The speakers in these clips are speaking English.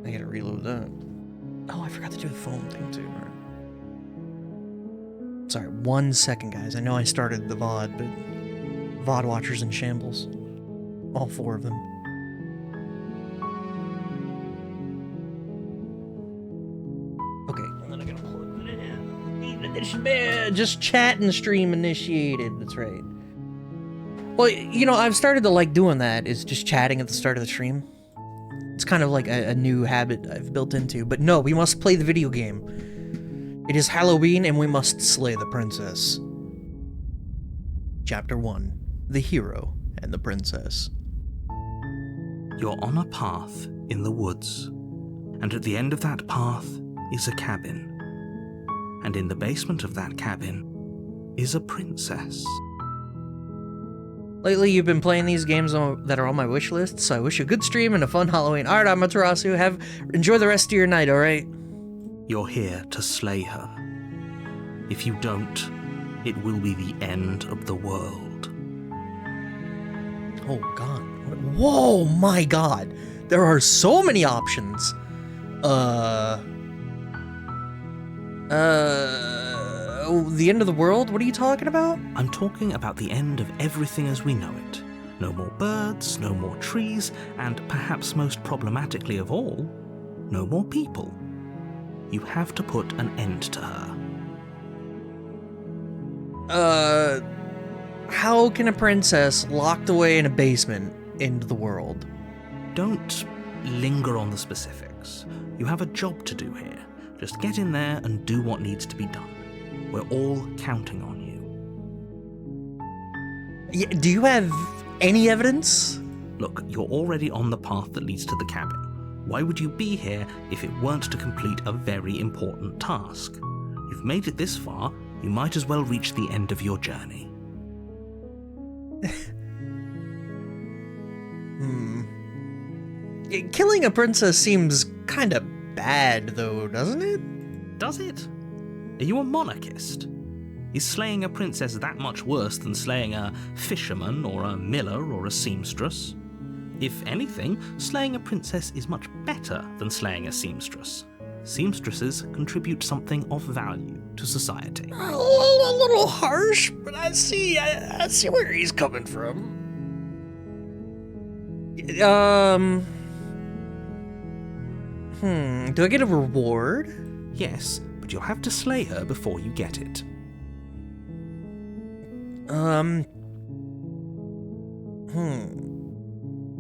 I gotta reload that. Oh, I forgot to do the phone thing too. All right. Sorry, 1 second, guys. I know I started the VOD, but VOD watchers in shambles. All 4 of them. Okay, and then I gotta plug it in. Just chat and stream initiated. That's right. Well, you know, I've started to like doing that, is just chatting at the start of the stream. It's kind of like a new habit I've built into. But no, we must play the video game. It is Halloween and we must slay the princess. Chapter 1. The Hero and the Princess. You're on a path in the woods, and at the end of that path is a cabin. And in the basement of that cabin is a princess. Lately, you've been playing these games that are on my wish list, so I wish you a good stream and a fun Halloween. Alright, Amaterasu, enjoy the rest of your night, alright? You're here to slay her. If you don't, it will be the end of the world. Oh god. Whoa, my god. There are so many options. The end of the world? What are you talking about? I'm talking about the end of everything as we know it. No more birds, no more trees, and perhaps most problematically of all, no more people. You have to put an end to her. How can a princess locked away in a basement end the world? Don't linger on the specifics. You have a job to do here. Just get in there and do what needs to be done. We're all counting on you. Do you have any evidence? Look, you're already on the path that leads to the cabin. Why would you be here if it weren't to complete a very important task? You've made it this far, you might as well reach the end of your journey. Killing a princess seems kinda bad, though, doesn't it? Does it? Are you a monarchist? Is slaying a princess that much worse than slaying a fisherman or a miller or a seamstress? If anything, slaying a princess is much better than slaying a seamstress. Seamstresses contribute something of value to society. A little harsh, but I see where he's coming from. Do I get a reward? Yes, but you'll have to slay her before you get it.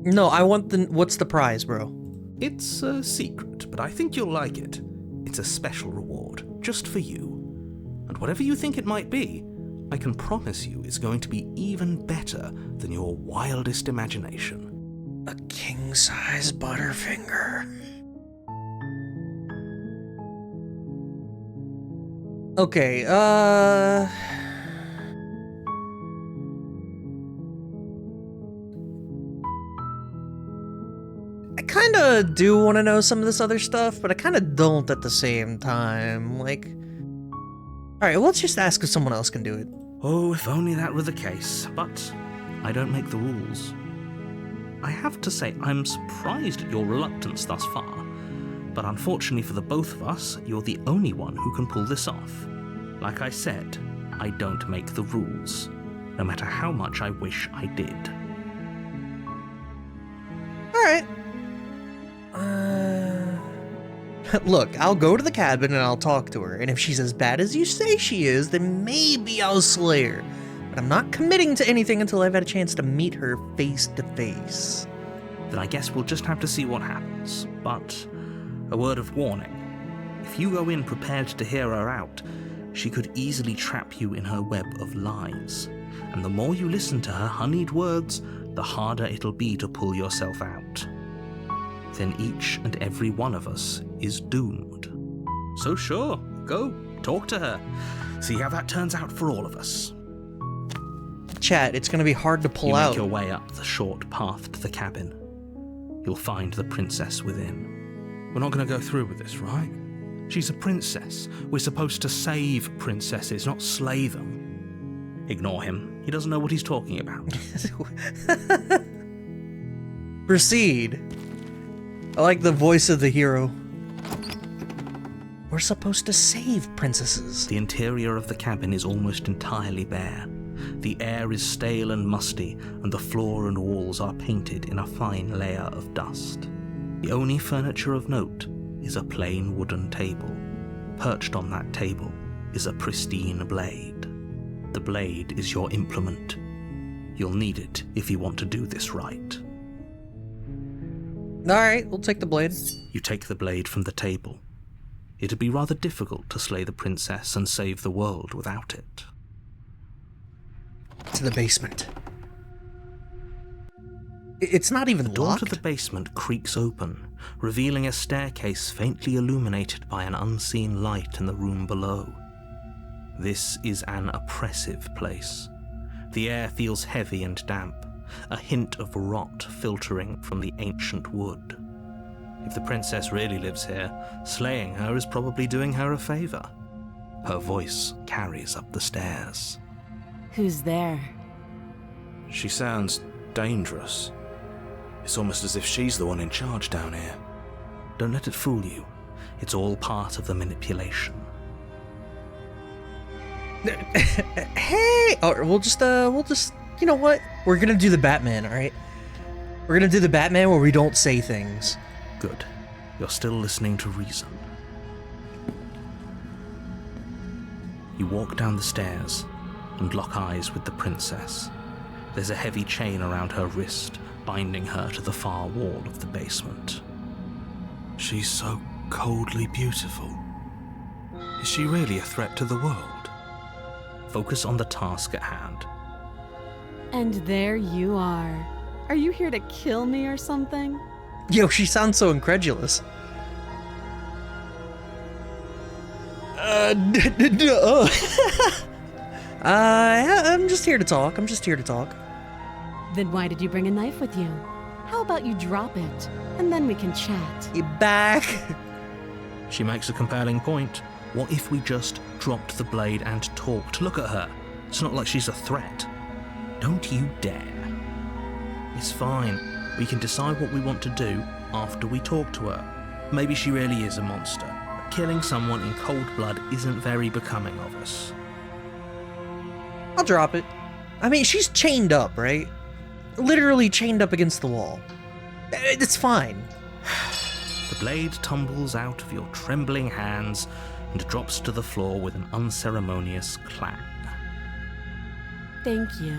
No, I want what's the prize, bro? It's a secret, but I think you'll like it. It's a special reward, just for you. And whatever you think it might be, I can promise you it's going to be even better than your wildest imagination. A king-size Butterfinger. Okay, I kinda do want to know some of this other stuff, but I kinda don't at the same time. Like, alright, well, let's just ask if someone else can do it. Oh, if only that were the case, but I don't make the rules. I have to say, I'm surprised at your reluctance thus far, but unfortunately for the both of us, you're the only one who can pull this off. Like I said, I don't make the rules, no matter how much I wish I did. Alright. Look, I'll go to the cabin and I'll talk to her, and if she's as bad as you say she is, then maybe I'll slay her. But I'm not committing to anything until I've had a chance to meet her face to face. Then I guess we'll just have to see what happens. But a word of warning. If you go in prepared to hear her out, she could easily trap you in her web of lies. And the more you listen to her honeyed words, the harder it'll be to pull yourself out. Then each and every one of us is doomed. So sure, go, talk to her. See how that turns out for all of us. Chat, it's gonna be hard to pull You out. make your way up the short path to the cabin. You'll find the princess within. We're not going to go through with this, right? She's a princess. We're supposed to save princesses, not slay them. Ignore him. He doesn't know what he's talking about. Proceed. I like the voice of the hero. We're supposed to save princesses. The interior of the cabin is almost entirely bare. The air is stale and musty, and the floor and walls are painted in a fine layer of dust. The only furniture of note is a plain wooden table. Perched on that table is a pristine blade. The blade is your implement. You'll need it if you want to do this right. Alright, we'll take the blade. You take the blade from the table. It'd be rather difficult to slay the princess and save the world without it. To the basement. It's not even The door locked? to the basement creaks open, revealing a staircase faintly illuminated by an unseen light in the room below. This is an oppressive place. The air feels heavy and damp, a hint of rot filtering from the ancient wood. If the princess really lives here, slaying her is probably doing her a favor. Her voice carries up the stairs. Who's there? She sounds dangerous. It's almost as if she's the one in charge down here. Don't let it fool you. It's all part of the manipulation. Hey! Oh, we'll just, you know what? We're gonna do the Batman, alright? We're gonna do the Batman where we don't say things. Good. You're still listening to reason. You walk down the stairs and lock eyes with the princess. There's a heavy chain around her wrist, binding her to the far wall of the basement. She's so coldly beautiful. Is she really a threat to the world? Focus on the task at hand. And there you are. Are you here to kill me or something? Yo, she sounds so incredulous. I'm just here to talk. Then why did you bring a knife with you? How about you drop it, and then we can chat? You back? She makes a compelling point. What if we just dropped the blade and talked? Look at her. It's not like she's a threat. Don't you dare. It's fine. We can decide what we want to do after we talk to her. Maybe she really is a monster. But killing someone in cold blood isn't very becoming of us. I'll drop it. I mean, she's chained up, right? Literally chained up against the wall. It's fine. The blade tumbles out of your trembling hands and drops to the floor with an unceremonious clang. Thank you.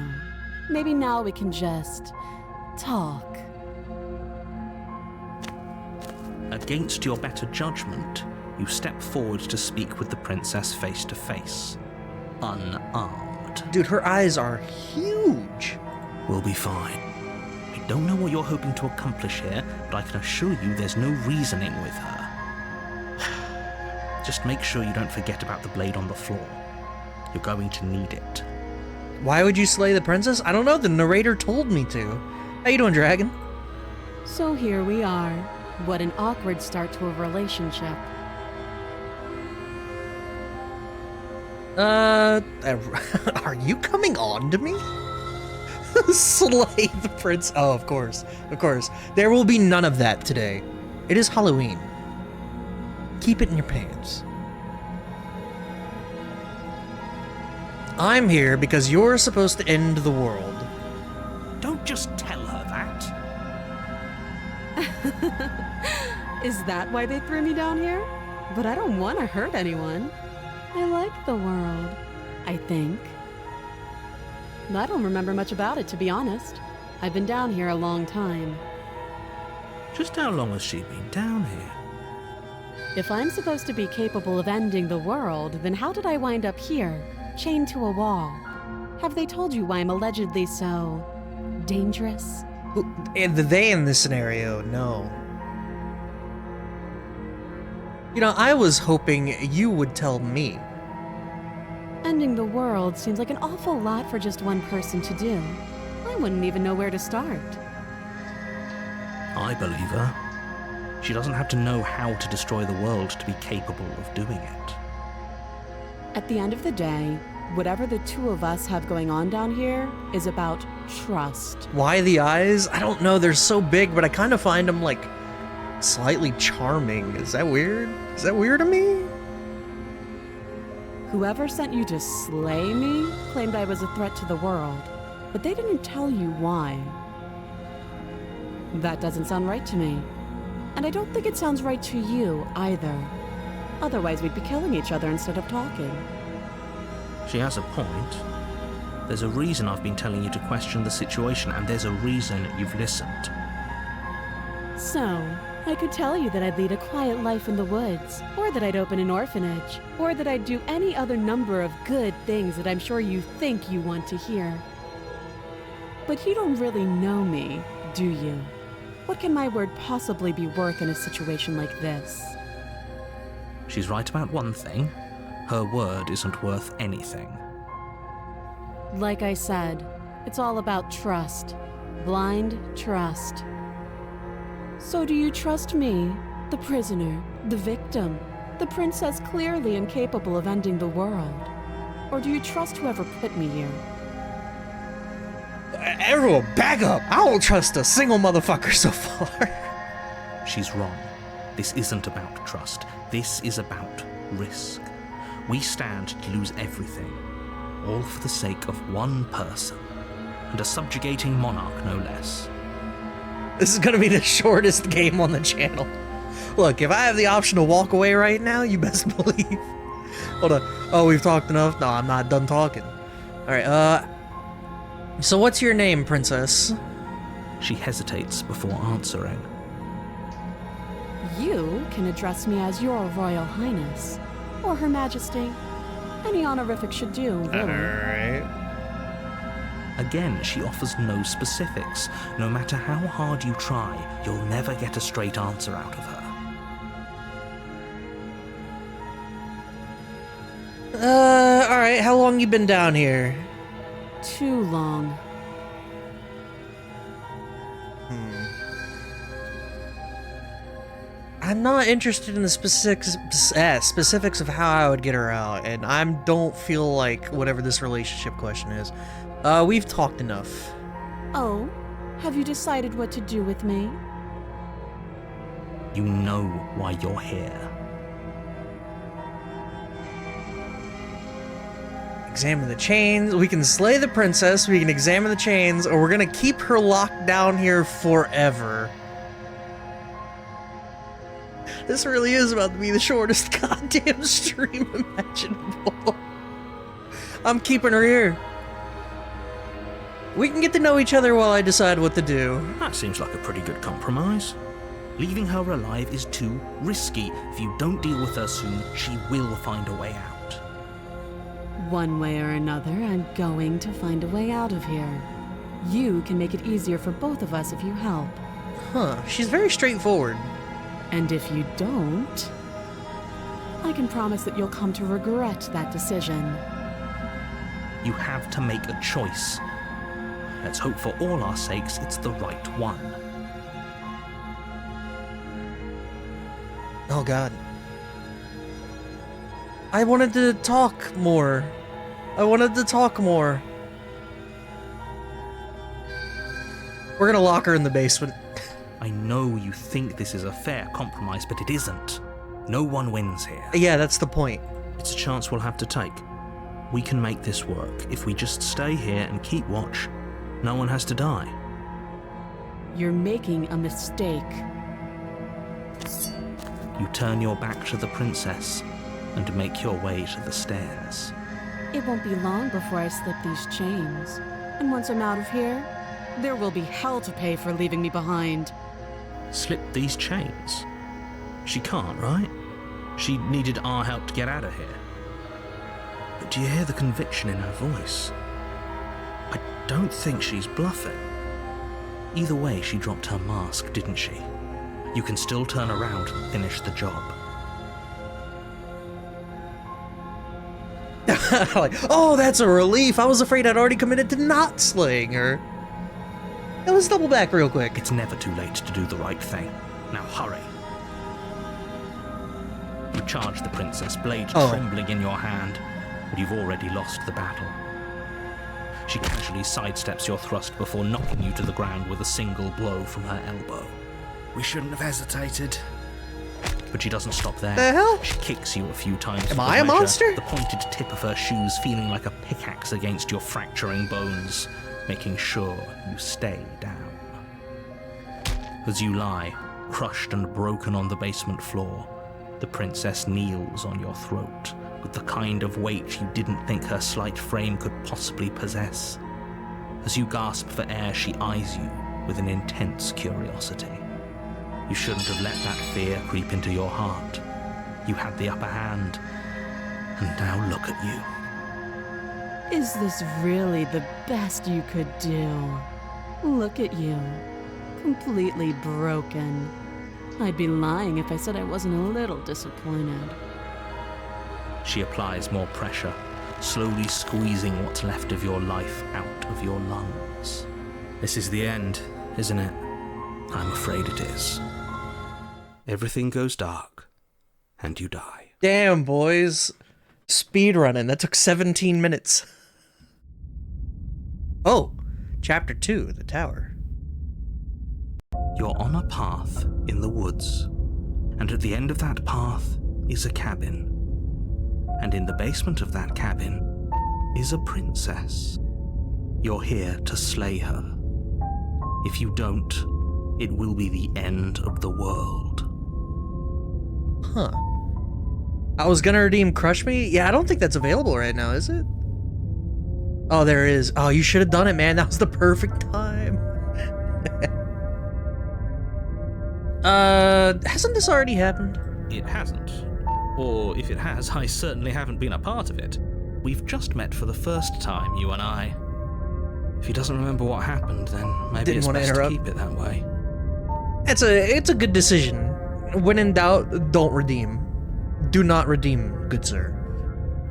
Maybe now we can just talk. Against your better judgment, you step forward to speak with the princess face to face, unarmed. Dude, her eyes are huge. We'll be fine. I don't know what you're hoping to accomplish here, but I can assure you there's no reasoning with her. Just make sure you don't forget about the blade on the floor. You're going to need it. Why would you slay the princess? I don't know, the narrator told me to. How you doing, dragon? So here we are. What an awkward start to a relationship. Are you coming on to me? Slay the prince. Oh, of course. Of course. There will be none of that today. It is Halloween. Keep it in your pants. I'm here because you're supposed to end the world. Don't just tell her that. Is that why they threw me down here? But I don't want to hurt anyone. I like the world, I think. I don't remember much about it, to be honest. I've been down here a long time. Just how long has she been down here? If I'm supposed to be capable of ending the world, then how did I wind up here, chained to a wall? Have they told you why I'm allegedly so dangerous? And the they in this scenario, no. You know, I was hoping you would tell me. Ending the world seems like an awful lot for just one person to do. I wouldn't even know where to start. I believe her. She doesn't have to know how to destroy the world to be capable of doing it. At the end of the day, whatever the two of us have going on down here is about trust. Why the eyes? I don't know, they're so big, but I kind of find them, like, Slightly charming. Is that weird? Is that weird to me? Whoever sent you to slay me claimed I was a threat to the world, but they didn't tell you why. That doesn't sound right to me. And I don't think it sounds right to you either. Otherwise, we'd be killing each other instead of talking. She has a point. There's a reason I've been telling you to question the situation, and there's a reason you've listened. So, I could tell you that I'd lead a quiet life in the woods, or that I'd open an orphanage, or that I'd do any other number of good things that I'm sure you think you want to hear. But you don't really know me, do you? What can my word possibly be worth in a situation like this? She's right about one thing. Her word isn't worth anything. Like I said, it's all about trust. Blind trust. So do you trust me, the prisoner, the victim, the princess clearly incapable of ending the world? Or do you trust whoever put me here? Everyone, back up! I don't trust a single motherfucker so far. She's wrong. This isn't about trust. This is about risk. We stand to lose everything, all for the sake of one person, and a subjugating monarch no less. This is gonna be the shortest game on the channel. Look, if I have the option to walk away right now, you best believe. Hold on. Oh, we've talked enough? No, I'm not done talking. Alright, so what's your name, princess? She hesitates before answering. You can address me as your Royal Highness, or Her Majesty. Any honorific should do, really. Alright. Again, she offers no specifics. No matter how hard you try, you'll never get a straight answer out of her. Alright, how long you been down here? Too long. I'm not interested in the specifics of how I would get her out, and I don't feel like whatever this relationship question is. We've talked enough. Oh, have you decided what to do with me? You know why you're here. Examine the chains. We can slay the princess, we can examine the chains, or we're gonna keep her locked down here forever. This really is about to be the shortest goddamn stream imaginable. I'm keeping her here. We can get to know each other while I decide what to do. That seems like a pretty good compromise. Leaving her alive is too risky. If you don't deal with her soon, she will find a way out. One way or another, I'm going to find a way out of here. You can make it easier for both of us if you help. Huh, she's very straightforward. And if you don't, I can promise that you'll come to regret that decision. You have to make a choice. Let's hope for all our sakes it's the right one. Oh god. I wanted to talk more. We're gonna lock her in the basement. I know you think this is a fair compromise, but it isn't. No one wins here. Yeah, that's the point. It's a chance we'll have to take. We can make this work. If we just stay here and keep watch, no one has to die. You're making a mistake. You turn your back to the princess and make your way to the stairs. It won't be long before I slip these chains. And once I'm out of here, there will be hell to pay for leaving me behind. Slip these chains? She can't, right? She needed our help to get out of here. But do you hear the conviction in her voice? I don't think she's bluffing. Either way, she dropped her mask, didn't she? You can still turn around and finish the job. Like, oh, that's a relief. I was afraid I'd already committed to not slaying her. Yeah, let's double back real quick. It's never too late to do the right thing. Now hurry. You charge the princess, blade trembling in your hand, but you've already lost the battle. She casually sidesteps your thrust before knocking you to the ground with a single blow from her elbow. We shouldn't have hesitated. But she doesn't stop there. The hell? She kicks you a few times. Am for I a measure, monster? The pointed tip of her shoes feeling like a pickaxe against your fracturing bones, making sure you stay down. As you lie, crushed and broken on the basement floor, the princess kneels on your throat with the kind of weight you didn't think her slight frame could possibly possess. As you gasp for air, she eyes you with an intense curiosity. You shouldn't have let that fear creep into your heart. You had the upper hand, and now look at you. Is this really the best you could do? Look at you. Completely broken. I'd be lying if I said I wasn't a little disappointed. She applies more pressure, slowly squeezing what's left of your life out of your lungs. This is the end, isn't it? I'm afraid it is. Everything goes dark, and you die. Damn, boys. Speedrunning. That took 17 minutes. Oh, Chapter 2, The Tower. You're on a path in the woods, and at the end of that path is a cabin. And in the basement of that cabin is a princess. You're here to slay her. If you don't, it will be the end of the world. Huh. I was gonna redeem Crush Me? Yeah, I don't think that's available right now, is it? Oh, there it is. Oh, you should have done it, man. That was the perfect time. Hasn't this already happened? It hasn't. Or if it has, I certainly haven't been a part of it. We've just met for the first time, you and I. If he doesn't remember what happened, then maybe it's best to keep it that way. It's a good decision. When in doubt, don't redeem. Do not redeem, good sir.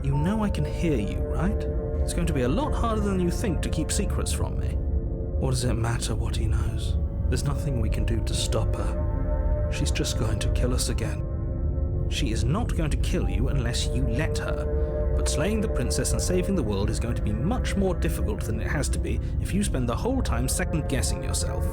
You know I can hear you, right? It's going to be a lot harder than you think to keep secrets from me. What does it matter what he knows? There's nothing we can do to stop her. She's just going to kill us again. She is not going to kill you unless you let her. But slaying the princess and saving the world is going to be much more difficult than it has to be if you spend the whole time second-guessing yourself.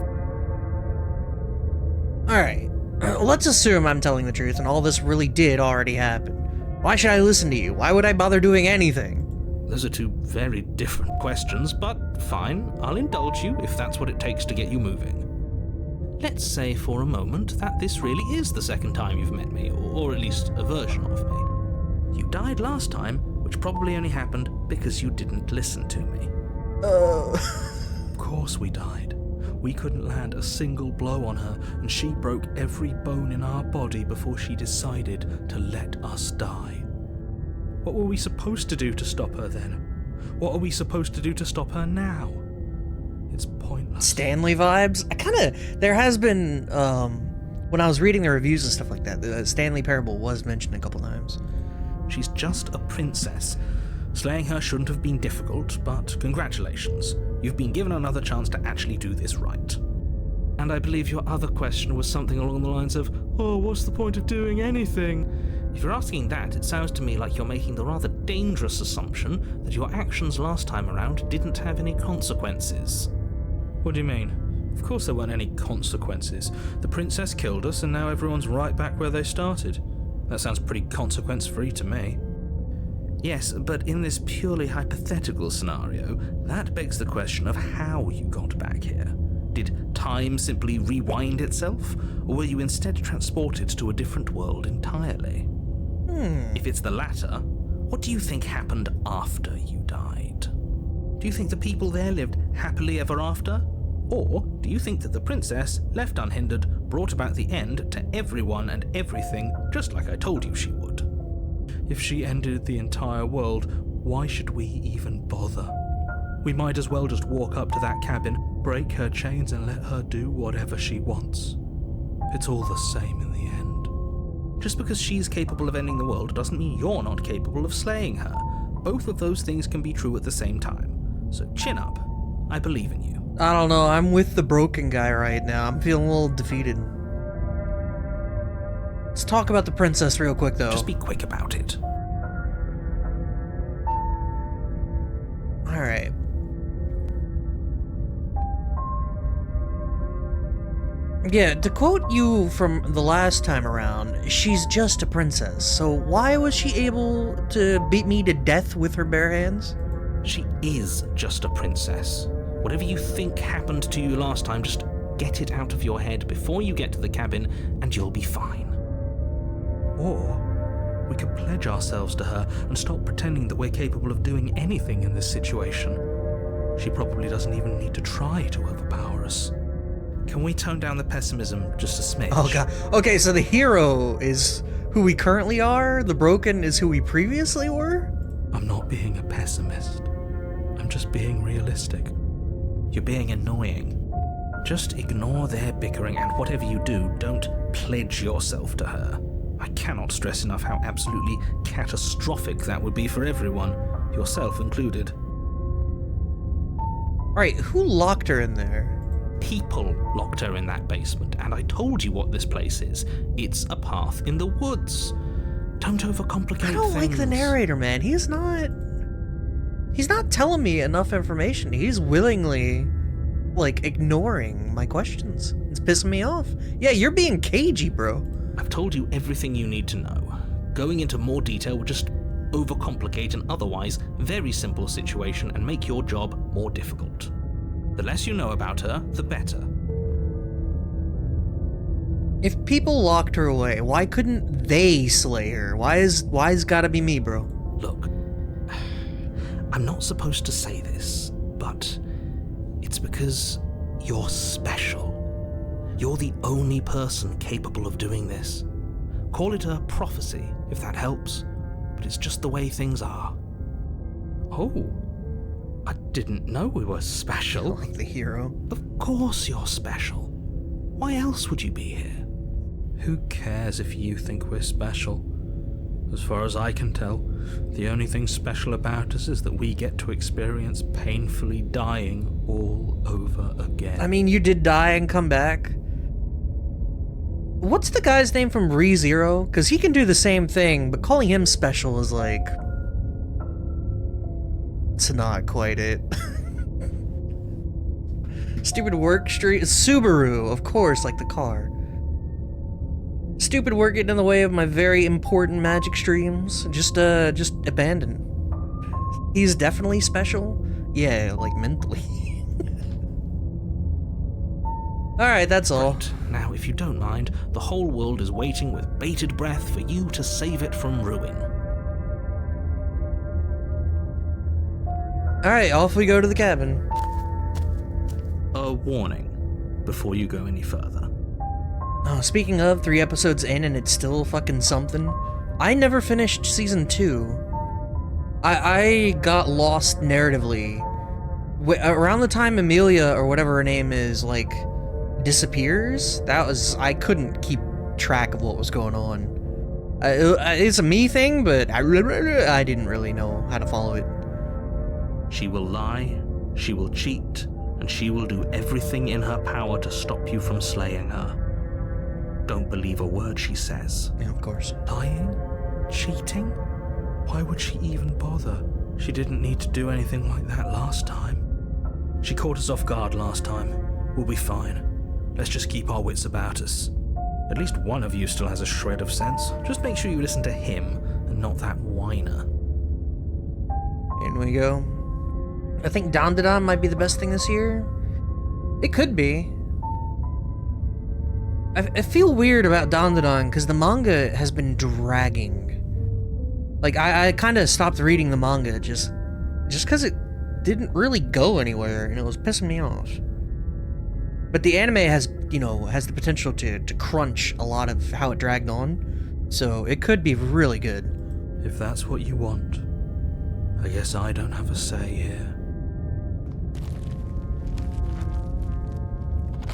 Alright, let's assume I'm telling the truth and all this really did already happen. Why should I listen to you? Why would I bother doing anything? Those are two very different questions, but fine, I'll indulge you if that's what it takes to get you moving. Let's say for a moment that this really is the second time you've met me, or at least a version of me. You died last time, which probably only happened because you didn't listen to me. Of course we died. We couldn't land a single blow on her, and she broke every bone in our body before she decided to let us die. What were we supposed to do to stop her then? What are we supposed to do to stop her now? It's pointless. Stanley vibes? There has been, when I was reading the reviews and stuff like that, the Stanley parable was mentioned a couple times. She's just a princess. Slaying her shouldn't have been difficult, but congratulations. You've been given another chance to actually do this right. And I believe your other question was something along the lines of, oh, what's the point of doing anything? If you're asking that, it sounds to me like you're making the rather dangerous assumption that your actions last time around didn't have any consequences. What do you mean? Of course there weren't any consequences. The princess killed us and now everyone's right back where they started. That sounds pretty consequence-free to me. Yes, but in this purely hypothetical scenario, that begs the question of how you got back here. Did time simply rewind itself, or were you instead transported to a different world entirely? If it's the latter, what do you think happened after you died? Do you think the people there lived happily ever after? Or do you think that the princess, left unhindered, brought about the end to everyone and everything, just like I told you she would? If she ended the entire world, why should we even bother? We might as well just walk up to that cabin, break her chains and let her do whatever she wants. It's all the same in the end. Just because she's capable of ending the world doesn't mean you're not capable of slaying her. Both of those things can be true at the same time. So chin up. I believe in you. I don't know, I'm with the broken guy right now. I'm feeling a little defeated. Let's talk about the princess real quick, though. Just be quick about it. Alright. Yeah, to quote you from the last time around, she's just a princess, so why was she able to beat me to death with her bare hands? She is just a princess. Whatever you think happened to you last time, just get it out of your head before you get to the cabin, and you'll be fine. Or we could pledge ourselves to her and stop pretending that we're capable of doing anything in this situation. She probably doesn't even need to try to overpower us. Can we tone down the pessimism just a smidge? Oh god. Okay, so the hero is who we currently are, the broken is who we previously were? I'm not being a pessimist. I'm just being realistic. You're being annoying. Just ignore their bickering, and whatever you do, don't pledge yourself to her. I cannot stress enough how absolutely catastrophic that would be for everyone, yourself included. Alright, who locked her in there? People locked her in that basement, and I told you what this place is. It's a path in the woods. Don't overcomplicate things. I don't like the narrator, man. He's not telling me enough information. He's willingly, like, ignoring my questions. It's pissing me off. Yeah, you're being cagey, bro. I've told you everything you need to know. Going into more detail would just overcomplicate an otherwise very simple situation and make your job more difficult. The less you know about her, the better. If people locked her away, why couldn't they slay her? Why's gotta be me, bro? Look, I'm not supposed to say this, but it's because you're special. You're the only person capable of doing this. Call it a prophecy, if that helps, but it's just the way things are. Oh, I didn't know we were special. Like the hero. Of course you're special. Why else would you be here? Who cares if you think we're special? As far as I can tell, the only thing special about us is that we get to experience painfully dying all over again. I mean, you did die and come back. What's the guy's name from ReZero? Because he can do the same thing, but calling him special is like... It's not quite it. Stupid work street. Subaru, of course, like the car. Stupid work getting in the way of my very important magic streams. Just abandon. He's definitely special. Yeah, like mentally. Alright, that's all. Right. Now, if you don't mind, the whole world is waiting with bated breath for you to save it from ruin. Alright, off we go to the cabin. A warning before you go any further. Oh, speaking of, 3 episodes in and it's still fucking something. I never finished season 2. I got lost narratively. Around the time Amelia, or whatever her name is, like, disappears, I couldn't keep track of what was going on. It's a me thing, but I didn't really know how to follow it. She will lie, she will cheat, and she will do everything in her power to stop you from slaying her. Don't believe a word she says. Yeah, of course. Lying? Cheating? Why would she even bother? She didn't need to do anything like that last time. She caught us off guard last time. We'll be fine. Let's just keep our wits about us. At least one of you still has a shred of sense. Just make sure you listen to him and not that whiner. In we go. I think Dandadan might be the best thing this year. It could be. I feel weird about Dandadan because the manga has been dragging. Like, I kind of stopped reading the manga just because it didn't really go anywhere and it was pissing me off. But the anime has, has the potential to crunch a lot of how it dragged on. So it could be really good. If that's what you want, I guess I don't have a say here.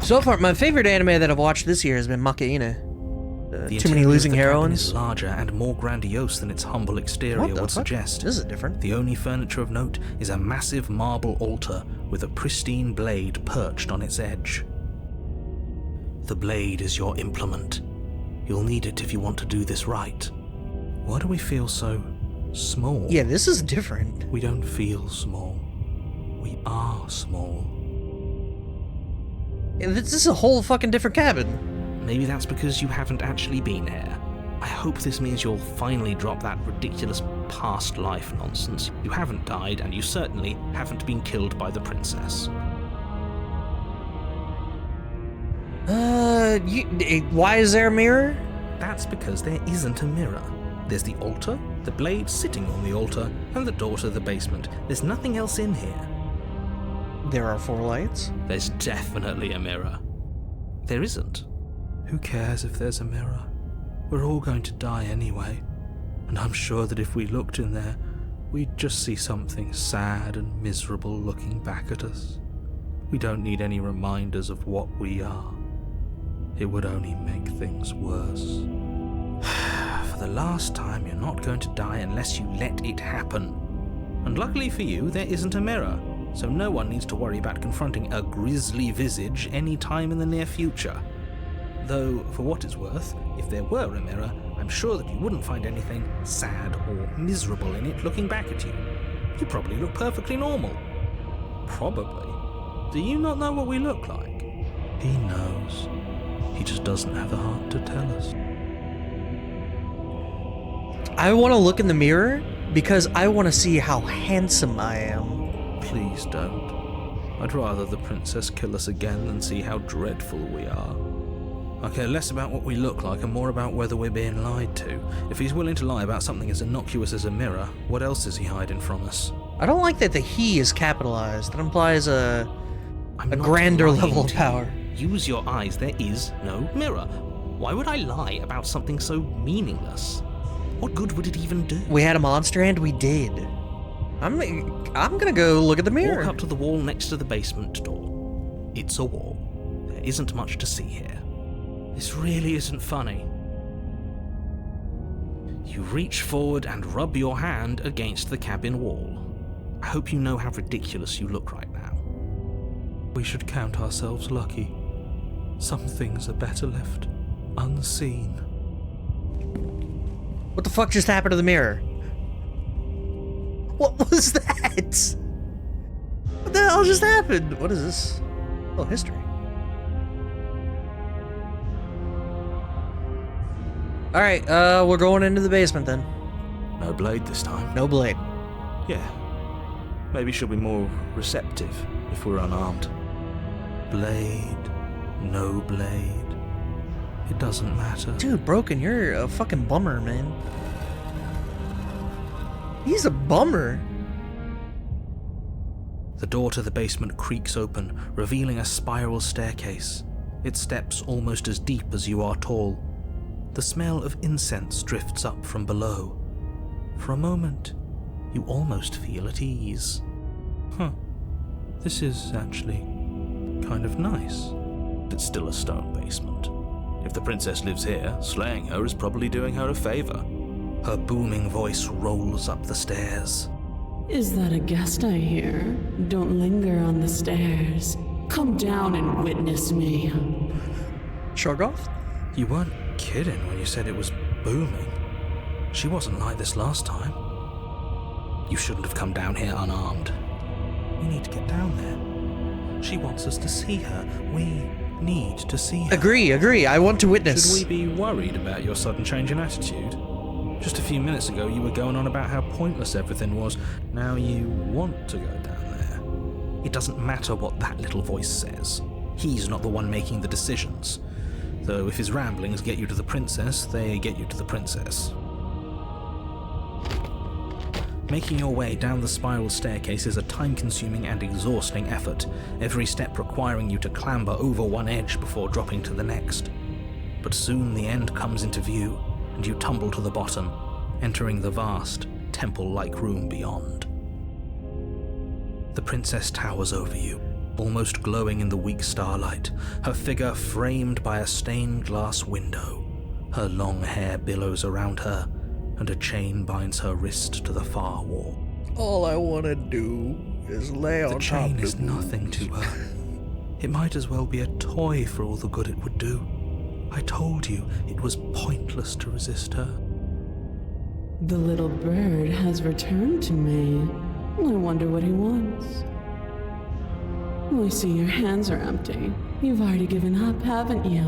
So far, my favorite anime that I've watched this year has been Makaina. Too many losing heroines. Is larger and more grandiose than its humble exterior would suggest. This is different. The only furniture of note is a massive marble altar with a pristine blade perched on its edge. The blade is your implement. You'll need it if you want to do this right. Why do we feel so small? Yeah, this is different. We don't feel small. We are small. This is a whole fucking different cabin. Maybe that's because you haven't actually been here. I hope this means you'll finally drop that ridiculous past life nonsense. You haven't died, and you certainly haven't been killed by the princess. Why is there a mirror? That's because there isn't a mirror. There's the altar, the blade sitting on the altar, and the door to the basement. There's nothing else in here. There are 4 lights. There's definitely a mirror. There isn't. Who cares if there's a mirror? We're all going to die anyway. And I'm sure that if we looked in there, we'd just see something sad and miserable looking back at us. We don't need any reminders of what we are. It would only make things worse. For the last time, you're not going to die unless you let it happen. And luckily for you, there isn't a mirror, so no one needs to worry about confronting a grisly visage any time in the near future. Though, for what it's worth, if there were a mirror, I'm sure that you wouldn't find anything sad or miserable in it looking back at you. You probably look perfectly normal. Probably. Do you not know what we look like? He knows. He just doesn't have the heart to tell us. I want to look in the mirror because I want to see how handsome I am. Please don't. I'd rather the princess kill us again than see how dreadful we are. I care less about what we look like and more about whether we're being lied to. If he's willing to lie about something as innocuous as a mirror, what else is he hiding from us? I don't like that the he is capitalized. That implies a I'm not grander lying level of to you. power. Use your eyes, there is no mirror. Why would I lie about something so meaningless? What good would it even do? We had a monster and we did. I'm gonna go look at the mirror. Walk up to the wall next to the basement door. It's a wall. There isn't much to see here. This really isn't funny. You reach forward and rub your hand against the cabin wall. I hope you know how ridiculous you look right now. We should count ourselves lucky. Some things are better left unseen. What the fuck just happened to the mirror? What was that? What the hell just happened? What is this? Oh, history. Alright, we're going into the basement then. No blade this time. No blade. Yeah. Maybe she'll be more receptive if we're unarmed. Blade, no blade. It doesn't matter. Dude, Broken, you're a fucking bummer, man. He's a bummer. The door to the basement creaks open, revealing a spiral staircase. Its steps almost as deep as you are tall. The smell of incense drifts up from below. For a moment, you almost feel at ease. This is actually kind of nice. It's still a stone basement. If the princess lives here, slaying her is probably doing her a favor. Her booming voice rolls up the stairs. Is that a guest I hear? Don't linger on the stairs. Come down and witness me. Shoggoth? You weren't kidding when you said it was booming. She wasn't like this last time. You shouldn't have come down here unarmed. We need to get down there. She wants us to see her. We need to see her. Agree. I want to witness. Should we be worried about your sudden change in attitude? Just a few minutes ago you were going on about how pointless everything was. Now you want to go down there. It doesn't matter what that little voice says. He's not the one making the decisions. Though if his ramblings get you to the princess, they get you to the princess. Making your way down the spiral staircase is a time-consuming and exhausting effort, every step requiring you to clamber over one edge before dropping to the next. But soon the end comes into view, and you tumble to the bottom, entering the vast, temple-like room beyond. The princess towers over you, almost glowing in the weak starlight, her figure framed by a stained glass window. Her long hair billows around her, and a chain binds her wrist to the far wall. All I want to do is lay on The top chain of is nothing to her. It might as well be a toy for all the good it would do. I told you it was pointless to resist her. The little bird has returned to me. I wonder what he wants. I see your hands are empty. You've already given up, haven't you?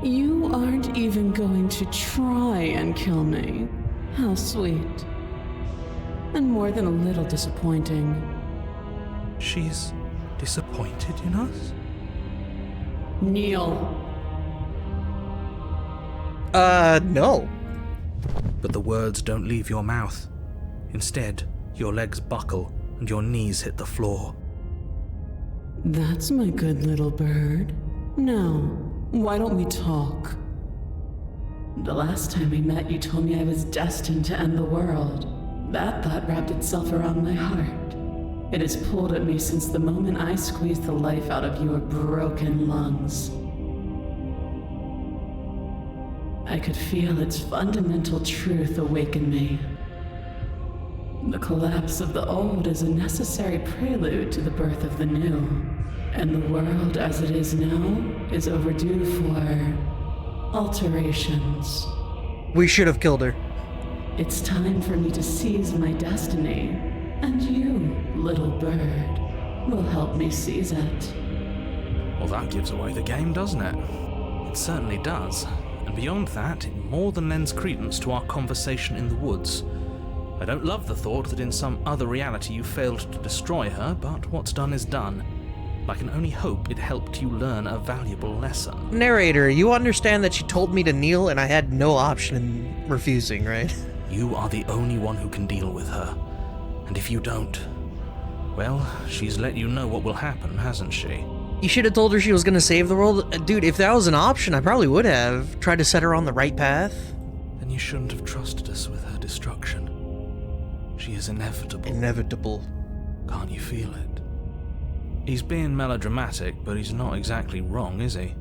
You aren't even going to try and kill me. How sweet. And more than a little disappointing. She's disappointed in us? Kneel. No. But the words don't leave your mouth. Instead, your legs buckle and your knees hit the floor. That's my good little bird. Now, why don't we talk? The last time we met, you told me I was destined to end the world. That thought wrapped itself around my heart. It has pulled at me since the moment I squeezed the life out of your broken lungs. I could feel its fundamental truth awaken me. The collapse of the old is a necessary prelude to the birth of the new, and the world as it is now is overdue for alterations. We should have killed her. It's time for me to seize my destiny, and you, little bird, will help me seize it. Well, that gives away the game, doesn't it? It certainly does. And beyond that, it more than lends credence to our conversation in the woods. I don't love the thought that in some other reality you failed to destroy her, but what's done is done. I can only hope it helped you learn a valuable lesson. Narrator, you understand that she told me to kneel and I had no option in refusing, right? You are the only one who can deal with her. And if you don't, well, she's let you know what will happen, hasn't she? You should have told her she was gonna save the world. Dude, if that was an option, I probably would have. Tried to set her on the right path. Then you shouldn't have trusted us with her destruction. She is inevitable. Inevitable. Can't you feel it? He's being melodramatic, but he's not exactly wrong, is he?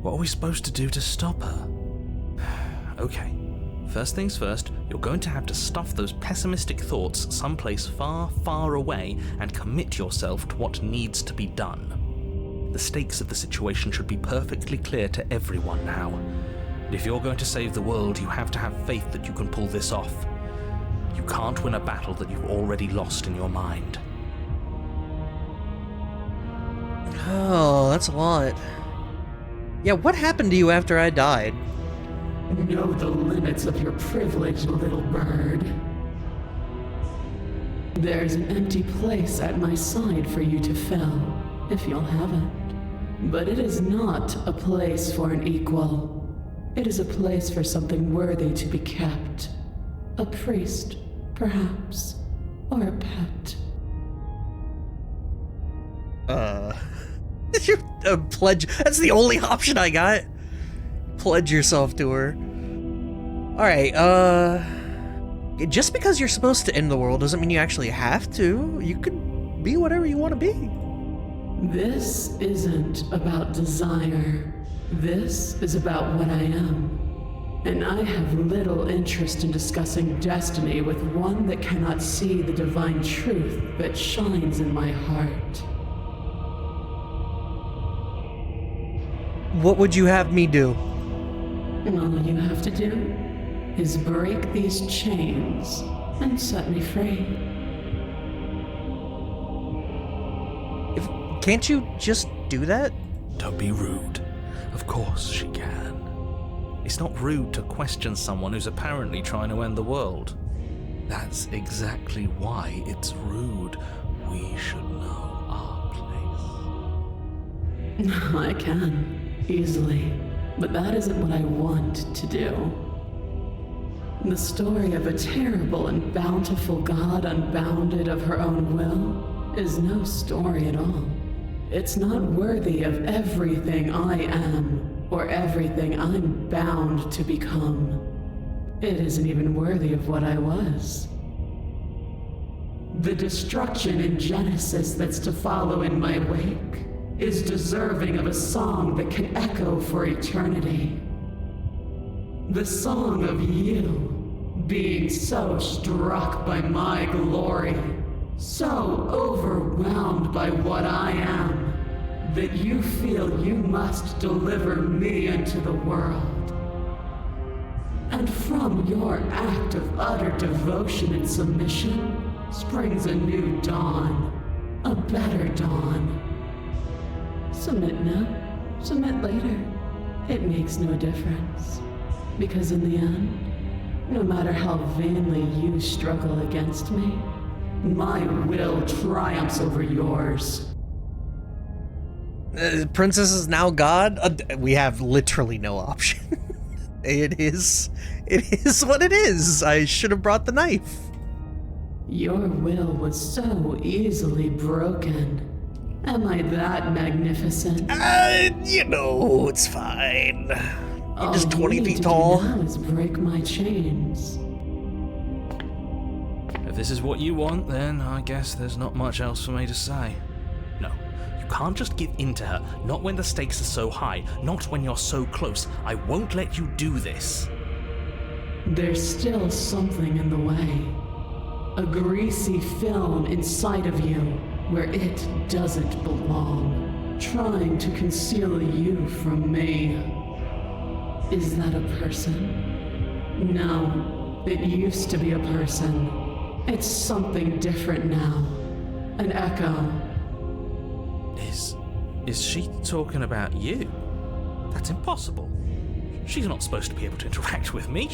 What are we supposed to do to stop her? Okay, first things first, you're going to have to stuff those pessimistic thoughts someplace far, far away and commit yourself to what needs to be done. The stakes of the situation should be perfectly clear to everyone now. And if you're going to save the world, you have to have faith that you can pull this off. You can't win a battle that you've already lost in your mind. Oh, that's a lot. Yeah, what happened to you after I died? Know the limits of your privilege, little bird. There's an empty place at my side for you to fill, if you'll have it. But it is not a place for an equal. It is a place for something worthy to be kept. A priest, perhaps, or a pet. Pledge. That's the only option I got. Pledge yourself to her. Alright, just because you're supposed to end the world doesn't mean you actually have to. You can be whatever you want to be. This isn't about desire. This is about what I am. And I have little interest in discussing destiny with one that cannot see the divine truth that shines in my heart. What would you have me do? All you have to do is break these chains and set me free. Can't you just do that? Don't be rude. Of course she can. It's not rude to question someone who's apparently trying to end the world. That's exactly why it's rude. We should know our place. I can, easily, but that isn't what I want to do. The story of a terrible and bountiful God unbounded of her own will is no story at all. It's not worthy of everything I am, or everything I'm bound to become. It isn't even worthy of what I was. The destruction in Genesis that's to follow in my wake is deserving of a song that can echo for eternity. The song of you being so struck by my glory, so overwhelmed by what I am, that you feel you must deliver me into the world. And from your act of utter devotion and submission springs a new dawn, a better dawn. Submit now. Submit later. It makes no difference. Because in the end, no matter how vainly you struggle against me, my will triumphs over yours. Princess is now God? We have literally no option. It is what it is. I should have brought the knife. Your will was so easily broken. Am I that magnificent? It's fine. You're just 20 feet All tall. you need to do now is break my chains. If this is what you want, then I guess there's not much else for me to say. No, you can't just give in to her. Not when the stakes are so high. Not when you're so close. I won't let you do this. There's still something in the way. A greasy film inside of you where it doesn't belong, trying to conceal you from me. Is that a person? No, it used to be a person. It's something different now. An echo. Is she talking about you? That's impossible. She's not supposed to be able to interact with me.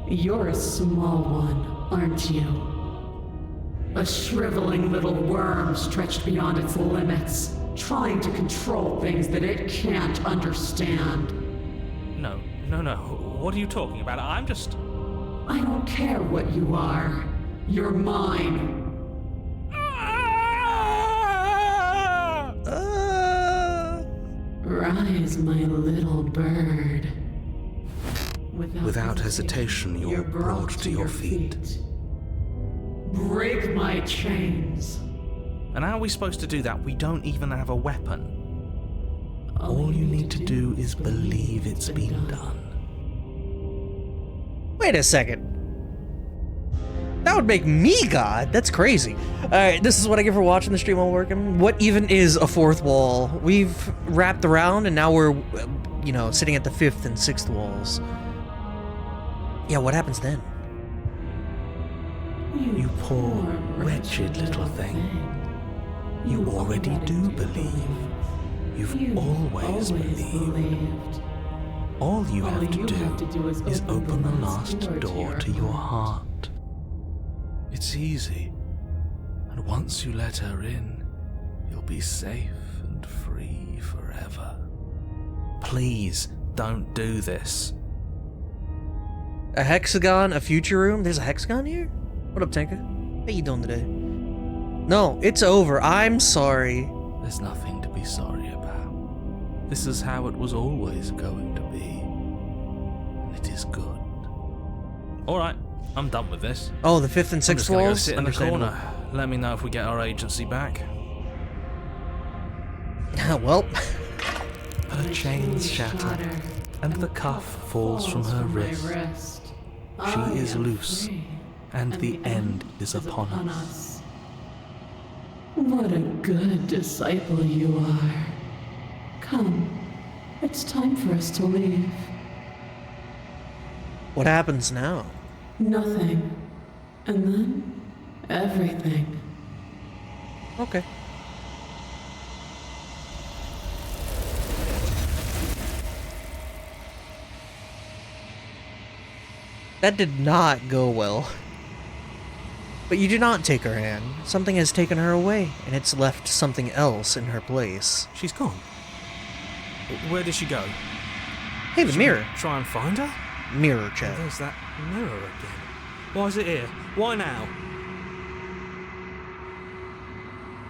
You're a small one, aren't you? A shriveling little worm stretched beyond its limits, trying to control things that it can't understand. No. What are you talking about? I don't care what you are. You're mine. Rise, my little bird. Without hesitation, you're brought to your feet. Break my chains. And how are we supposed to do that? We don't even have a weapon. All you need to do is believe it's been done. Wait a second. That would make me God. That's crazy. Alright, this is what I get for watching the stream while working. What even is a fourth wall? We've wrapped around and now we're, sitting at the fifth and sixth walls. Yeah, what happens then? You poor, wretched little thing. You already do believe. You've always believed. All you have to do is open the last door to your heart. It's easy. And once you let her in, you'll be safe and free forever. Please, don't do this. A hexagon, a future room? There's a hexagon here? What up, Tenka? How you doing today? No, it's over. I'm sorry. There's nothing to be sorry about. This is how it was always going to be. And it is good. Alright, I'm done with this. Oh, the fifth and I'm sixth just gonna go walls? sit in the Understandable. corner. Let me know if we get our agency back. Well, Her chains shatter, and the cuff falls from her wrist. She is loose, and the end is upon us. What a good disciple you are. Come, it's time for us to leave. what happens now? Nothing. And then, everything. Okay. That did not go well. But you do not take her hand. Something has taken her away, and it's left something else in her place. She's gone. Where did she go? Hey, the mirror. Try and find her? Mirror Oh, chat. there's that mirror again. Why is it here? Why now?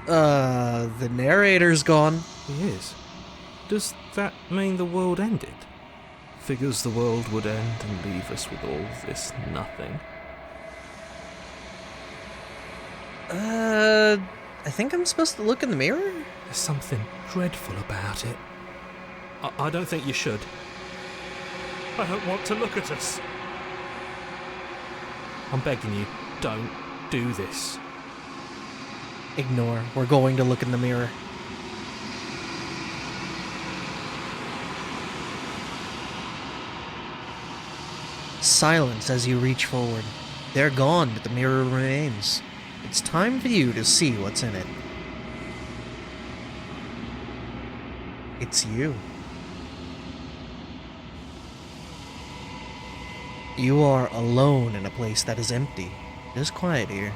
The narrator's gone. He is. Does that mean the world ended? Figures the world would end and leave us with all this nothing. I think I'm supposed to look in the mirror? There's something dreadful about it. I don't think you should. I don't want to look at us. I'm begging you, don't do this. Ignore. We're going to look in the mirror. Silence as you reach forward. They're gone, but the mirror remains. It's time for you to see what's in it. It's you. You are alone in a place that is empty. It is quiet here.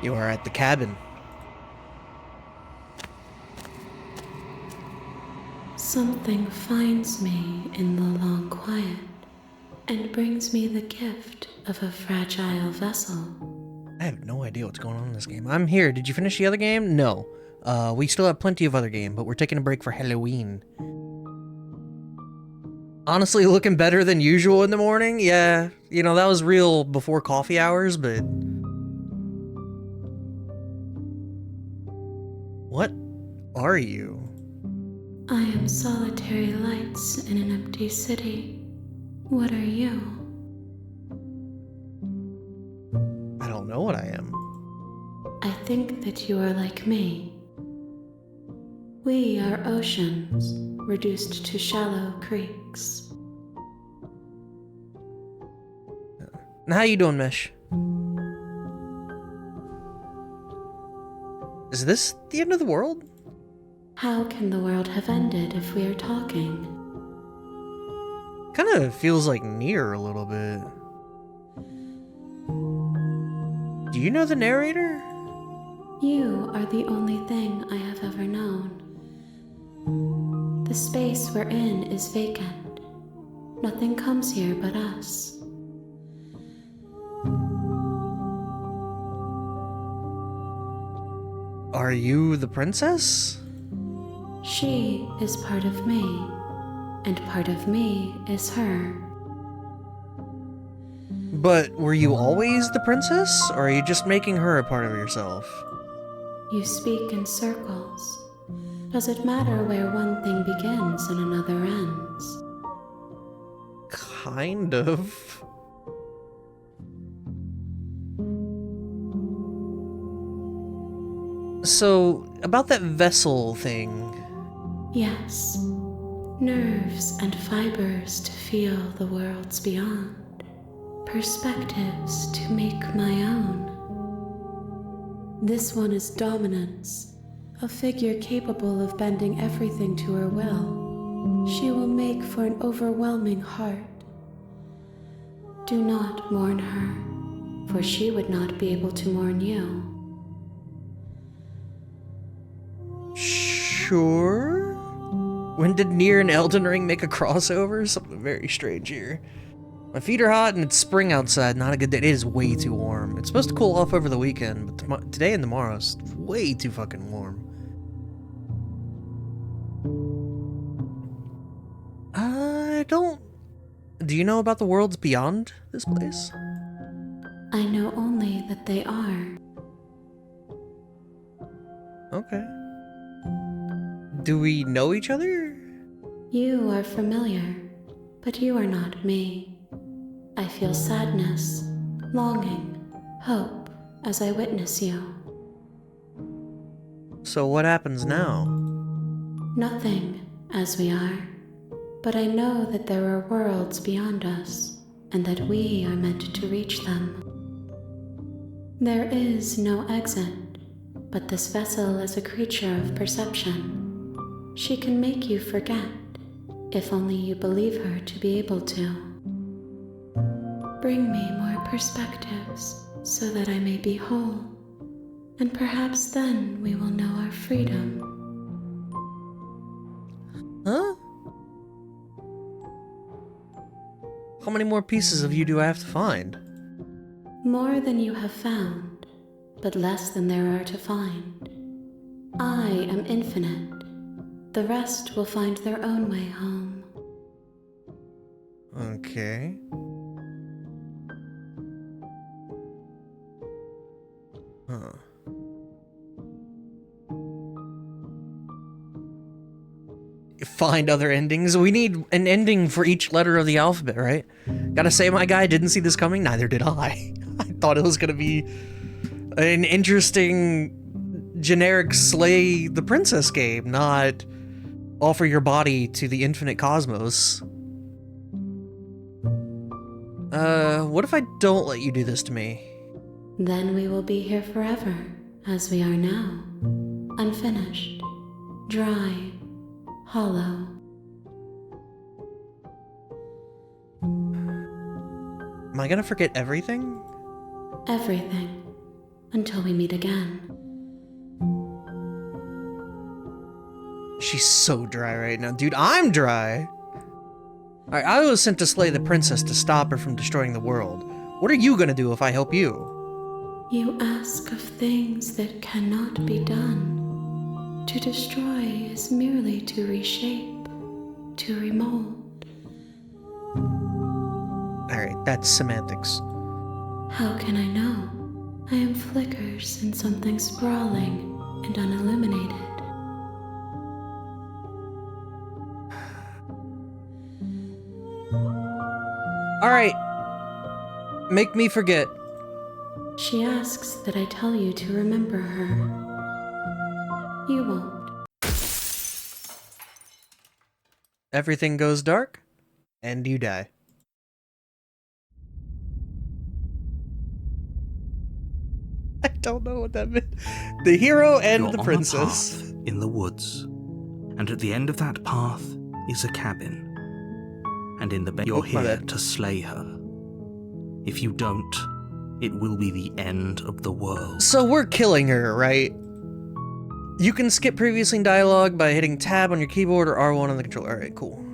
You are at the cabin. Something finds me in the long quiet and brings me the gift of a fragile vessel. I have no idea what's going on in this game. I'm here. Did you finish the other game? No. We still have plenty of other game, but we're taking a break for Halloween. Honestly, looking better than usual in the morning? Yeah, you know, that was real before coffee hours, but... What are you? I am solitary lights in an empty city. What are you? I don't know what I am. I think that you are like me. We are oceans, reduced to shallow creeks. How you doing, Mesh? Is this the end of the world? How can the world have ended if we are talking? Kind of feels like near a little bit. Do you know the narrator? You are the only thing I have ever known. The space we're in is vacant. Nothing comes here but us. Are you the princess? She is part of me, and part of me is her. But were you always the princess, or are you just making her a part of yourself? You speak in circles. Does it matter where one thing begins and another ends? Kind of. So, about that vessel thing. Yes. Nerves and fibers to feel the worlds beyond. Perspectives to make my own. This one is dominance, a figure capable of bending everything to her will. She will make for an overwhelming heart. Do not mourn her, for she would not be able to mourn you. Sure? When did Nier and Elden Ring make a crossover? Something very strange here. My feet are hot and it's spring outside, not a good day. It is way too warm. It's supposed to cool off over the weekend, but today and tomorrow is way too fucking warm. I don't... Do you know about the worlds beyond this place? I know only that they are. Okay. Do we know each other? You are familiar, but you are not me. I feel sadness, longing, hope as I witness you. So what happens now? Nothing, as we are, but I know that there are worlds beyond us, and that we are meant to reach them. There is no exit, but this vessel is a creature of perception. She can make you forget, if only you believe her to be able to. Bring me more perspectives, so that I may be whole, and perhaps then we will know our freedom. Huh? How many more pieces of you do I have to find? More than you have found, but less than there are to find. I am infinite. The rest will find their own way home. Okay. Huh. Find other endings. We need an ending for each letter of the alphabet, right? Gotta say, my guy didn't see this coming. Neither did I. I thought it was gonna be an interesting, generic slay the princess game, not offer your body to the infinite cosmos. What if I don't let you do this to me? Then we will be here forever, as we are now. Unfinished, dry, hollow. I gonna forget everything? Everything. Until we meet again. She's so dry right now. Dude, I'm dry! Alright, I was sent to slay the princess to stop her from destroying the world. What are you gonna do if I help you? You ask of things that cannot be done. To destroy is merely to reshape, to remold. Alright, that's semantics. How can I know? I am flickers in something sprawling and unilluminated. Alright. Make me forget. She asks that I tell you to remember her. You won't. Everything goes dark, and you die. I don't know what that meant. The hero and You're the on a princess. path in the woods, and at the end of that path is a cabin. And in the bed, you're my here bad. to slay her. If you don't, it will be the end of the world. So we're killing her, right? You can skip previously in dialogue by hitting tab on your keyboard or R1 on the controller. Alright, cool.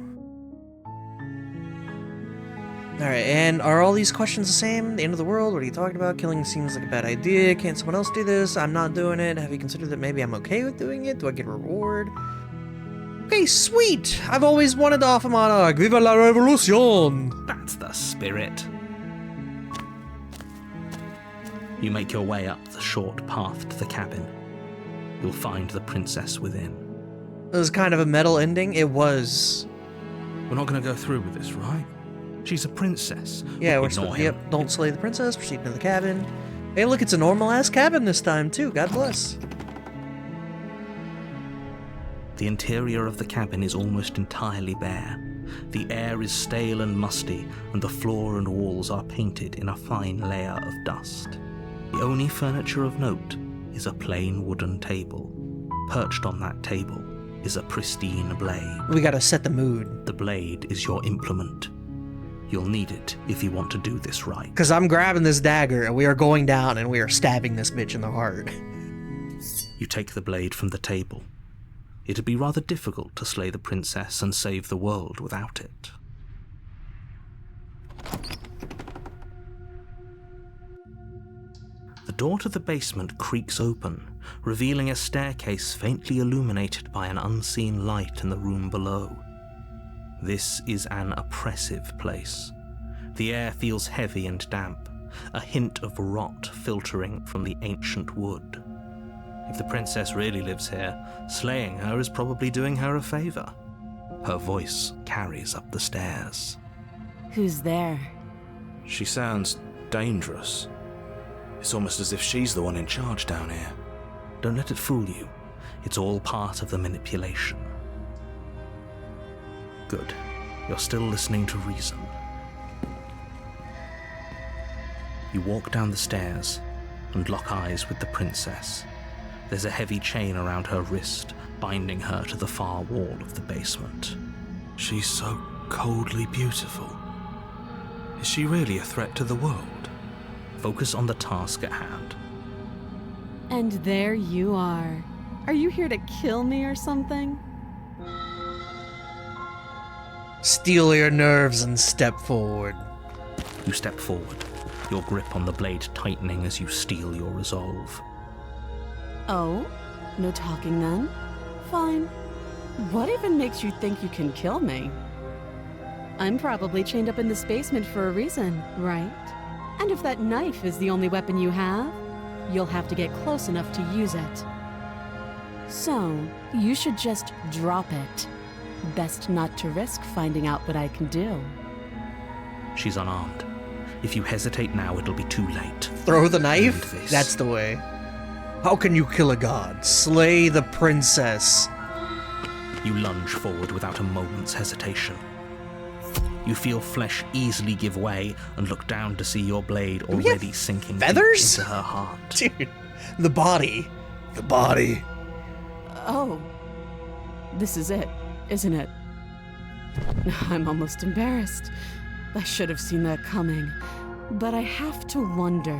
Alright, and are all these questions the same? The end of the world? What are you talking about? Killing seems like a bad idea. Can't someone else do this? I'm not doing it. Have you considered that maybe I'm okay with doing it? Do I get a reward? Okay, sweet! I've always wanted to offer monarch. Viva la revolution! That's the spirit. You make your way up the short path to the cabin. You'll find the princess within. It was kind of a metal ending. It was. We're not going to go through with this, right? She's a princess. Yeah, we're Ignore still. him. Yep, don't slay the princess. Proceed to the cabin. Hey, look, it's a normal ass cabin this time, too. God bless. The interior of the cabin is almost entirely bare. The air is stale and musty, and the floor and walls are painted in a fine layer of dust. The only furniture of note is a plain wooden table. Perched on that table is a pristine blade. We gotta set the mood. The blade is your implement. You'll need it if you want to do this right. Because I'm grabbing this dagger, and we are going down, and we are stabbing this bitch in the heart. You take the blade from the table. It'd be rather difficult to slay the princess and save the world without it. The door to the basement creaks open, revealing a staircase faintly illuminated by an unseen light in the room below. This is an oppressive place. The air feels heavy and damp, a hint of rot filtering from the ancient wood. If the princess really lives here, slaying her is probably doing her a favor. Her voice carries up the stairs. Who's there? She sounds dangerous. It's almost as if she's the one in charge down here. Don't let it fool you. It's all part of the manipulation. Good. You're still listening to reason. You walk down the stairs and lock eyes with the princess. There's a heavy chain around her wrist, binding her to the far wall of the basement. She's so coldly beautiful. Is she really a threat to the world? Focus on the task at hand. And there you are. Are you here to kill me or something? Steel your nerves and step forward. You step forward, your grip on the blade tightening as you steel your resolve. Oh? No talking then? Fine. What even makes you think you can kill me? I'm probably chained up in this basement for a reason, right? And if that knife is the only weapon you have, you'll have to get close enough to use it. So, you should just drop it. Best not to risk finding out what I can do. She's unarmed. If you hesitate now, it'll be too late. Throw the End knife? this. That's the way. How can you kill a god? Slay the princess. You lunge forward without a moment's hesitation. You feel flesh easily give way and look down to see your blade we have already sinking feathers? deep into her heart. Dude, the body. The body. Oh. This is it, isn't it? I'm almost embarrassed. I should have seen that coming. But I have to wonder,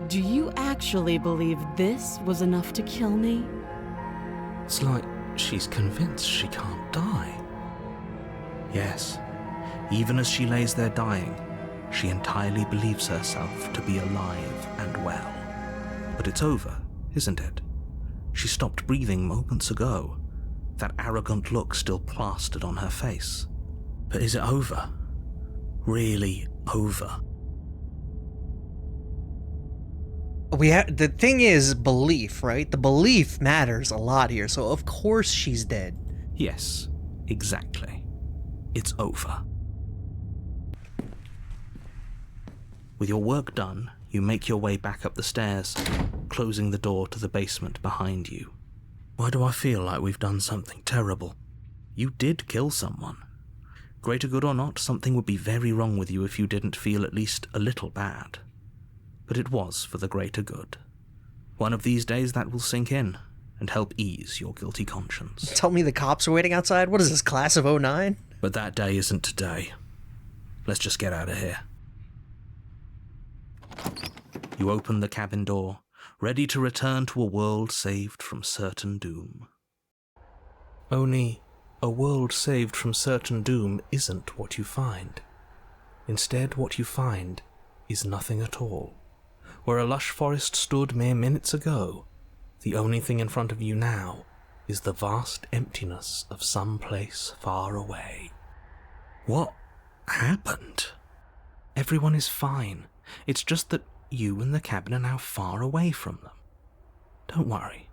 do you actually believe this was enough to kill me? It's like she's convinced she can't die. Yes, even as she lays there dying, she entirely believes herself to be alive and well. But it's over, isn't it? She stopped breathing moments ago, that arrogant look still plastered on her face. But is it over? Really over? The thing is belief, right? The belief matters a lot here, so of course she's dead. Yes, exactly. It's over. With your work done, you make your way back up the stairs, closing the door to the basement behind you. Why do I feel like we've done something terrible? You did kill someone. Greater good or not, something would be very wrong with you if you didn't feel at least a little bad. But it was for the greater good. One of these days that will sink in and help ease your guilty conscience. Tell me the cops are waiting outside? What is this, class of '09? But that day isn't today. Let's just get out of here. You open the cabin door, ready to return to a world saved from certain doom. Only, a world saved from certain doom isn't what you find. Instead, what you find is nothing at all. Where a lush forest stood mere minutes ago, the only thing in front of you now is the vast emptiness of some place far away. What happened? Everyone is fine. It's just that you and the cabin are now far away from them. Don't worry.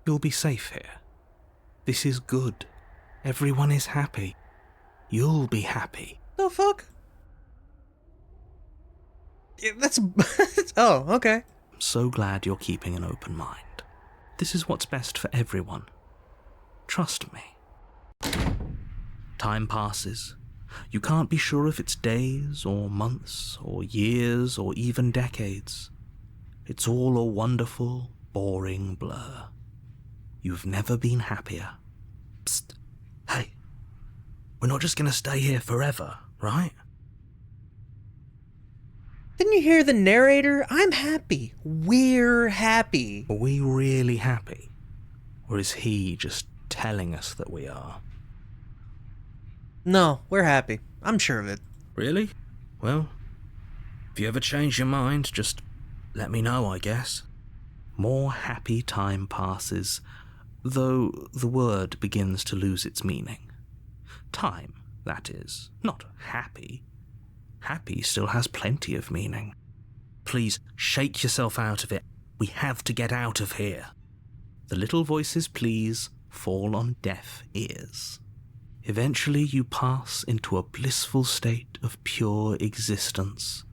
You'll be safe here. This is good. Everyone is happy. You'll be happy. The fuck? Yeah, that's... oh, okay. I'm so glad you're keeping an open mind. This is what's best for everyone. Trust me. Time passes. You can't be sure if it's days or months or years or even decades. It's all a wonderful, boring blur. You've never been happier. Psst. Hey. We're not just going to stay here forever, right? Didn't you hear the narrator? I'm happy. We're happy. Are we really happy? Or is he just telling us that we are? No, we're happy. I'm sure of it. Really? Well, if you ever change your mind, just let me know, I guess. More happy time passes, though the word begins to lose its meaning. Time, that is, not happy. Happy still has plenty of meaning. Please, shake yourself out of it. We have to get out of here. The little voices, please, fall on deaf ears. Eventually you pass into a blissful state of pure existence.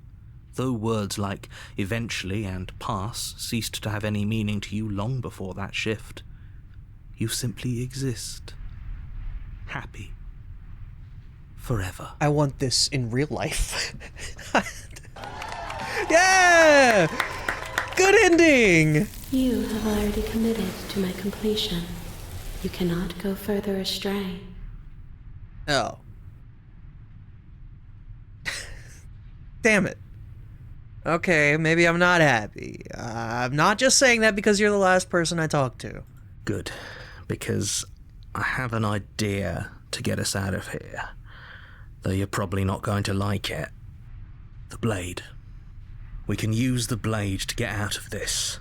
Though words like eventually and pass ceased to have any meaning to you long before that shift, you simply exist. Happy. Forever. I want this in real life. Yeah! Good ending! You have already committed to my completion. You cannot go further astray. Oh. Damn it. Okay, maybe I'm not happy. I'm not just saying that because you're the last person I talked to. Good, because I have an idea to get us out of here. Though you're probably not going to like it. The blade. We can use the blade to get out of this.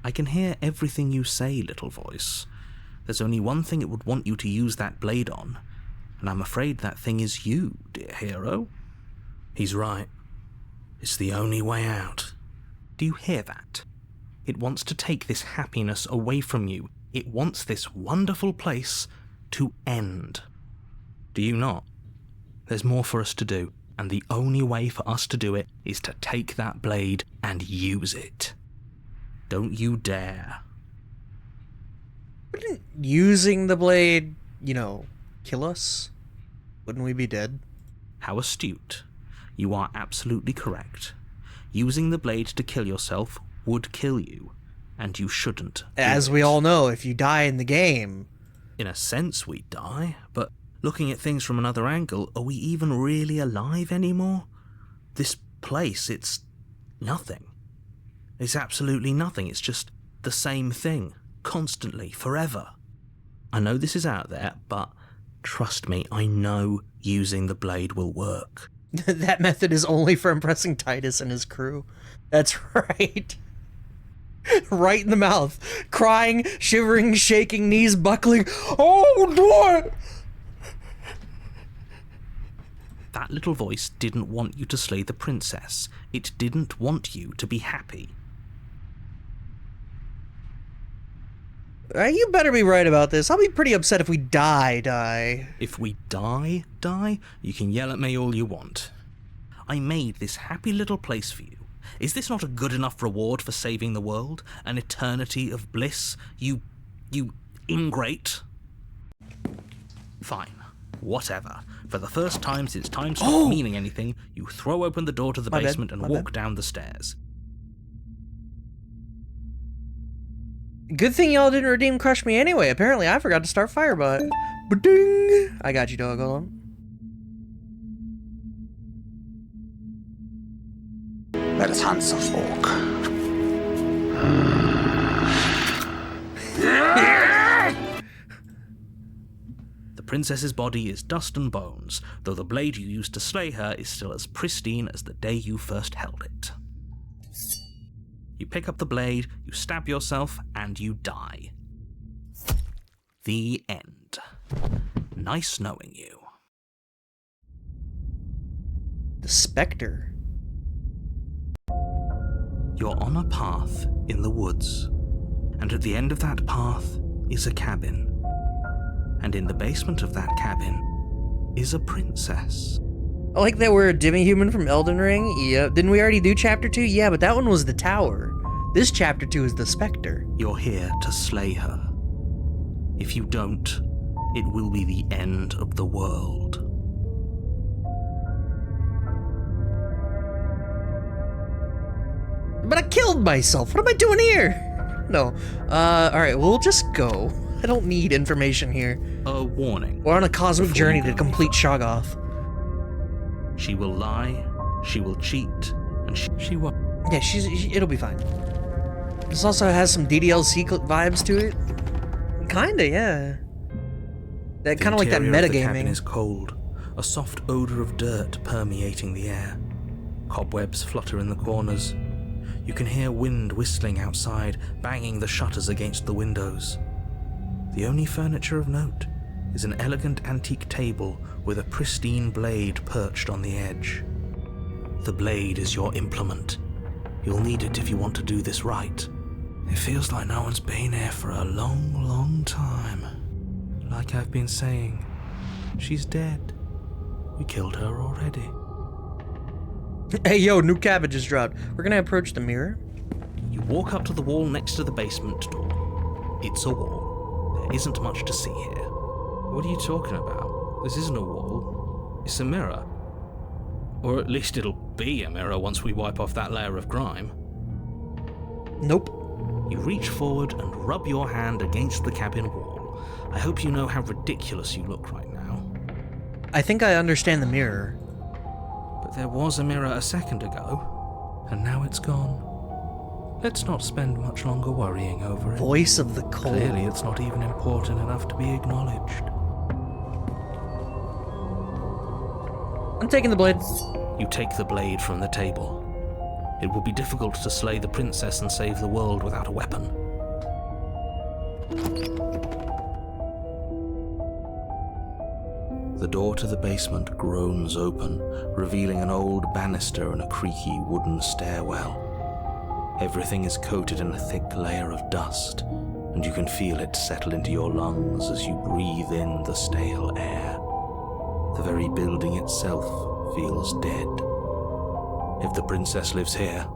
I can hear everything you say, little voice. There's only one thing it would want you to use that blade on, and I'm afraid that thing is you, dear hero. He's right. It's the only way out. Do you hear that? It wants to take this happiness away from you. It wants this wonderful place to end. Do you not? There's more for us to do, and the only way for us to do it is to take that blade and use it. Don't you dare. Wouldn't using the blade, kill us? Wouldn't we be dead? How astute. You are absolutely correct. Using the blade to kill yourself would kill you, and you shouldn't. As we all know, if you die in the game... In a sense, we die, but looking at things from another angle, are we even really alive anymore? This place, it's nothing. It's absolutely nothing. It's just the same thing, constantly, forever. I know this is out there, but trust me, I know using the blade will work. That method is only for impressing Titus and his crew. That's right. Right in the mouth. Crying, shivering, shaking, knees buckling. Oh, boy! That little voice didn't want you to slay the princess. It didn't want you to be happy. You better be right about this. I'll be pretty upset if we die. If we die, you can yell at me all you want. I made this happy little place for you. Is this not a good enough reward for saving the world? An eternity of bliss? You ingrate? Fine. Whatever. For the first time since time stopped meaning anything, you throw open the door to the basement and walk down the stairs. Good thing y'all didn't redeem Crush Me anyway. Apparently I forgot to start Firebot. Ba-ding! I got you, dog. Hold on. Let us hunt some folk. The princess's body is dust and bones, though the blade you used to slay her is still as pristine as the day you first held it. You pick up the blade, you stab yourself, and you die. The end. Nice knowing you. The Spectre. You're on a path in the woods, and at the end of that path is a cabin. And in the basement of that cabin is a princess. I like that we're a demi-human from Elden Ring. Yep. Didn't we already do Chapter 2? Yeah, but that one was the Tower. This Chapter 2 is the Spectre. You're here to slay her. If you don't, it will be the end of the world. But I killed myself. What am I doing here? No. Alright, we'll just go. I don't need information here. A warning. We're on a cosmic Before journey you to go complete further. Shoggoth. She will lie, she will cheat, and she won't. Yeah, it'll be fine. This also has some DDLC vibes to it. Kinda, yeah. That kind of like that The cabin metagaming. is cold, a soft odor of dirt permeating the air. Cobwebs flutter in the corners. You can hear wind whistling outside, banging the shutters against the windows. The only furniture of note is an elegant antique table with a pristine blade perched on the edge. The blade is your implement. You'll need it if you want to do this right. It feels like no one's been here for a long, long time. Like I've been saying, she's dead. We killed her already. Hey, yo, new cabbage just dropped. We're gonna approach the mirror. You walk up to the wall next to the basement door. It's a wall. There isn't much to see here. What are you talking about? This isn't a wall. It's a mirror. Or at least it'll be a mirror once we wipe off that layer of grime. Nope. You reach forward and rub your hand against the cabin wall. I hope you know how ridiculous you look right now. I think I understand the mirror. But there was a mirror a second ago, and now it's gone. Let's not spend much longer worrying over it. Voice of the cold. Clearly it's not even important enough to be acknowledged. I'm taking the blade. You take the blade from the table. It will be difficult to slay the princess and save the world without a weapon. The door to the basement groans open, revealing an old banister and a creaky wooden stairwell. Everything is coated in a thick layer of dust, and you can feel it settle into your lungs as you breathe in the stale air. The very building itself feels dead. If the princess lives here,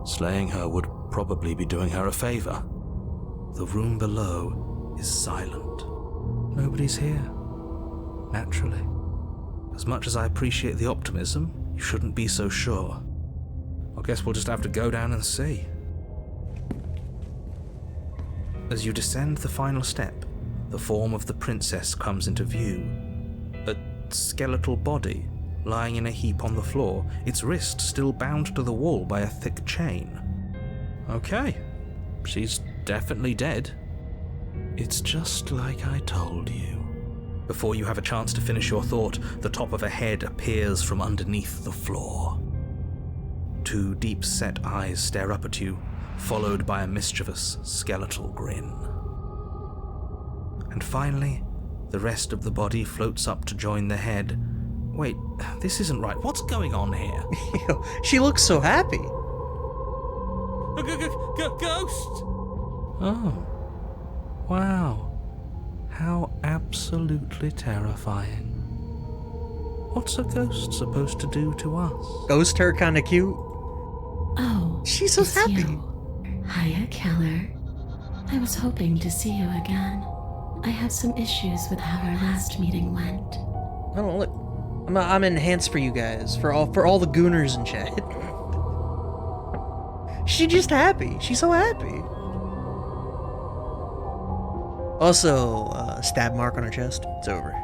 slaying her would probably be doing her a favor. The room below is silent. Nobody's here. Naturally. As much as I appreciate the optimism, you shouldn't be so sure. I guess we'll just have to go down and see. As you descend the final step, the form of the princess comes into view. A skeletal body, lying in a heap on the floor, its wrist still bound to the wall by a thick chain. Okay, she's definitely dead. It's just like I told you. Before you have a chance to finish your thought, the top of a head appears from underneath the floor. 2 deep-set eyes stare up at you, followed by a mischievous, skeletal grin. And finally, the rest of the body floats up to join the head. Wait, this isn't right. What's going on here? She looks so happy. Ghost! Oh, wow. How absolutely terrifying. What's a ghost supposed to do to us? Ghost her kinda cute. Oh, She's so it's happy. you. Hiya, Keller. I was hoping to see you again. I have some issues with how our last meeting went. I don't look. I'm enhanced for you guys, for all the gooners in chat. She's just happy. She's so happy. Also, stab mark on her chest. It's over.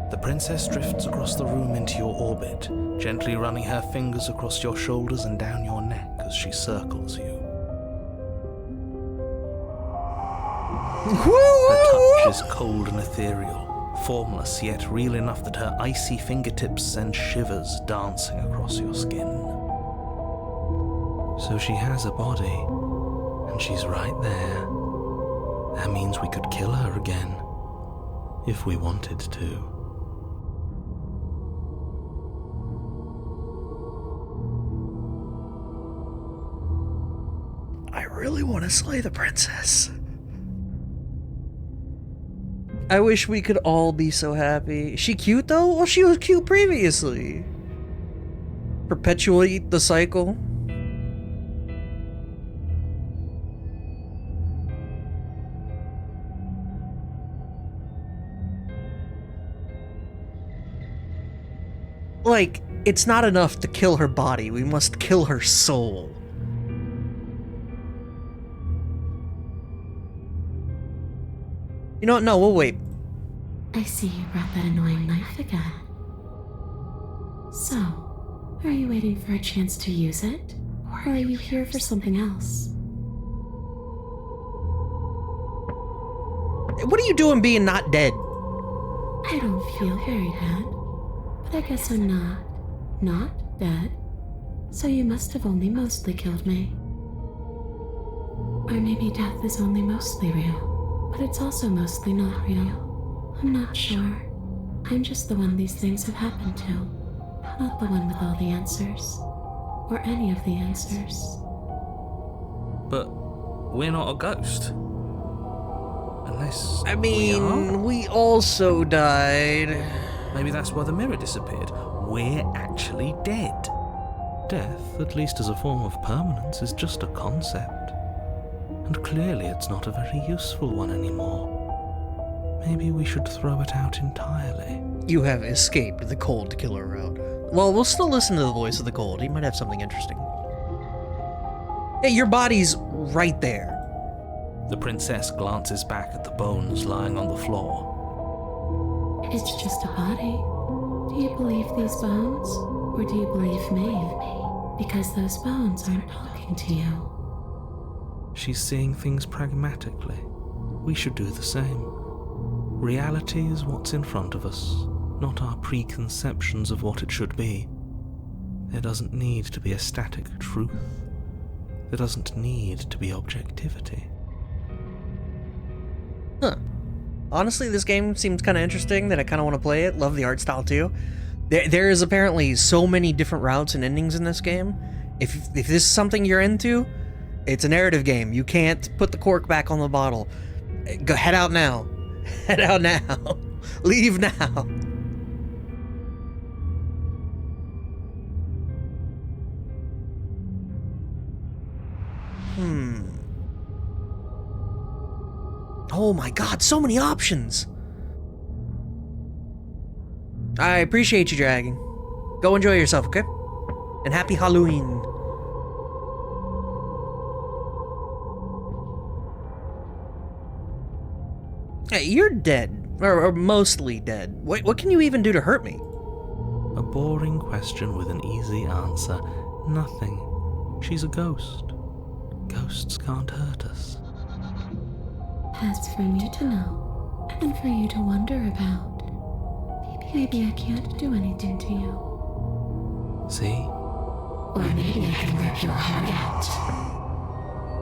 The princess drifts across the room into your orbit, gently running her fingers across your shoulders and down your neck as she circles you. Her touch is cold and ethereal, formless yet real enough that her icy fingertips send shivers dancing across your skin. So she has a body, and she's right there. That means we could kill her again, if we wanted to. I really want to slay the princess. I wish we could all be so happy. Is she cute though? Well, she was cute previously. Perpetuate the cycle. Like, it's not enough to kill her body. We must kill her soul. You know what? No, we'll wait. I see you brought that annoying knife again. So, are you waiting for a chance to use it? Or are you here for something else? What are you doing being not dead? I don't feel very dead. But I guess I'm not dead. So you must have only mostly killed me. Or maybe death is only mostly real, but it's also mostly not real. I'm not sure. I'm just the one these things have happened to, not the one with all the answers. Or any of the answers. But we're not a ghost. Unless I we are? mean, we also died. Maybe that's why the mirror disappeared. We're actually dead. Death, at least as a form of permanence, is just a concept. And clearly it's not a very useful one anymore. Maybe we should throw it out entirely. You have escaped the cold killer route. Well, we'll still listen to the voice of the cold. He might have something interesting. Hey, your body's right there. The princess glances back at the bones lying on the floor. It's just a body. Do you believe these bones? Or do you believe me? Because those bones aren't talking to you. She's seeing things pragmatically. We should do the same. Reality is what's in front of us, not our preconceptions of what it should be. There doesn't need to be a static truth. There doesn't need to be objectivity. Huh. Honestly, this game seems kind of interesting that I kind of want to play it. Love the art style too. There is apparently so many different routes and endings in this game. If this is something you're into, it's a narrative game. You can't put the cork back on the bottle. Go head out now. Head out now. Leave now. Oh my god, so many options! I appreciate you, Dragon. Go enjoy yourself, okay? And happy Halloween. Hey, you're dead. Or mostly dead. What can you even do to hurt me? A boring question with an easy answer. Nothing. She's a ghost. Ghosts can't hurt us. That's for me to know, and for you to wonder about. Maybe I can't do anything to you. See? Or maybe I can rip your heart out.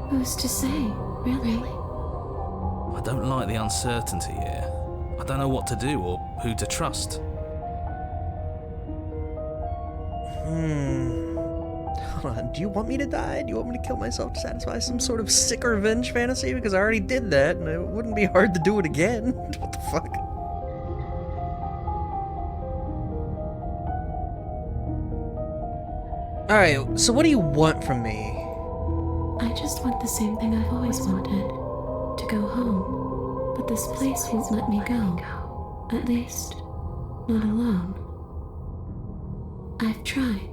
Who's to say, really? I don't like the uncertainty here. I don't know what to do or who to trust. Hold on, do you want me to die? Do you want me to kill myself to satisfy some sort of sick revenge fantasy? Because I already did that, and it wouldn't be hard to do it again. What the fuck? Alright, so what do you want from me? I just want the same thing I've always wanted. To go home. But this place won't let me go. At least, not alone. I've tried.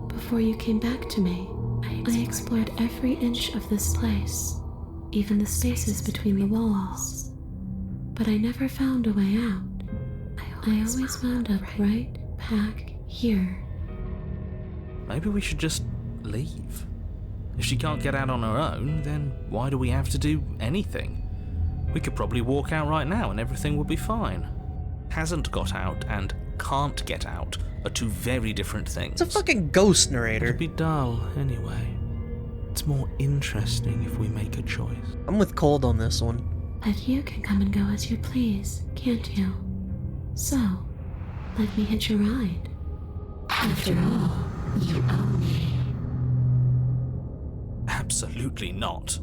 Before you came back to me, I explored every inch of this place, even the spaces between the walls. But I never found a way out. I always wound up right back here. Maybe we should just leave. If she can't get out on her own, then why do we have to do anything? We could probably walk out right now and everything would be fine. Hasn't got out and can't get out are two very different things. It's a fucking ghost narrator. It'd be dull anyway. It's more interesting if we make a choice. I'm with Cold on this one. But you can come and go as you please, can't you? So, let me hitch a ride. After all, you own me. Absolutely not.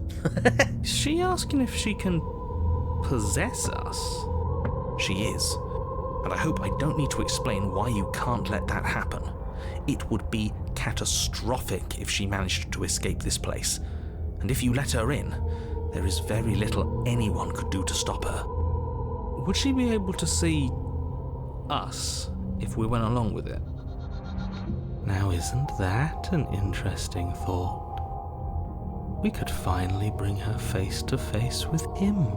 Is she asking if she can possess us? She is. And I hope I don't need to explain why you can't let that happen. It would be catastrophic if she managed to escape this place. And if you let her in, there is very little anyone could do to stop her. Would she be able to see us if we went along with it? Now, isn't that an interesting thought? We could finally bring her face to face with him.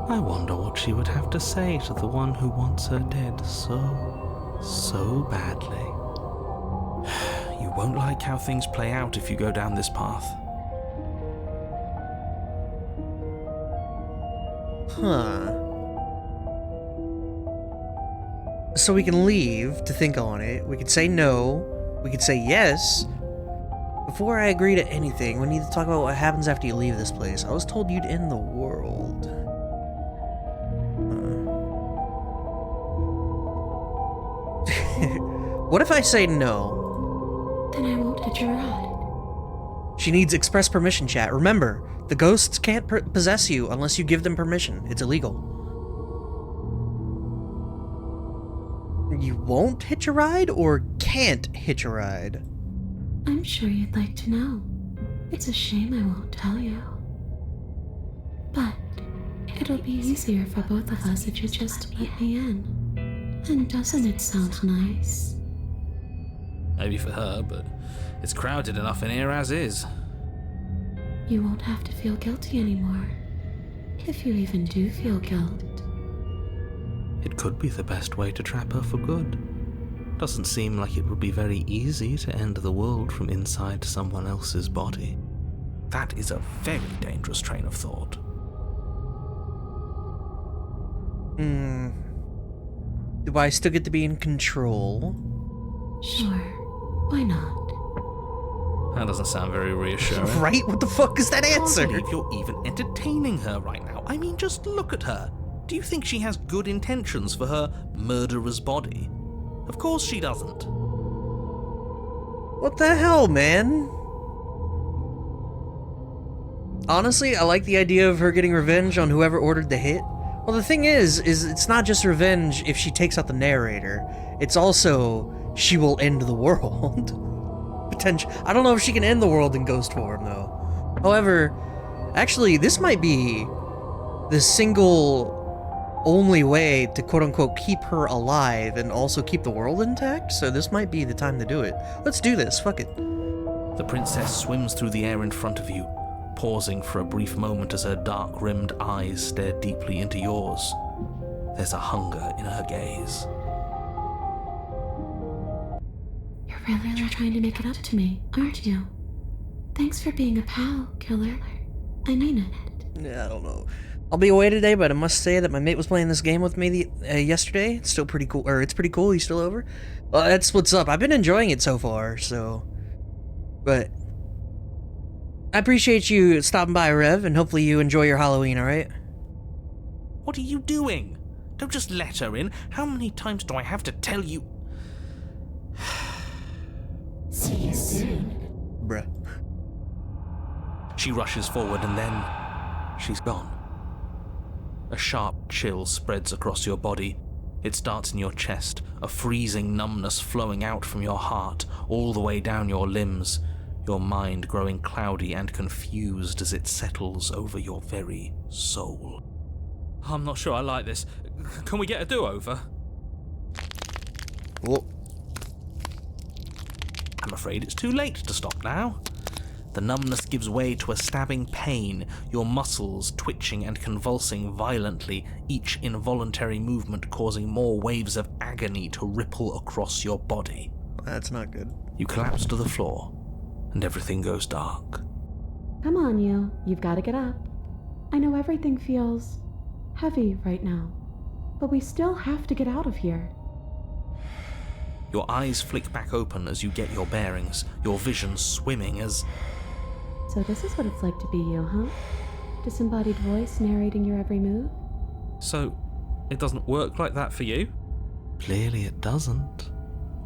I wonder what she would have to say to the one who wants her dead so badly. You won't like how things play out if you go down this path. Huh. So we can leave to think on it. We could say no. We could say yes. Before I agree to anything, we need to talk about what happens after you leave this place. I was told you'd end the world. What if I say no? Then I won't hitch a ride. She needs express permission, chat. Remember, the ghosts can't possess you unless you give them permission. It's illegal. You won't hitch a ride or can't hitch a ride? I'm sure you'd like to know. It's a shame I won't tell you. But it'll be easier for both of us if you just let me in. And doesn't it sound nice? Maybe for her, but it's crowded enough in here as is. You won't have to feel guilty anymore. If you even do feel guilt. It could be the best way to trap her for good. Doesn't seem like it would be very easy to end the world from inside someone else's body. That is a very dangerous train of thought. Do I still get to be in control? Sure, why not? That doesn't sound very reassuring. Right? What the fuck is that I answer? can't believe you're even entertaining her right now. I mean, just look at her. Do you think she has good intentions for her murderer's body? Of course she doesn't. What the hell, man? Honestly, I like the idea of her getting revenge on whoever ordered the hit. Well, the thing is it's not just revenge if she takes out the narrator. It's also she will end the world. Potential. I don't know if she can end the world in ghost form, though. However, actually, this might be the single only way to quote-unquote keep her alive and also keep the world intact, so this might be the time to do it. Let's do this, fuck it. The princess swims through the air in front of you, pausing for a brief moment as her dark-rimmed eyes stare deeply into yours. There's a hunger in her gaze. You're really trying to make it up to me, aren't you? Thanks for being a pal, killer. I mean it. Yeah, I don't know. I'll be away today, but I must say that my mate was playing this game with me yesterday. It's still pretty cool, or it's pretty cool. He's still over. Well, that's what's up. I've been enjoying it so far, so. But I appreciate you stopping by, Rev, and hopefully you enjoy your Halloween, alright? What are you doing? Don't just let her in. How many times do I have to tell you? See you soon. Bruh. She rushes forward and then she's gone. A sharp chill spreads across your body. It starts in your chest, a freezing numbness flowing out from your heart, all the way down your limbs, your mind growing cloudy and confused as it settles over your very soul. I'm not sure I like this. Can we get a do-over? Whoa. I'm afraid it's too late to stop now. The numbness gives way to a stabbing pain, your muscles twitching and convulsing violently, each involuntary movement causing more waves of agony to ripple across your body. That's not good. You collapse to the floor, and everything goes dark. Come on, you. You've got to get up. I know everything feels heavy right now, but we still have to get out of here. Your eyes flick back open as you get your bearings, your vision swimming as... So this is what it's like to be you, huh? Disembodied voice narrating your every move? So, it doesn't work like that for you? Clearly it doesn't,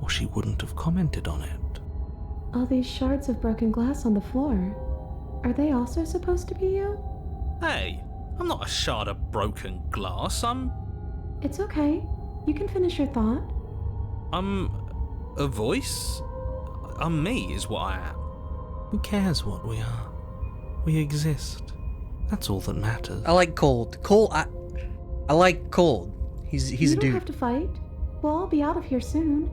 or she wouldn't have commented on it. All these shards of broken glass on the floor. Are they also supposed to be you? Hey, I'm not a shard of broken glass, I'm It's okay. You can finish your thought. a voice? I'm me is what I am. Who cares what we are? We exist. That's all that matters. I like Cold. I like Cold. He's You a don't dude. have to fight. We'll all be out of here soon.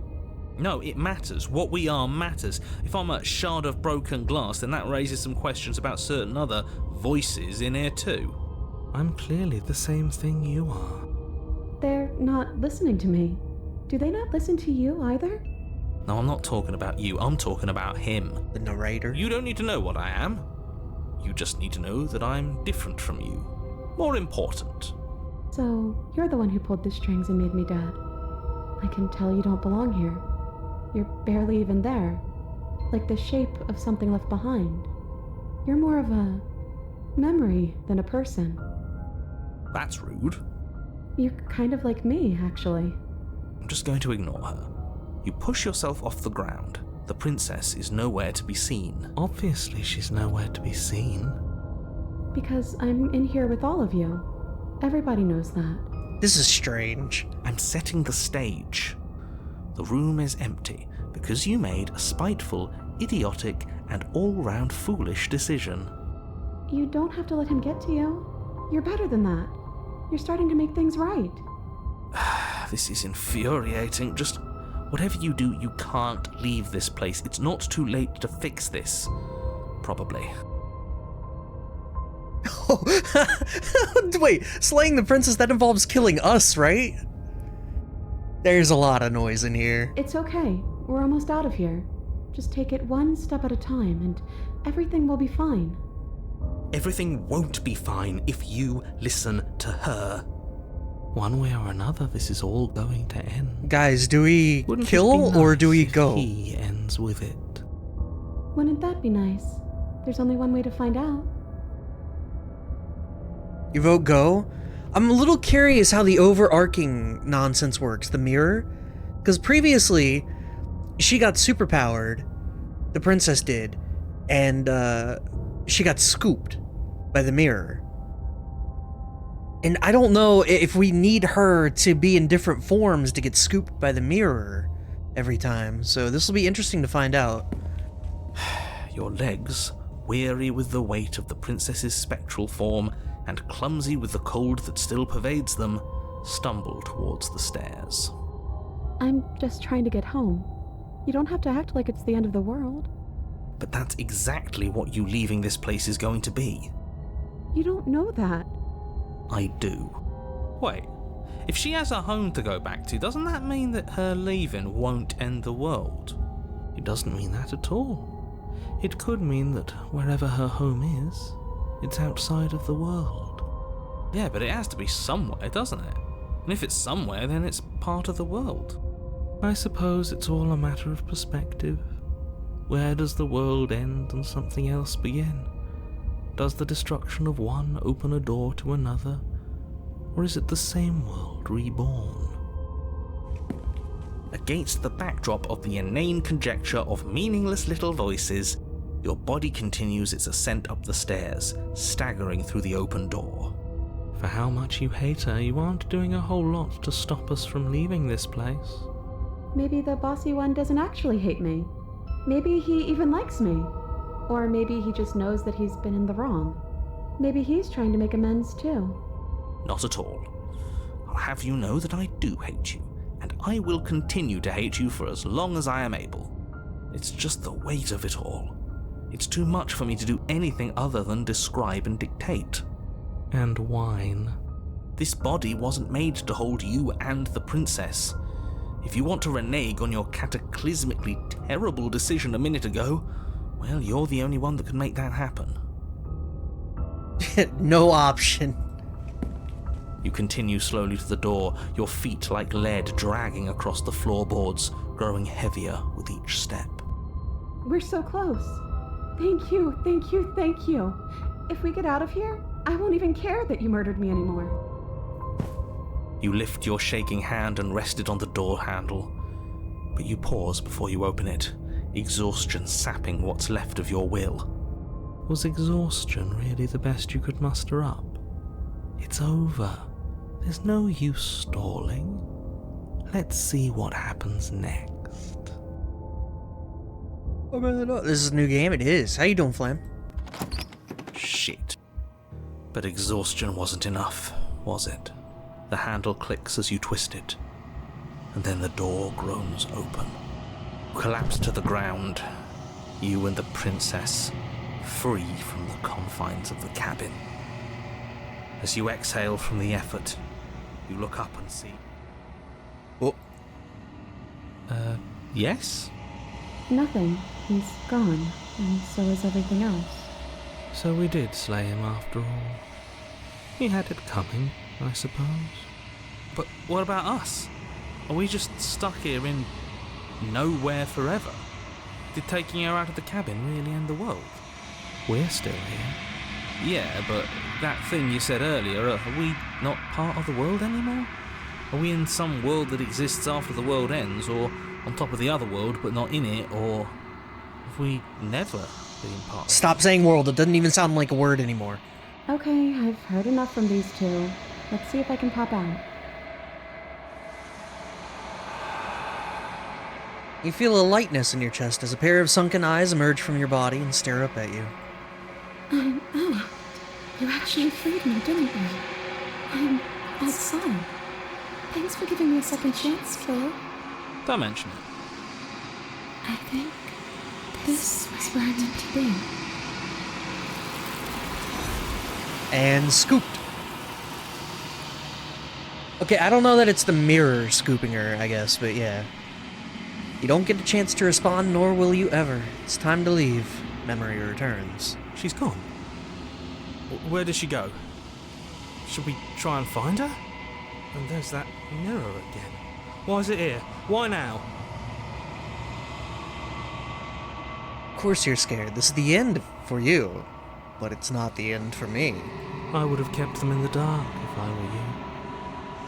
No, it matters. What we are matters. If I'm a shard of broken glass, then that raises some questions about certain other voices in here too. I'm clearly the same thing you are. They're not listening to me. Do they not listen to you either? No, I'm not talking about you. I'm talking about him. The narrator. You don't need to know what I am. You just need to know that I'm different from you. More important. So, you're the one who pulled the strings and made me dead. I can tell you don't belong here. You're barely even there. Like the shape of something left behind. You're more of a memory than a person. That's rude. You're kind of like me, actually. I'm just going to ignore her. You push yourself off the ground. The princess is nowhere to be seen. Obviously she's nowhere to be seen. Because I'm in here with all of you. Everybody knows that. This is strange. I'm setting the stage. The room is empty because you made a spiteful, idiotic, and all-round foolish decision. You don't have to let him get to you. You're better than that. You're starting to make things right. This is infuriating. Just whatever you do, you can't leave this place. It's not too late to fix this. Probably. Wait, slaying the princess, that involves killing us, right? There's a lot of noise in here. It's okay. We're almost out of here. Just take it one step at a time, and everything will be fine. Everything won't be fine if you listen to her. One way or another, this is all going to end. Guys, do we Wouldn't it kill be or nice do we if go? he ends with it? Wouldn't that be nice? There's only one way to find out. You vote go? I'm a little curious how the overarching nonsense works, the mirror. Because previously, she got superpowered, the princess did, and she got scooped by the mirror. And I don't know if we need her to be in different forms to get scooped by the mirror every time. So this will be interesting to find out. Your legs, weary with the weight of the princess's spectral form and clumsy with the cold that still pervades them, stumble towards the stairs. I'm just trying to get home. You don't have to act like it's the end of the world. But that's exactly what you leaving this place is going to be. You don't know that. I do. Wait, If she has a home to go back to, doesn't that mean that her leaving won't end the world? It doesn't mean that at all. It could mean that wherever her home is, it's outside of the world. Yeah, but it has to be somewhere, doesn't it? And if it's somewhere, then it's part of the world. I suppose it's all a matter of perspective. Where does the world end and something else begin? Does the destruction of one open a door to another? Or is it the same world reborn? Against the backdrop of the inane conjecture of meaningless little voices, your body continues its ascent up the stairs, staggering through the open door. For how much you hate her, you aren't doing a whole lot to stop us from leaving this place. Maybe the bossy one doesn't actually hate me. Maybe he even likes me. Or maybe he just knows that he's been in the wrong. Maybe he's trying to make amends too. Not at all. I'll have you know that I do hate you, and I will continue to hate you for as long as I am able. It's just the weight of it all. It's too much for me to do anything other than describe and dictate. And whine. This body wasn't made to hold you and the princess. If you want to renege on your cataclysmically terrible decision a minute ago, well, you're the only one that can make that happen. No option. You continue slowly to the door, your feet like lead dragging across the floorboards, growing heavier with each step. We're so close. Thank you, thank you, thank you. If we get out of here, I won't even care that you murdered me anymore. You lift your shaking hand and rest it on the door handle, but you pause before you open it, exhaustion sapping what's left of your will. Was exhaustion really the best you could muster up? It's over. There's no use stalling. Let's see what happens next. This is a new game, it is. How you doing, Flam? Shit. But exhaustion wasn't enough, was it? The handle clicks as you twist it, and then the door groans open. You collapse to the ground, you and the princess, free from the confines of the cabin. As you exhale from the effort, you look up and see... Oh. Yes? Nothing. He's gone, and so is everything else. So we did slay him after all. He had it coming, I suppose. But what about us? Are we just stuck here in nowhere forever? Did taking her out of the cabin really end the world? We're still here. Yeah, but that thing you said earlier, are we not part of the world anymore? Are we in some world that exists after the world ends, or on top of the other world but not in it, or have we never been part of it? Stop saying world, it doesn't even sound like a word anymore. Okay, I've heard enough from these two. Let's see if I can pop out. You feel a lightness in your chest as a pair of sunken eyes emerge from your body and stare up at you. I'm out. You actually freed me, didn't you? I'm outside. Thanks for giving me a second chance, Phil. Don't mention it. I think this is where I'm meant to be. And scooped. Okay, I don't know that it's the mirror scooping her, I guess, but yeah. You don't get a chance to respond, nor will you ever. It's time to leave. Memory returns. She's gone. Where did she go? Should we try and find her? And there's that mirror again. Why is it here? Why now? Of course you're scared. This is the end for you. But it's not the end for me. I would have kept them in the dark if I were you.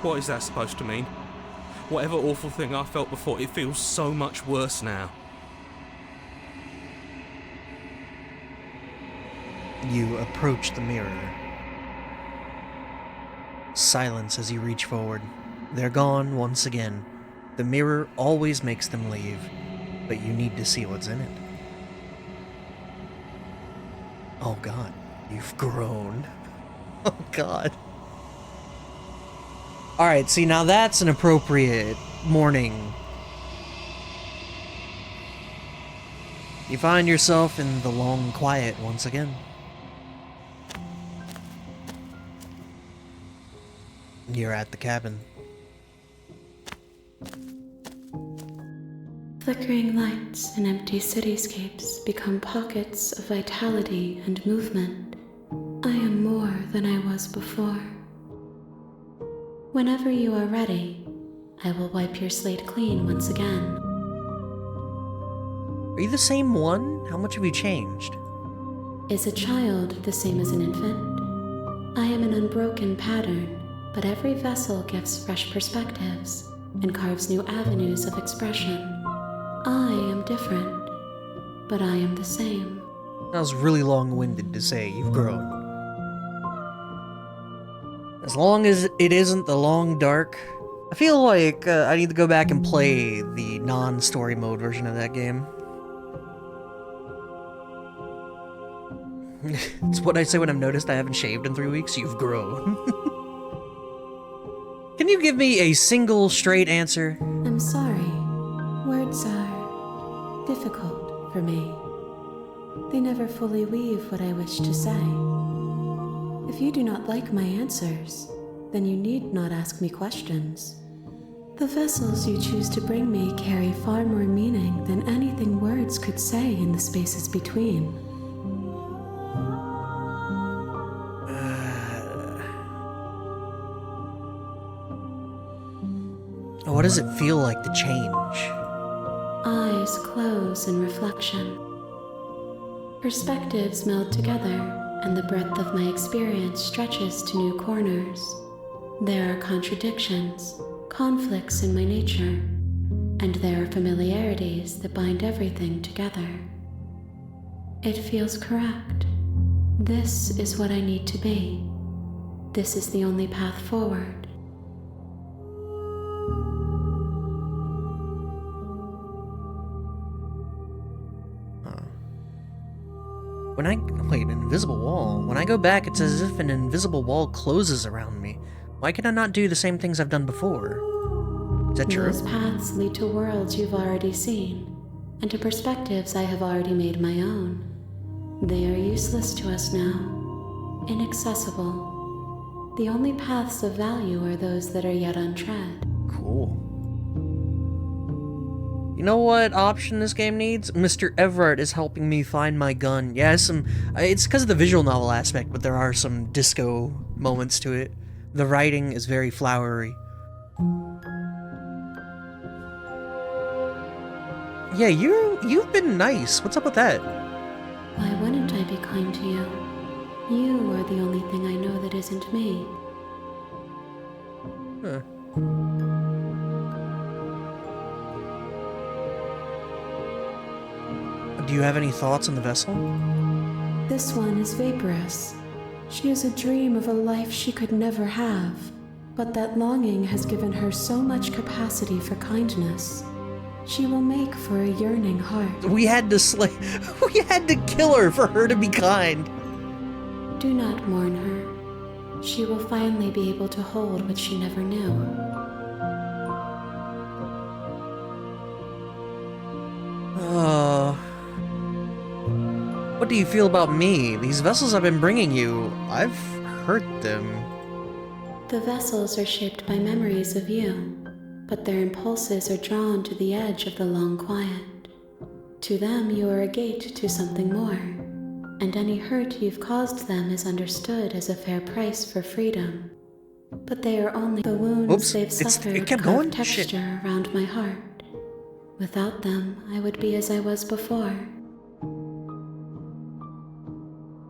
What is that supposed to mean? Whatever awful thing I felt before, it feels so much worse now. You approach the mirror. Silence as you reach forward. They're gone once again. The mirror always makes them leave, but you need to see what's in it. Oh god, you've grown. Oh god. Alright, see, now that's an appropriate morning. You find yourself in the long quiet once again. You're at the cabin. Flickering lights and empty cityscapes become pockets of vitality and movement. I am more than I was before. Whenever you are ready, I will wipe your slate clean once again. Are you the same one? How much have you changed? Is a child the same as an infant? I am an unbroken pattern, but every vessel gives fresh perspectives and carves new avenues of expression. I am different, but I am the same. That was really long-winded to say. You've grown. As long as it isn't the long dark. I feel like I need to go back and play the non-story mode version of that game. It's what I say when I've noticed I haven't shaved in 3 weeks. You've grown. Can you give me a single straight answer? I'm sorry. Words are difficult for me. They never fully weave what I wish to say. If you do not like my answers, then you need not ask me questions. The vessels you choose to bring me carry far more meaning than anything words could say in the spaces between. What does it feel like to change? Eyes close in reflection. Perspectives meld together, and the breadth of my experience stretches to new corners. There are contradictions, conflicts in my nature, and there are familiarities that bind everything together. It feels correct. This is what I need to be. This is the only path forward. Wait, an invisible wall? When I go back, it's as if an invisible wall closes around me. Why can I not do the same things I've done before? Is that true? Those paths lead to worlds you've already seen, and to perspectives I have already made my own. They are useless to us now, inaccessible. The only paths of value are those that are yet untread. Cool. You know what option this game needs? Mr. Everett is helping me find my gun. Yeah, it's because of the visual novel aspect, but there are some disco moments to it. The writing is very flowery. Yeah, you've been nice. What's up with that? Why wouldn't I be kind to you? You are the only thing I know that isn't me. Huh. Do you have any thoughts on the vessel? This one is vaporous. She has a dream of a life she could never have, but that longing has given her so much capacity for kindness. She will make for a yearning heart. We had to kill her for her to be kind. Do not mourn her. She will finally be able to hold what she never knew. What do you feel about me? These vessels I've been bringing you, I've hurt them. The vessels are shaped by memories of you, but their impulses are drawn to the edge of the long quiet. To them, you are a gate to something more, and any hurt you've caused them is understood as a fair price for freedom. But they are only the wounds they've suffered carve texture around my heart. Without them, I would be as I was before.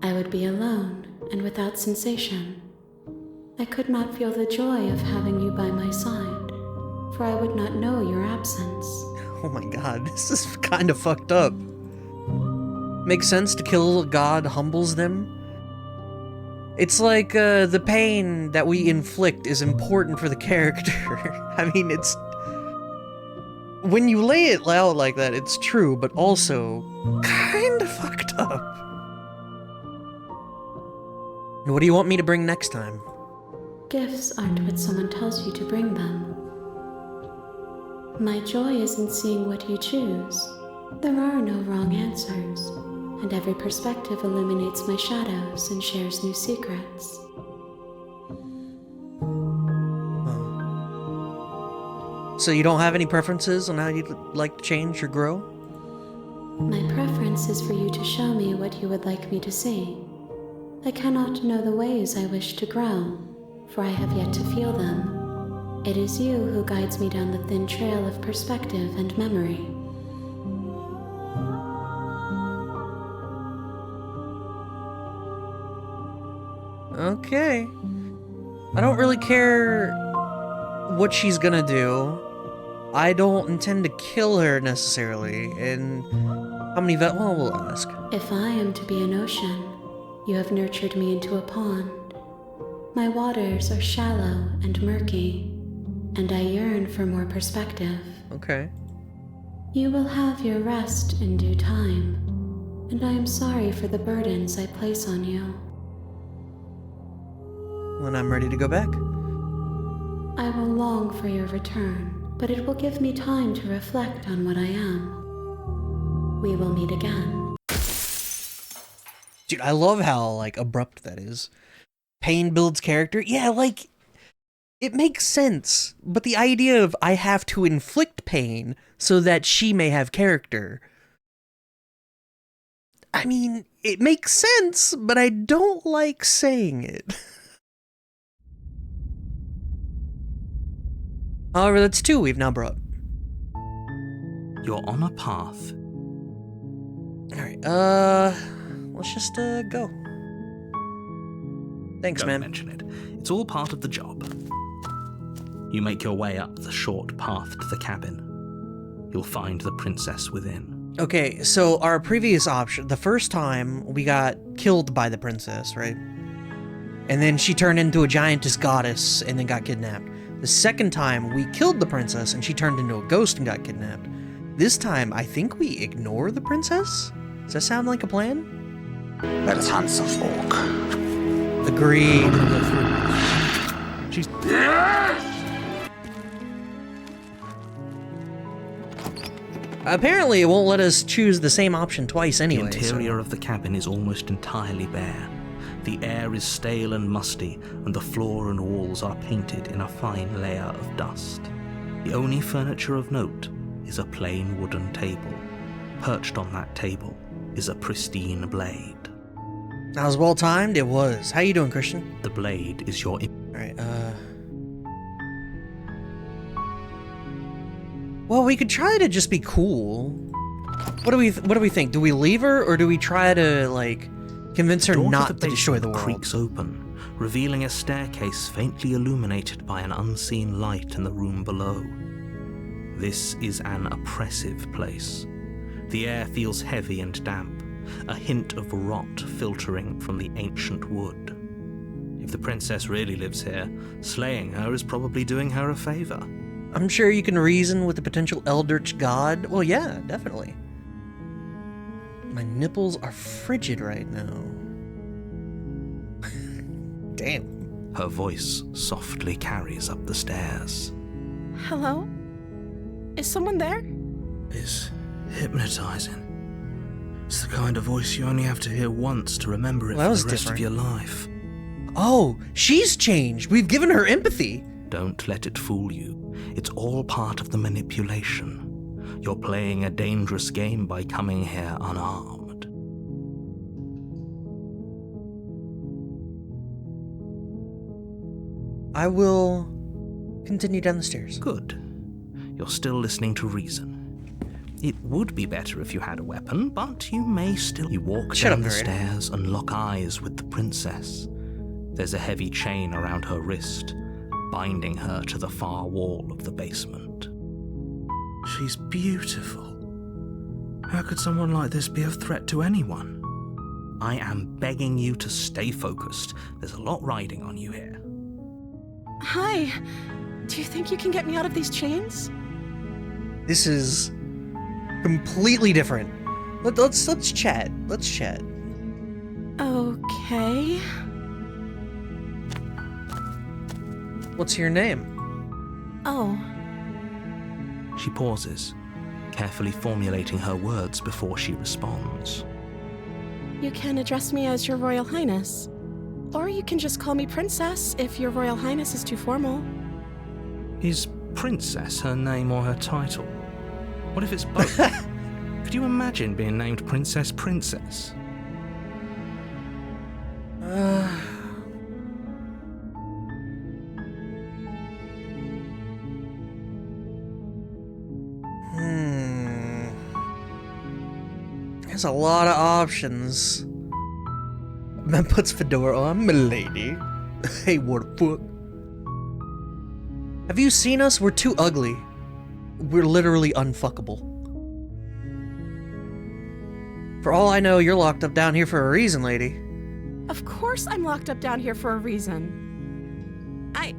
I would be alone and without sensation. I could not feel the joy of having you by my side, for I would not know your absence. Oh my god, this is kind of fucked up. Makes sense to kill a god humbles them? It's like, the pain that we inflict is important for the character. I mean, it's... When you lay it out like that, it's true, but also kinda fucked up. What do you want me to bring next time? Gifts aren't what someone tells you to bring them. My joy is in seeing what you choose. There are no wrong answers, and every perspective illuminates my shadows and shares new secrets. So you don't have any preferences on how you'd like to change or grow? My preference is for you to show me what you would like me to see. I cannot know the ways I wish to grow, for I have yet to feel them. It is you who guides me down the thin trail of perspective and memory. Okay. I don't really care what she's gonna do. I don't intend to kill her necessarily, and how many well, we'll ask. If I am to be an ocean, you have nurtured me into a pond. My waters are shallow and murky, and I yearn for more perspective. Okay. You will have your rest in due time, and I am sorry for the burdens I place on you. When I'm ready to go back. I will long for your return, but it will give me time to reflect on what I am. We will meet again. Dude, I love how, like, abrupt that is. Pain builds character. Yeah, like, it makes sense. But the idea of I have to inflict pain so that she may have character. I mean, it makes sense, but I don't like saying it. However, that's two we've now brought. You're on a path. Alright, let's just, go. Thanks, Don't man. mention it. It's all part of the job. You make your way up the short path to the cabin. You'll find the princess within. Okay, so our previous option, the first time we got killed by the princess, right? And then she turned into a giantess goddess and then got kidnapped. The second time, we killed the princess and she turned into a ghost and got kidnapped. This time, I think we ignore the princess? Does that sound like a plan? Let us hunt the folk. Agreed. She's... Apparently, it won't let us choose the same option twice anyway. The interior of the cabin is almost entirely bare. The air is stale and musty, and the floor and walls are painted in a fine layer of dust. The only furniture of note is a plain wooden table. Perched on that table is a pristine blade. That was well timed. It was. How you doing, Christian? The blade is your... Alright, well, we could try to just be cool. What do we think? Do we leave her, or do we try to, like, convince her not to destroy the world? Creaks open, revealing a staircase faintly illuminated by an unseen light in the room below. This is an oppressive place. The air feels heavy and damp, a hint of rot filtering from the ancient wood. If the princess really lives here, slaying her is probably doing her a favor. I'm sure you can reason with the potential eldritch god. Well, yeah, definitely. My nipples are frigid right now. Damn. Her voice softly carries up the stairs. Hello? Is someone there? It's hypnotizing. It's the kind of voice you only have to hear once to remember it Well, that for was the rest different. of your life. Oh, she's changed. We've given her empathy. Don't let it fool you. It's all part of the manipulation. You're playing a dangerous game by coming here unarmed. I will continue down the stairs. Good. You're still listening to reason. It would be better if you had a weapon, but you may still... You walk Shut down up, the nerd. stairs and lock eyes with the princess. There's a heavy chain around her wrist, binding her to the far wall of the basement. She's beautiful. How could someone like this be a threat to anyone? I am begging you to stay focused. There's a lot riding on you here. Hi. Do you think you can get me out of these chains? This is completely different. Let's chat. Let's chat. Okay. What's your name? Oh, She pauses, carefully formulating her words before she responds. you can address me as Your Royal Highness. Or you can just call me Princess if Your Royal Highness is too formal. Is princess her name or her title? What if it's both? Could you imagine being named Princess Princess? There's a lot of options. Man puts fedora on, milady. Hey, what the fuck? Have you seen us? We're too ugly. We're literally unfuckable. For all I know, you're locked up down here for a reason, lady. Of course I'm locked up down here for a reason. I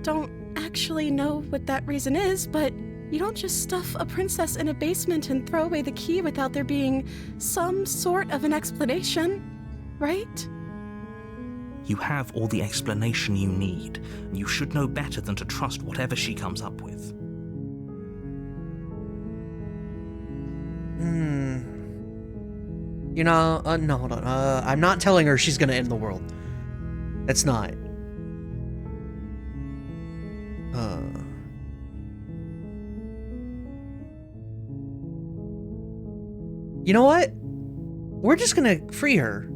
don't actually know what that reason is, but you don't just stuff a princess in a basement and throw away the key without there being some sort of an explanation, right? You have all the explanation you need. You should know better than to trust whatever she comes up with. You know, no, hold on. I'm not telling her she's gonna end the world. That's not. You know what? We're just gonna free her.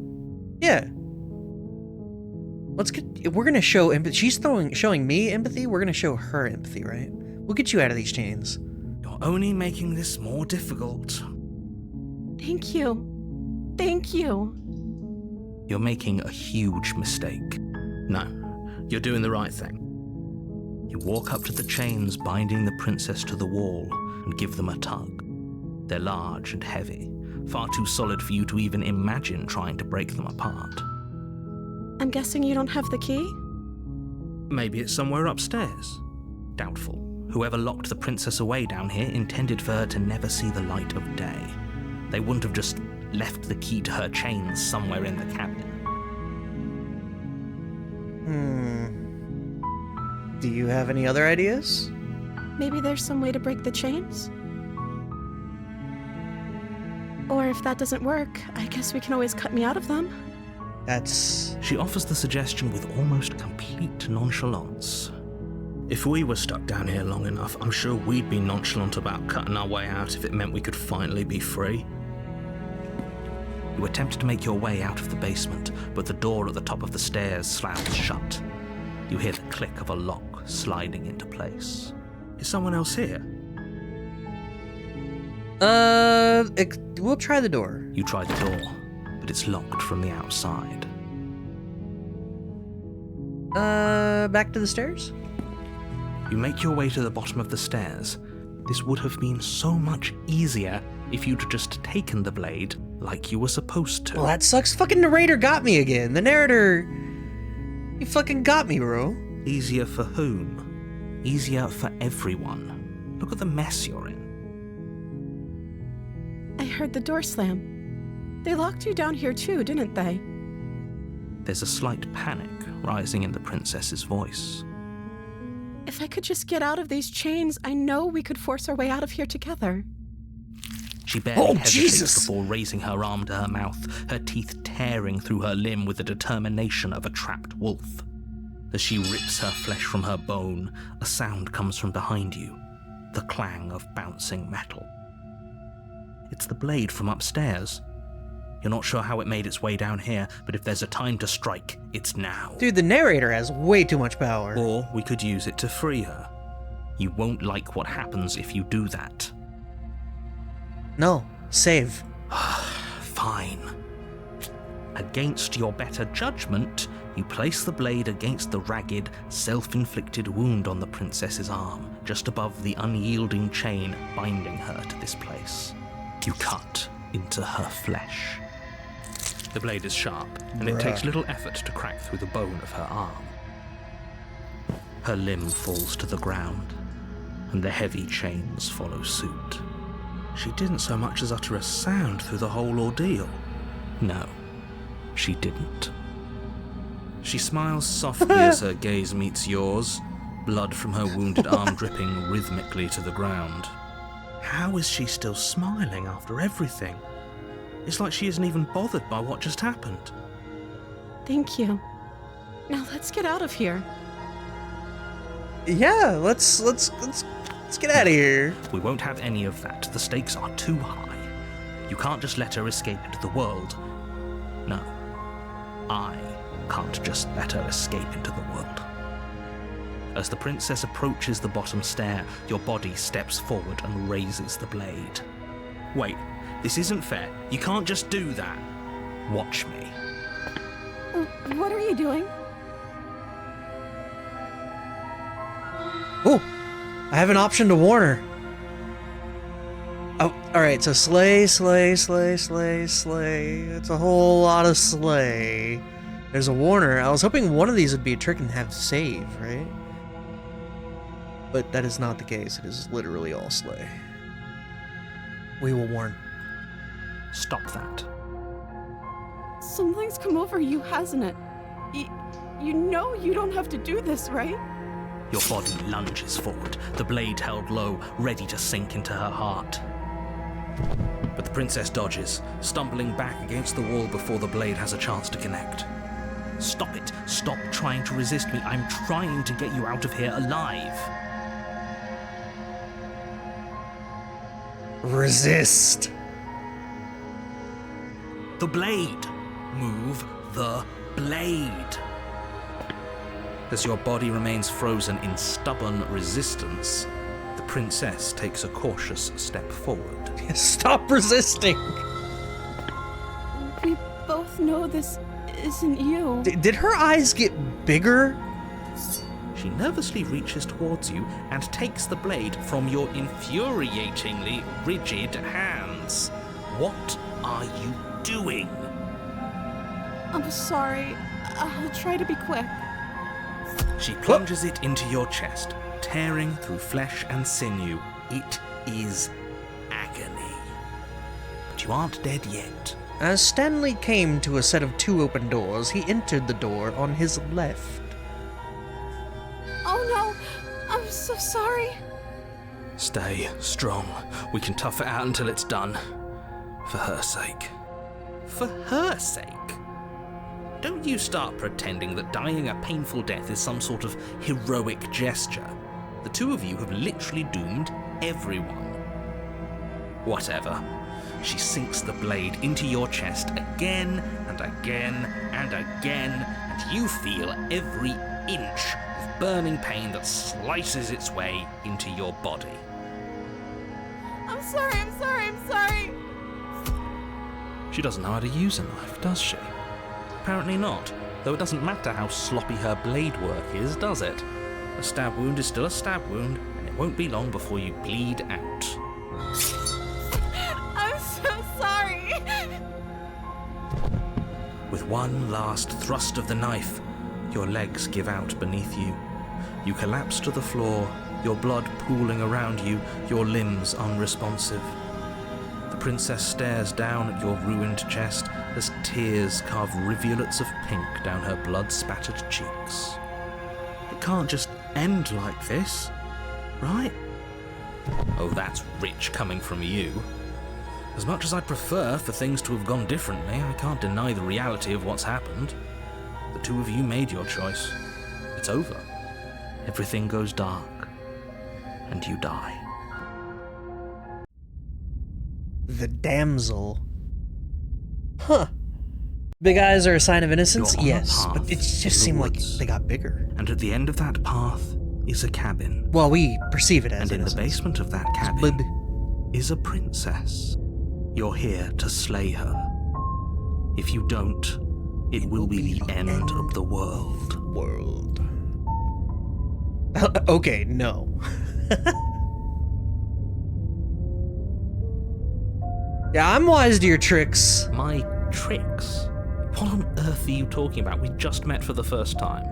Yeah. We're gonna show empathy. She's showing me empathy. We're gonna show her empathy, right? We'll get you out of these chains. You're only making this more difficult. Thank you. Thank you. You're making a huge mistake. No, you're doing the right thing. You walk up to the chains binding the princess to the wall and give them a tug. They're large and heavy, far too solid for you to even imagine trying to break them apart. I'm guessing you don't have the key? Maybe it's somewhere upstairs. Doubtful. Whoever locked the princess away down here intended for her to never see the light of day. They wouldn't have just left the key to her chains somewhere in the cabin. Do you have any other ideas? Maybe there's some way to break the chains? Or if that doesn't work, I guess we can always cut me out of them. She offers the suggestion with almost complete nonchalance. If we were stuck down here long enough, I'm sure we'd be nonchalant about cutting our way out if it meant we could finally be free. You attempt to make your way out of the basement, but the door at the top of the stairs slams shut. You hear the click of a lock sliding into place. Is someone else here? We'll try the door. You try the door, but it's locked from the outside. Back to the stairs? You make your way to the bottom of the stairs. This would have been so much easier if you'd just taken the blade like you were supposed to. Well, that sucks. Fucking narrator got me again. The narrator... He fucking got me, bro. Easier for whom? Easier for everyone. Look at the mess you're in. I heard the door slam. They locked you down here too, didn't they? There's a slight panic rising in the princess's voice. If I could just get out of these chains, I know we could force our way out of here together. She barely hesitates before raising her arm to her mouth, her teeth tearing through her limb with the determination of a trapped wolf. As she rips her flesh from her bone, a sound comes from behind you, the clang of bouncing metal. It's the blade from upstairs. You're not sure how it made its way down here, but if there's a time to strike, it's now. Dude, the narrator has way too much power. Or we could use it to free her. You won't like what happens if you do that. No, save. Fine. Against your better judgment, you place the blade against the ragged, self-inflicted wound on the princess's arm, just above the unyielding chain binding her to this place. You cut into her flesh. The blade is sharp, and it takes little effort to crack through the bone of her arm. Her limb falls to the ground, and the heavy chains follow suit. She didn't so much as utter a sound through the whole ordeal. No, she didn't. She smiles softly as her gaze meets yours, blood from her wounded arm dripping rhythmically to the ground. How is she still smiling after everything? It's like she isn't even bothered by what just happened. Thank you. Now let's get out of here. Yeah, let's get out of here. We won't have any of that. The stakes are too high. You can't just let her escape into the world. No, I can't just let her escape into the world. As the princess approaches the bottom stair, your body steps forward and raises the blade. Wait, this isn't fair. You can't just do that. Watch me. What are you doing? Oh, I have an option to warn her. Oh, alright, so slay. It's a whole lot of slay. There's a warner. I was hoping one of these would be a trick and have save, right? But that is not the case. It is literally all slay. We will warn. Stop that. Something's come over you, hasn't it? You know you don't have to do this, right? Your body lunges forward, the blade held low, ready to sink into her heart. But the princess dodges, stumbling back against the wall before the blade has a chance to connect. Stop it. Stop trying to resist me. I'm trying to get you out of here alive. Resist. The blade. Move the blade. As your body remains frozen in stubborn resistance, the princess takes a cautious step forward. Stop resisting. We both know this isn't you. Did her eyes get bigger? She nervously reaches towards you and takes the blade from your infuriatingly rigid hands. What are you doing? I'm sorry. I'll try to be quick. She plunges it into your chest, tearing through flesh and sinew. It is agony. But you aren't dead yet. As Stanley came to a set of 2 open doors, he entered the door on his left. Oh no! I'm so sorry. Stay strong. We can tough it out until it's done. For her sake. For her sake? Don't you start pretending that dying a painful death is some sort of heroic gesture. The 2 of you have literally doomed everyone. Whatever. She sinks the blade into your chest again and again and again, and you feel every inch of burning pain that slices its way into your body. I'm sorry. She doesn't know how to use a knife, does she? Apparently not, though it doesn't matter how sloppy her blade work is, does it? A stab wound is still a stab wound, and it won't be long before you bleed out. I'm so sorry. With one last thrust of the knife, your legs give out beneath you. You collapse to the floor, your blood pooling around you, your limbs unresponsive. The princess stares down at your ruined chest as tears carve rivulets of pink down her blood-spattered cheeks. It can't just end like this, right? Oh, that's rich coming from you. As much as I'd prefer for things to have gone differently, I can't deny the reality of what's happened. The 2 of you made your choice. It's over. Everything goes dark, and you die. The damsel. Huh. Big eyes are a sign of innocence? You're on a Yes, but path it just in the seemed like woods. they got bigger. And at the end of that path is a cabin. Well, we perceive it as And in the innocence. basement of that But cabin is a princess. You're here to slay her. If you don't, it will be the end of the world. Okay, no. Yeah, I'm wise to your tricks. My tricks? What on earth are you talking about? We just met for the first time.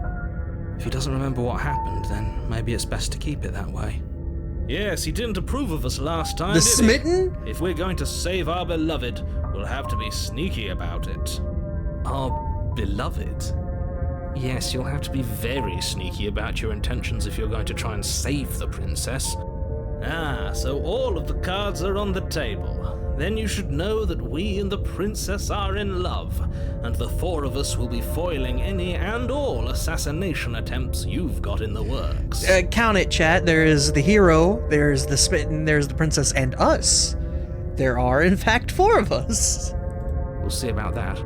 If he doesn't remember what happened, then maybe it's best to keep it that way. Yes, he didn't approve of us last time, The did he? smitten? If we're going to save our beloved, we'll have to be sneaky about it. Our beloved? Yes, you'll have to be very sneaky about your intentions if you're going to try and save the princess. Ah, so all of the cards are on the table. then you should know that we and the princess are in love, and the four of us will be foiling any and all assassination attempts you've got in the works. Count it, chat. There is the hero, there's the smitten, there's the princess, and us. There are, in fact, 4 of us. We'll see about that.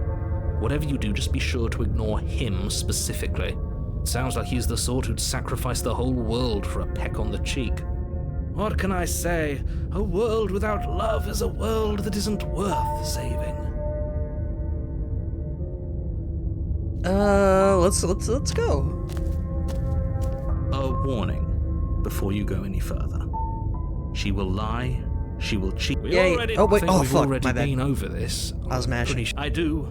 Whatever you do, just be sure to ignore him specifically. Sounds like he's the sort who'd sacrifice the whole world for a peck on the cheek. What can I say? A world without love is a world that isn't worth saving. Let's go. A warning before you go any further. She will lie, she will cheat. Yeah, oh wait, oh we've fuck, already my bad. been over this. I was mashing. I do,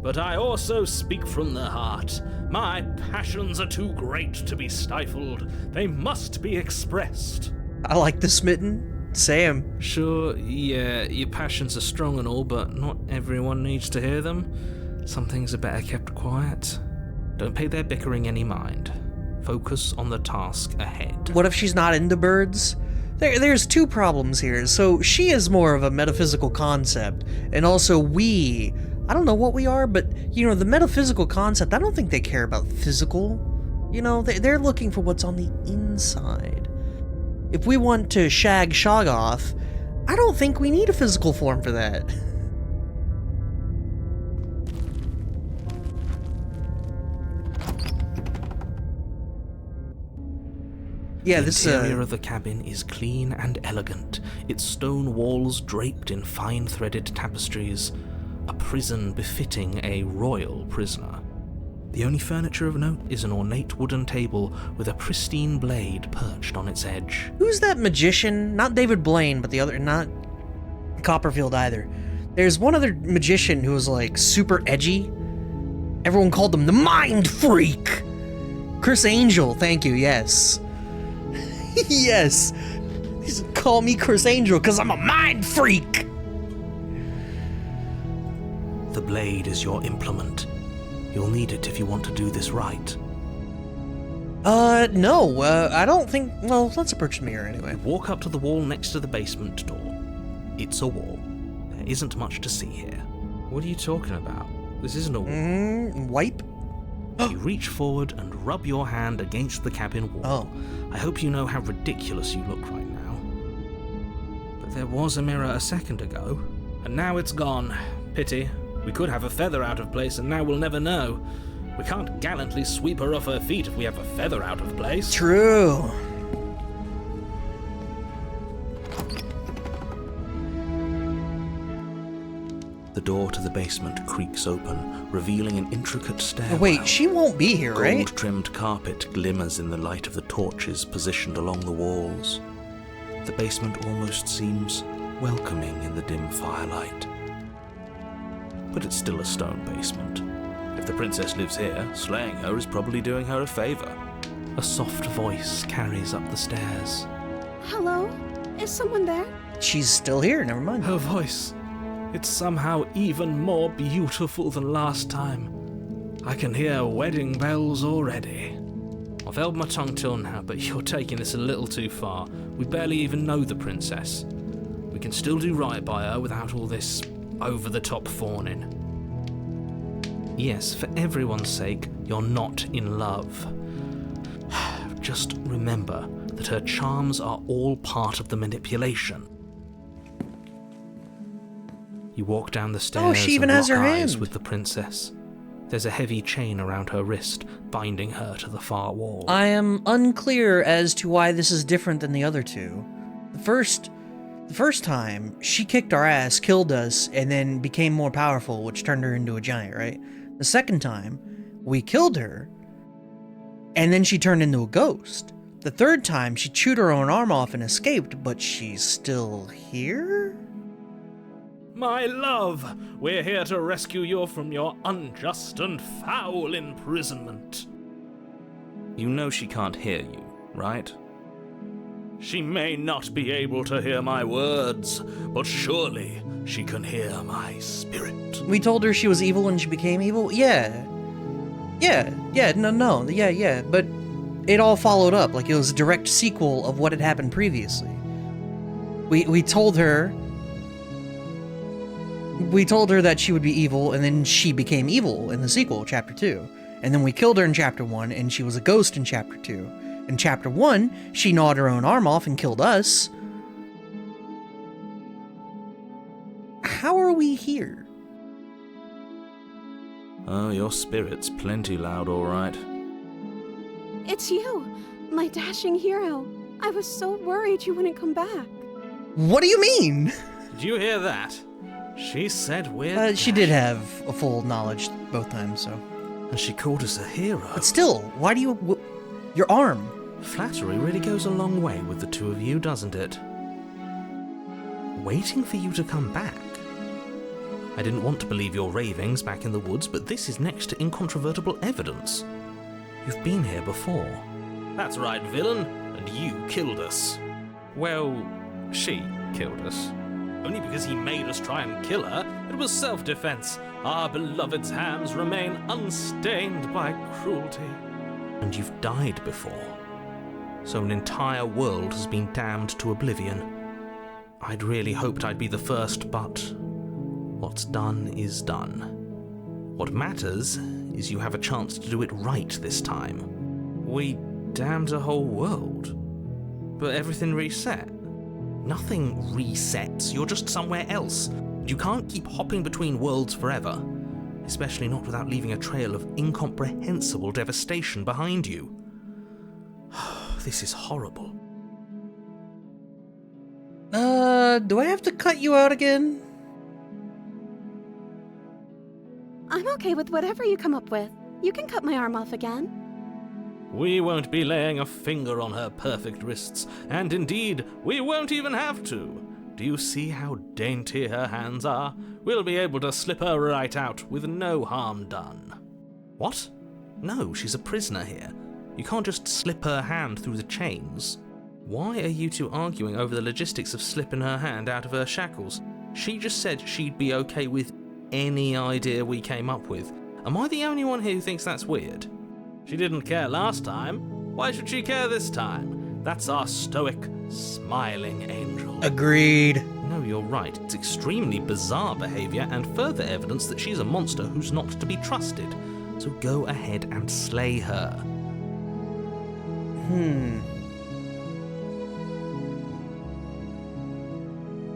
but I also speak from the heart. My passions are too great to be stifled. They must be expressed. I like the smitten. Sam. Sure, yeah, your passions are strong and all, but not everyone needs to hear them. Some things are better kept quiet. Don't pay their bickering any mind. Focus on the task ahead. What if she's not into birds? There's 2 problems here. So she is more of a metaphysical concept, and also I don't know what we are, but, you know, the metaphysical concept, I don't think they care about physical. You know, they're looking for what's on the inside. If we want to shag Shoggoth, I don't think we need a physical form for that. Yeah, this The interior of the cabin is clean and elegant, its stone walls draped in fine-threaded tapestries, a prison befitting a royal prisoner. The only furniture of note is an ornate wooden table with a pristine blade perched on its edge. Who's that magician? Not David Blaine, but the other, not Copperfield either. There's one other magician who was like super edgy. Everyone called him the Mind Freak. Chris Angel, thank you, yes. Yes. Call me Chris Angel because I'm a mind freak. The blade is your implement. You'll need it if you want to do this right. No, I don't think, well, let's approach the mirror anyway. Walk up to the wall next to the basement door. It's a wall. There isn't much to see here. What are you talking about? This isn't a wall. Wipe? You reach forward and rub your hand against the cabin wall. Oh. I hope you know how ridiculous you look right now. But there was a mirror a second ago, and now it's gone. Pity. We could have a feather out of place, and now we'll never know. We can't gallantly sweep her off her feet if we have a feather out of place. True. The door to the basement creaks open, revealing an intricate stairwell. Wait, she won't be here, right? Gold-trimmed carpet glimmers in the light of the torches positioned along the walls. The basement almost seems welcoming in the dim firelight. But it's still a stone basement. If the princess lives here, slaying her is probably doing her a favor. A soft voice carries up the stairs. Hello? Is someone there? She's still here, never mind. Her voice. It's somehow even more beautiful than last time. I can hear wedding bells already. I've held my tongue till now, but you're taking this a little too far. We barely even know the princess. We can still do right by her without all this over-the-top fawning. Yes, for everyone's sake, you're not in love. Just remember that her charms are all part of the manipulation. You walk down the stairs she even and has lock her eyes hand. with the princess. There's a heavy chain around her wrist, binding her to the far wall. I am unclear as to why this is different than the other 2. The first time, she kicked our ass, killed us, and then became more powerful, which turned her into a giant, right? The second time, we killed her, and then she turned into a ghost. The third time, she chewed her own arm off and escaped, but she's still here? My love, we're here to rescue you from your unjust and foul imprisonment. You know she can't hear you, right? She may not be able to hear my words, but surely she can hear my spirit. We told her she was evil and she became evil? Yeah, but it all followed up, like it was a direct sequel of what had happened previously. We told her We told her that she would be evil, and then she became evil in the sequel, Chapter 2. And then we killed her in Chapter 1, and she was a ghost in Chapter 2. In Chapter 1, she gnawed her own arm off and killed us. How are we here? Oh, your spirit's plenty loud, all right. It's you, my dashing hero. I was so worried you wouldn't come back. What do you mean? Did you hear that? She said we're She did have a full knowledge both times, so. And she called us a hero. But still, why do you... your arm? Flattery really goes a long way with the two of you, doesn't it? Waiting for you to come back. I didn't want to believe your ravings back in the woods, but this is next to incontrovertible evidence. You've been here before. That's right, villain, and you killed us. Well, she killed us. Only because he made us try and kill her. It was self-defense. Our beloved's hands remain unstained by cruelty. And you've died before. So an entire world has been damned to oblivion. I'd really hoped I'd be the first, but what's done is done. What matters is you have a chance to do it right this time. We damned a whole world, but everything reset. Nothing resets, you're just somewhere else. You can't keep hopping between worlds forever, especially not without leaving a trail of incomprehensible devastation behind you. This is horrible. Do I have to cut you out again? I'm okay with whatever you come up with. You can cut my arm off again. We won't be laying a finger on her perfect wrists, and indeed, we won't even have to. Do you see how dainty her hands are? We'll be able to slip her right out with no harm done. What? No, she's a prisoner here. You can't just slip her hand through the chains. Why are you two arguing over the logistics of slipping her hand out of her shackles? She just said she'd be okay with any idea we came up with. Am I the only one here who thinks that's weird? She didn't care last time. Why should she care this time? That's our stoic, smiling angel. Agreed. No, you're right. It's extremely bizarre behavior and further evidence that she's a monster who's not to be trusted. So go ahead and slay her.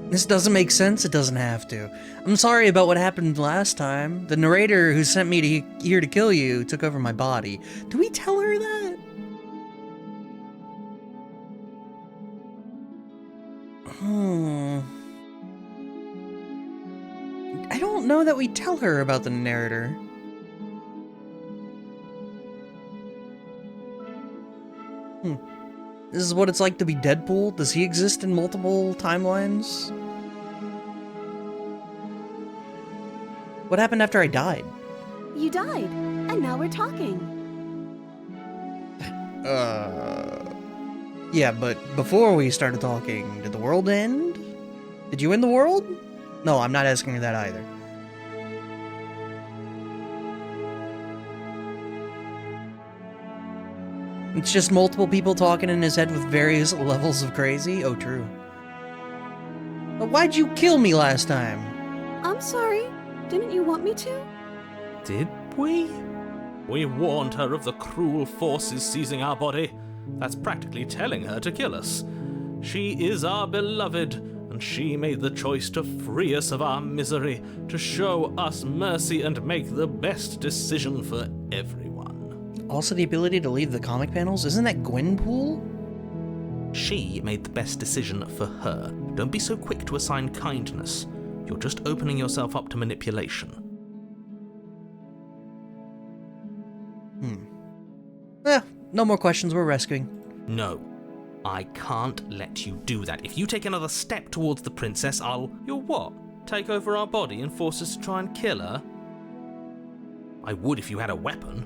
This doesn't make sense, it doesn't have to. I'm sorry about what happened last time. The narrator who sent me here to kill you took over my body. Do we tell her that? I don't know that we tell her about the narrator. This is what it's like to be Deadpool? Does he exist in multiple timelines? What happened after I died? You died, and now we're talking. Yeah, but before we started talking, did the world end? Did you end the world? No, I'm not asking her that either. It's just multiple people talking in his head with various levels of crazy? Oh, true. But why'd you kill me last time? I'm sorry. Didn't you want me to? Did we? We warned her of the cruel forces seizing our body. That's practically telling her to kill us. She is our beloved, and she made the choice to free us of our misery, to show us mercy and make the best decision for everyone. Also the ability to leave the comic panels? Isn't that Gwenpool? She made the best decision for her. Don't be so quick to assign kindness. You're just opening yourself up to manipulation. No more questions, we're rescuing. No. I can't let you do that. If you take another step towards the princess, You'll what? Take over our body and force us to try and kill her? I would if you had a weapon.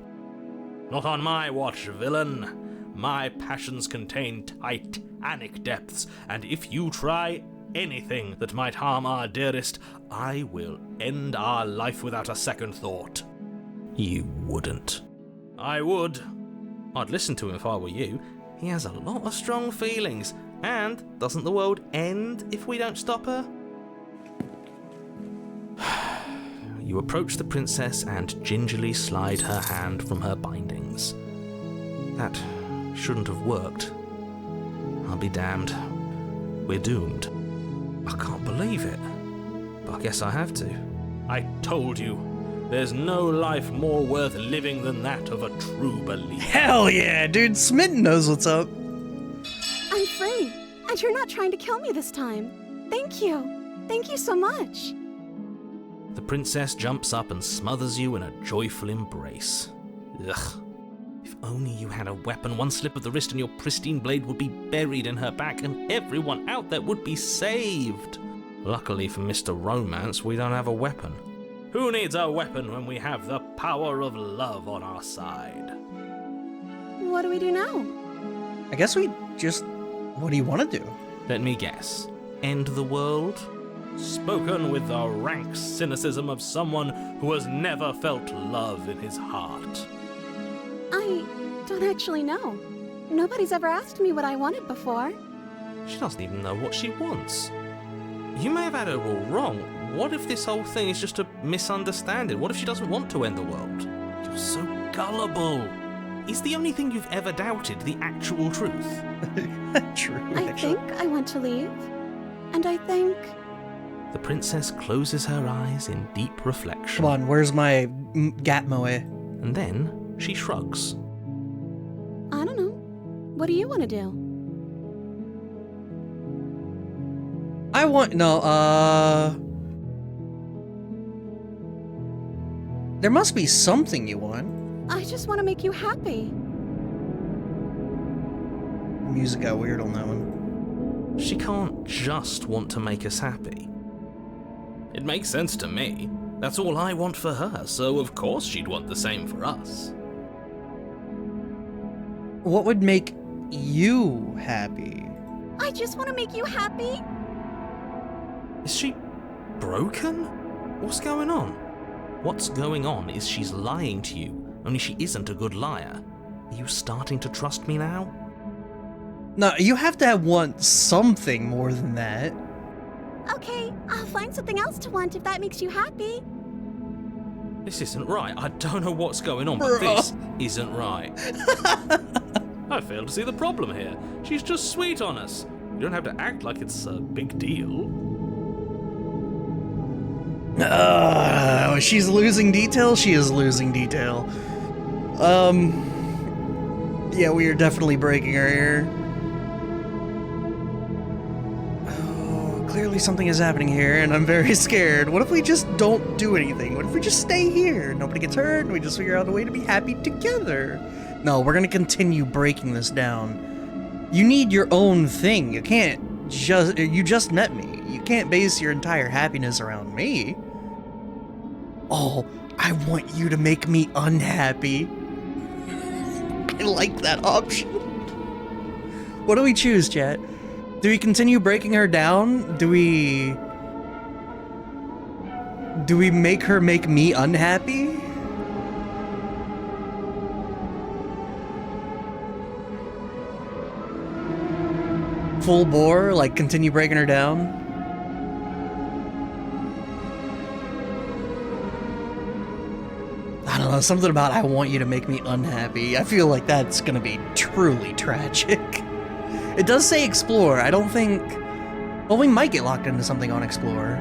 Not on my watch, villain. My passions contain titanic depths, and if you try anything that might harm our dearest, I will end our life without a second thought. You wouldn't. I would. I'd listen to him if I were you. He has a lot of strong feelings. And doesn't the world end if we don't stop her? You approach the princess and gingerly slide her hand from her bindings. That shouldn't have worked. I'll be damned. We're doomed. I can't believe it. But I guess I have to. I told you, there's no life more worth living than that of a true believer. Hell yeah, dude. Smitten knows what's up. I'm free, and you're not trying to kill me this time. Thank you. Thank you so much. The princess jumps up and smothers you in a joyful embrace. Ugh. If only you had a weapon, one slip of the wrist and your pristine blade would be buried in her back and everyone out there would be saved. Luckily for Mr. Romance, we don't have a weapon. Who needs a weapon when we have the power of love on our side? What do we do now? I guess we just... What do you want to do? Let me guess. End the world? Spoken with the rank cynicism of someone who has never felt love in his heart. I don't actually know. Nobody's ever asked me what I wanted before. She doesn't even know what she wants. You may have had her all wrong. What if this whole thing is just a misunderstanding? What if she doesn't want to end the world? You're so gullible. Is the only thing you've ever doubted the actual truth? True, I actually. think I want to leave. And I think... The princess closes her eyes in deep reflection. Come on, where's my Gatmoe? And then she shrugs. I don't know. What do you want to do? I want... No, there must be something you want. I just want to make you happy. Music got weird on that one. She can't just want to make us happy. It makes sense to me. That's all I want for her, so of course she'd want the same for us. What would make you happy? I just want to make you happy. Is she broken? What's going on? What's going on is she's lying to you, only she isn't a good liar. Are you starting to trust me now? No, you have to want something more than that. Okay, I'll find something else to want if that makes you happy. This isn't right. I don't know what's going on, but Bruh. this isn't right. I fail to see the problem here. She's just sweet on us. You don't have to act like it's a big deal. She's losing detail? She is losing detail. Yeah, we are definitely breaking her here. Oh, clearly something is happening here, and I'm very scared. What if we just don't do anything? What if we just stay here? Nobody gets hurt, and we just figure out a way to be happy together. No, we're gonna continue breaking this down. You need your own thing. You can't just... You just met me. You can't base your entire happiness around me. Oh, I want you to make me unhappy. I like that option. What do we choose, chat? Do we continue breaking her down? Do we make her make me unhappy? Full bore, like continue breaking her down? I don't know, something about I want you to make me unhappy. I feel like that's gonna be truly tragic. It does say explore. I don't think... Well, we might get locked into something on explore.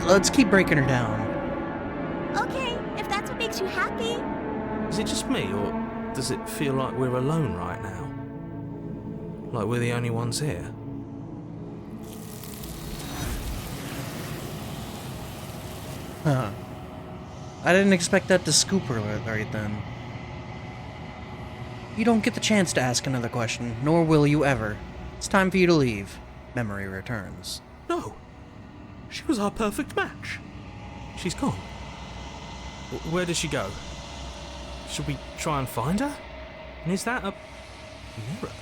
Let's keep breaking her down. Okay, if that's what makes you happy. Is it just me, or does it feel like we're alone right now? Like we're the only ones here? Huh. I didn't expect that to scoop her right then. You don't get the chance to ask another question, nor will you ever. It's time for you to leave. Memory returns. No. She was our perfect match. She's gone. Where did she go? Should we try and find her? And is that a mirror?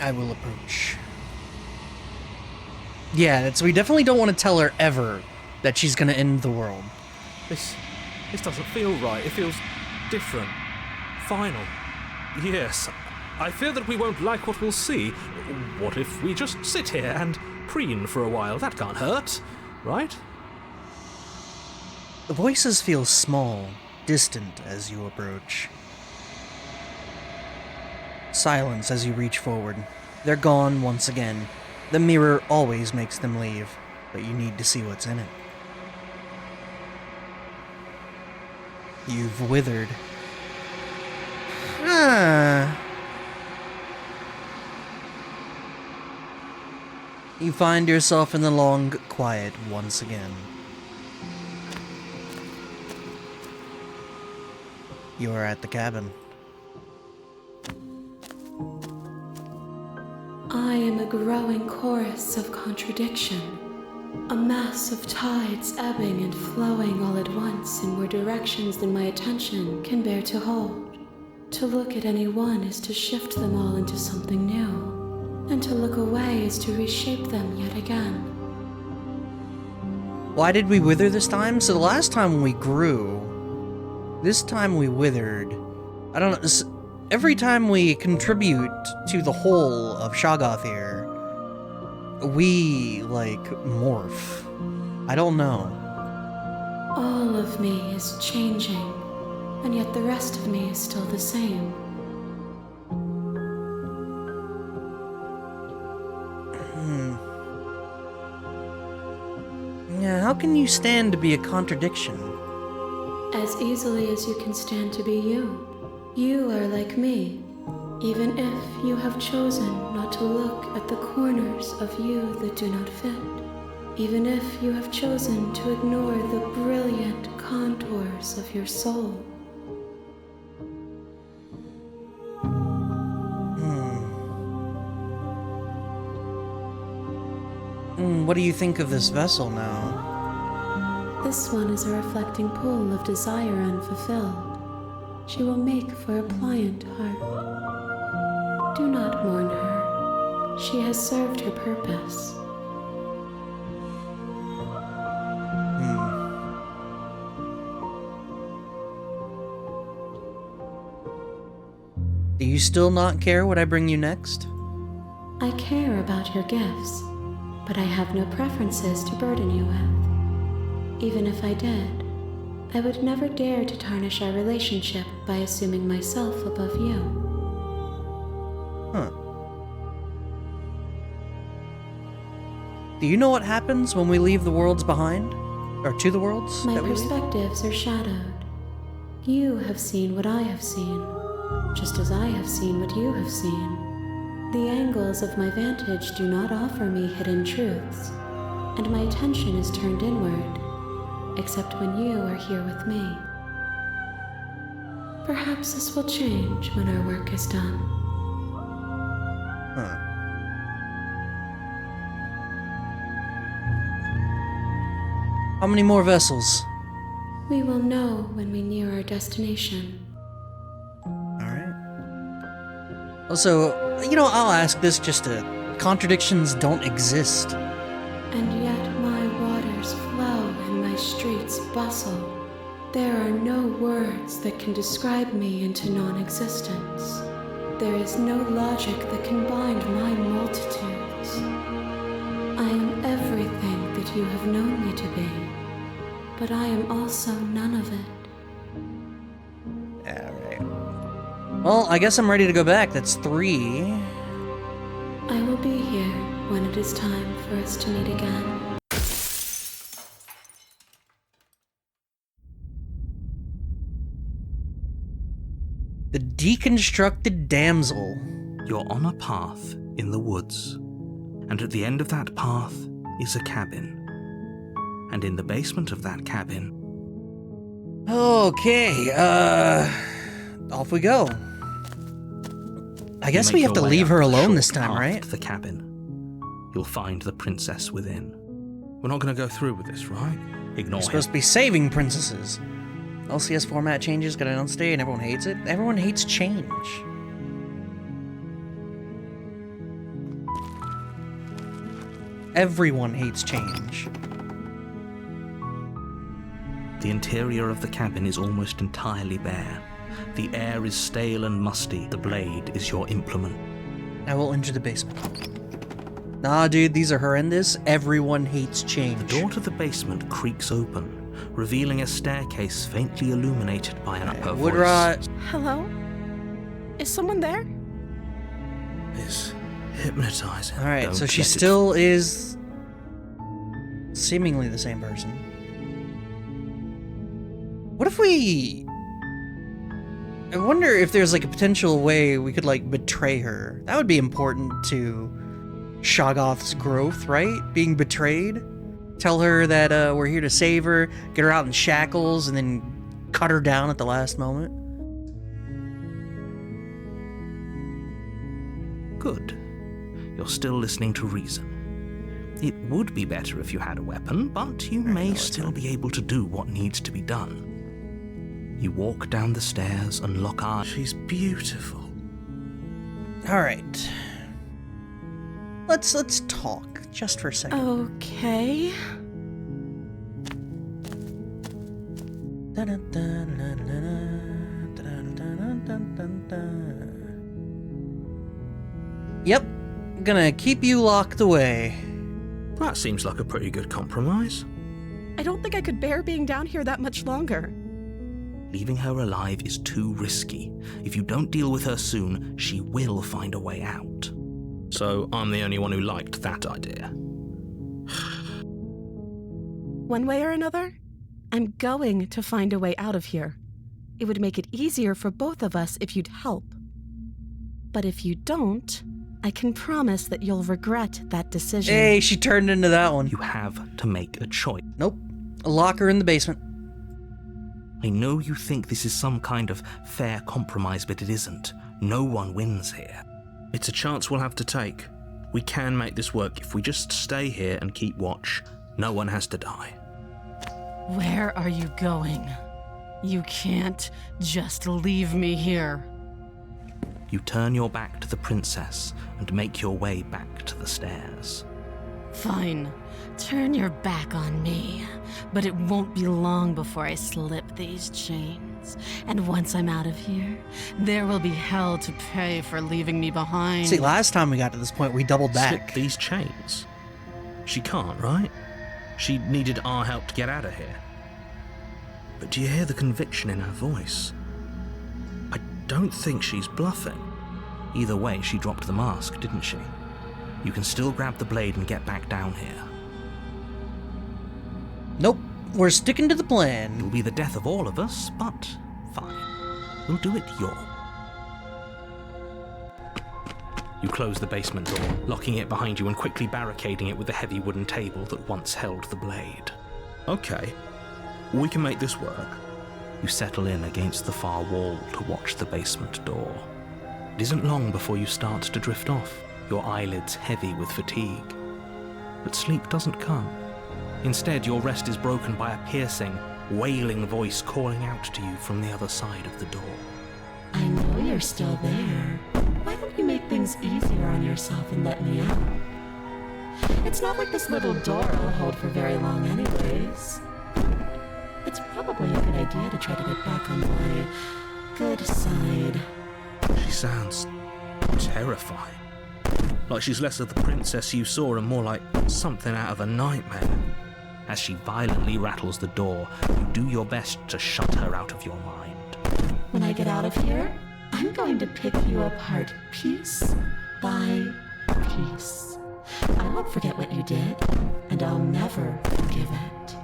I will approach. Yeah, we definitely don't want to tell her ever that she's gonna end the world. This doesn't feel right. It feels different. Final. Yes, I fear that we won't like what we'll see. What if we just sit here and preen for a while? That can't hurt, right? The voices feel small, distant as you approach. Silence as you reach forward. They're gone once again. The mirror always makes them leave, but you need to see what's in it. You've withered. You find yourself in the long quiet once again. You are at the cabin. I am a growing chorus of contradiction, a mass of tides ebbing and flowing all at once in more directions than my attention can bear to hold. To look at any one is to shift them all into something new, and to look away is to reshape them yet again. Why did we wither this time? So the last time we grew, this time we withered. I don't know. Every time we contribute to the whole of Shoggoth here, we, like, morph. I don't know. All of me is changing, and yet the rest of me is still the same. Yeah, how can you stand to be a contradiction? As easily as you can stand to be you. You are like me, even if you have chosen not to look at the corners of you that do not fit, even if you have chosen to ignore the brilliant contours of your soul. What do you think of this vessel now? This one is a reflecting pool of desire unfulfilled. She will make for a pliant heart. Do not mourn her. She has served her purpose. Do you still not care what I bring you next? I care about your gifts, but I have no preferences to burden you with. Even if I did, I would never dare to tarnish our relationship by assuming myself above you. Huh. Do you know what happens when we leave the worlds behind? Or to the worlds My that we leave? perspectives are shadowed. You have seen what I have seen, just as I have seen what you have seen. The angles of my vantage do not offer me hidden truths, and my attention is turned inward, except when you are here with me. Perhaps this will change when our work is done. Huh. How many more vessels? We will know when we near our destination. Alright. Also, I'll ask this just to... Contradictions don't exist. And yet my waters flow and my streets bustle. There are no words that can describe me into non-existence. There is no logic that can bind my multitudes. I am everything that you have known me to be, but I am also none of it. Alright. Well, I guess I'm ready to go back. That's 3. I will be here when it is time for us to meet again. The deconstructed damsel. You're on a path in the woods, and at the end of that path is a cabin. And in the basement of that cabin... Okay, off we go. I guess you we make have to your way leave up her the alone short this time, path right? to the cabin. You'll find the princess within. We're not going to go through with this, right? Ignore We're him. supposed to be saving princesses. LCS format changes got announced today and everyone hates it. Everyone hates change. Everyone hates change. The interior of the cabin is almost entirely bare, The air is stale and musty. The blade is your implement. I will enter the basement. Nah, dude, these are horrendous. Everyone hates change. The door to the basement creaks open, revealing a staircase faintly illuminated by an upper Wood voice. rot. Hello? Is someone there? It's hypnotizing. Alright, Don't so she let it- still is seemingly the same person. What if we... I wonder if there's like a potential way we could like betray her. That would be important to Shoggoth's growth, right? Being betrayed. Tell her that we're here to save her, get her out in shackles, and then cut her down at the last moment. Good. You're still listening to reason. It would be better if you had a weapon, but you may still be able to do what needs to be done. You walk down the stairs and lock eyes. She's beautiful. Alright. Let's talk just for a second. Okay. Yep, gonna keep you locked away. That seems like a pretty good compromise. I don't think I could bear being down here that much longer. Leaving her alive is too risky. If you don't deal with her soon, she will find a way out. So I'm the only one who liked that idea. One way or another, I'm going to find a way out of here. It would make it easier for both of us if you'd help. But if you don't, I can promise that you'll regret that decision. Hey, she turned into that one. You have to make a choice. Nope. Lock her in the basement. I know you think this is some kind of fair compromise, but it isn't. No one wins here. It's a chance we'll have to take. We can make this work if we just stay here and keep watch. No one has to die. Where are you going? You can't just leave me here. You turn your back to the princess and make your way back to the stairs. Fine. Turn your back on me. But it won't be long before I slip these chains. And once I'm out of here, there will be hell to pay for leaving me behind. See, last time we got to this point, we doubled Slip back. these chains. She can't, right? She needed our help to get out of here. But do you hear the conviction in her voice? I don't think she's bluffing. Either way, she dropped the mask, didn't she? You can still grab the blade and get back down here. Nope. We're sticking to the plan. It'll be the death of all of us, but fine. We'll do it your. You close the basement door, locking it behind you and quickly barricading it with the heavy wooden table that once held the blade. Okay, we can make this work. You settle in against the far wall to watch the basement door. It isn't long before you start to drift off, your eyelids heavy with fatigue. But sleep doesn't come. Instead, your rest is broken by a piercing, wailing voice calling out to you from the other side of the door. I know you're still there. Why don't you make things easier on yourself and let me out? It's not like this little door will hold for very long anyways. It's probably a good idea to try to get back on my good side. She sounds terrifying. Like she's less of the princess you saw and more like something out of a nightmare. As she violently rattles the door, you do your best to shut her out of your mind. When I get out of here, I'm going to pick you apart piece by piece. I won't forget what you did, and I'll never forgive it.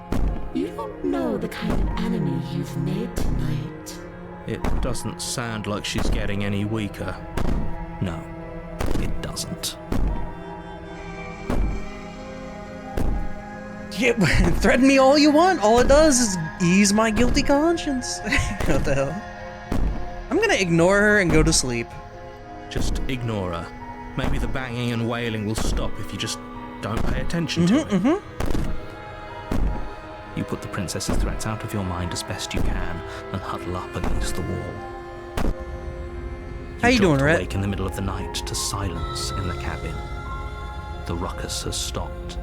You don't know the kind of enemy you've made tonight. It doesn't sound like she's getting any weaker. No, it doesn't. Yeah, threaten me all you want. All it does is ease my guilty conscience. What the hell? I'm gonna ignore her and go to sleep. Just ignore her. Maybe the banging and wailing will stop if you just don't pay attention to it. You put the princess's threats out of your mind as best you can and huddle up against the wall. How you doing, jolt Rhett? awake in the middle of the night to silence in the cabin. The ruckus has stopped,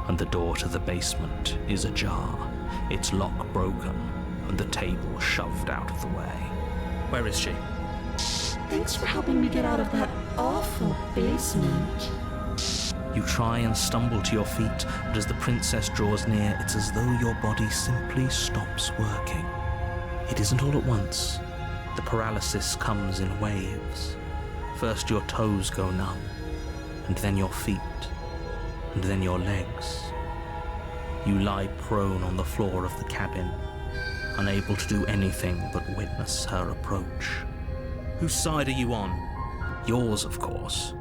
and the door to the basement is ajar, its lock broken, and the table shoved out of the way. Where is she? Thanks for helping me get out of that awful basement. You try and stumble to your feet, but as the princess draws near, it's as though your body simply stops working. It isn't all at once. The paralysis comes in waves. First your toes go numb, and then your feet, and then your legs. You lie prone on the floor of the cabin, unable to do anything but witness her approach. Whose side are you on? Yours, of course.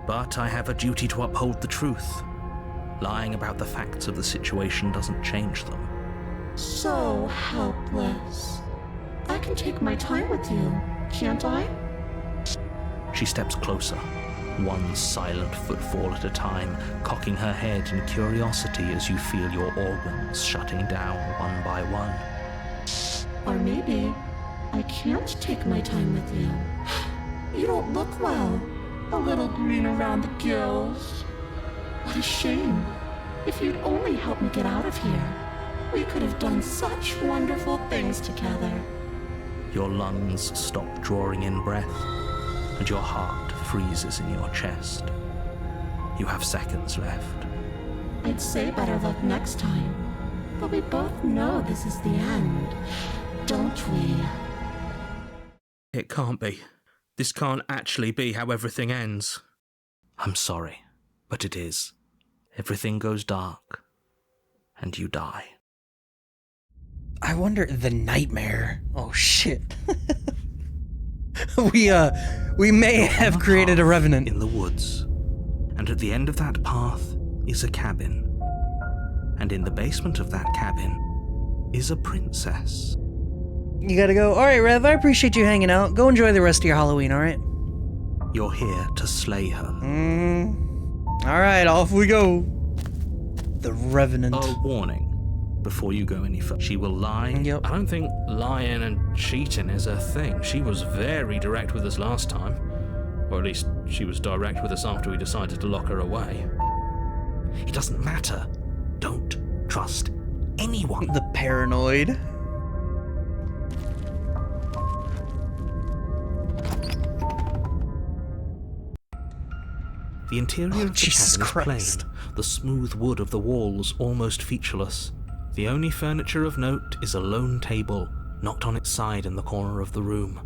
But I have a duty to uphold the truth. Lying about the facts of the situation doesn't change them. So helpless. I can take my time with you, can't I? She steps closer, one silent footfall at a time, cocking her head in curiosity as you feel your organs shutting down one by one. Or maybe I can't take my time with you. You don't look well. A little green around the gills. What a shame. If you'd only helped me get out of here, we could have done such wonderful things together. Your lungs stop drawing in breath, and your heart freezes in your chest. You have seconds left. I'd say better luck next time, but we both know this is the end, don't we? It can't be. This can't actually be how everything ends. I'm sorry, but it is. Everything goes dark, and you die. I wonder, the nightmare. Oh shit. we may have created a revenant. In the woods, and at the end of that path is a cabin. And in the basement of that cabin is a princess. You gotta go. Alright, Rev, I appreciate you hanging out. Go enjoy the rest of your Halloween, alright? You're here to slay her. Alright, off we go. The Revenant. A warning. Before you go any further, she will lie. Yep. I don't think lying and cheating is her thing. She was very direct with us last time. Or at least she was direct with us after we decided to lock her away. It doesn't matter. Don't trust anyone. The paranoid. The interior of the Jesus cabin is Christ. plain, the smooth wood of the walls almost featureless. The only furniture of note is a lone table, knocked on its side in the corner of the room.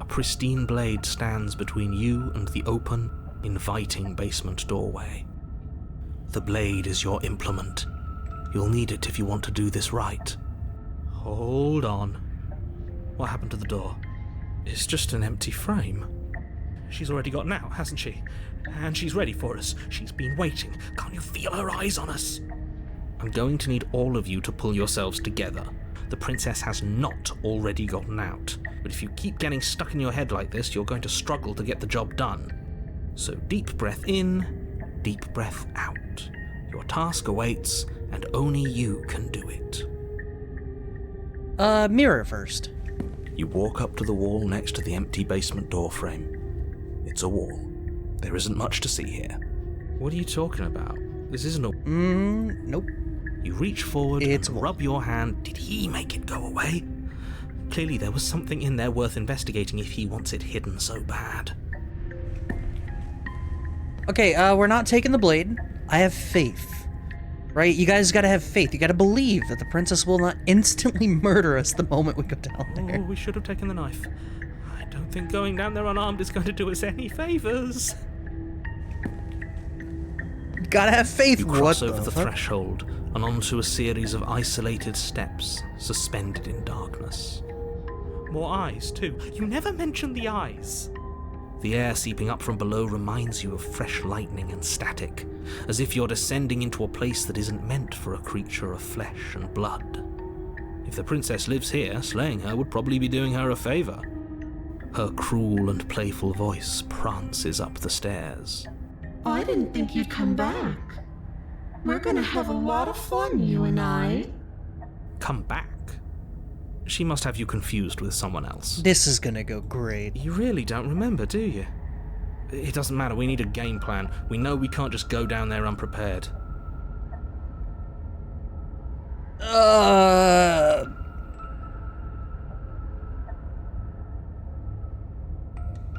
A pristine blade stands between you and the open, inviting basement doorway. The blade is your implement. You'll need it if you want to do this right. Hold on. What happened to the door? It's just an empty frame. She's already gotten out, hasn't she? And she's ready for us. She's been waiting. Can't you feel her eyes on us? I'm going to need all of you to pull yourselves together. The princess has not already gotten out, but if you keep getting stuck in your head like this, you're going to struggle to get the job done. So deep breath in, deep breath out. Your task awaits, and only you can do it. Mirror first. You walk up to the wall next to the empty basement door frame. It's a wall. There isn't much to see here. What are you talking about? This isn't a... Nope. You reach forward It's and a wall. rub your hand. Did he make it go away? Clearly there was something in there worth investigating if he wants it hidden so bad. Okay, we're not taking the blade. I have faith. Right? You guys gotta have faith. You gotta believe that the princess will not instantly murder us the moment we go down Oh, there. we should have taken the knife. I don't think going down there unarmed is going to do us any favours. You gotta have faith. You What cross the over the fuck? threshold and onto a series of isolated steps suspended in darkness. More eyes, too. You never mentioned the eyes. The air seeping up from below reminds you of fresh lightning and static, as if you're descending into a place that isn't meant for a creature of flesh and blood. If the princess lives here, slaying her would probably be doing her a favour. Her cruel and playful voice prances up the stairs. I didn't think you'd come back. We're gonna have a lot of fun, you and I. Come back? She must have you confused with someone else. This is gonna go great. You really don't remember, do you? It doesn't matter, we need a game plan. We know we can't just go down there unprepared.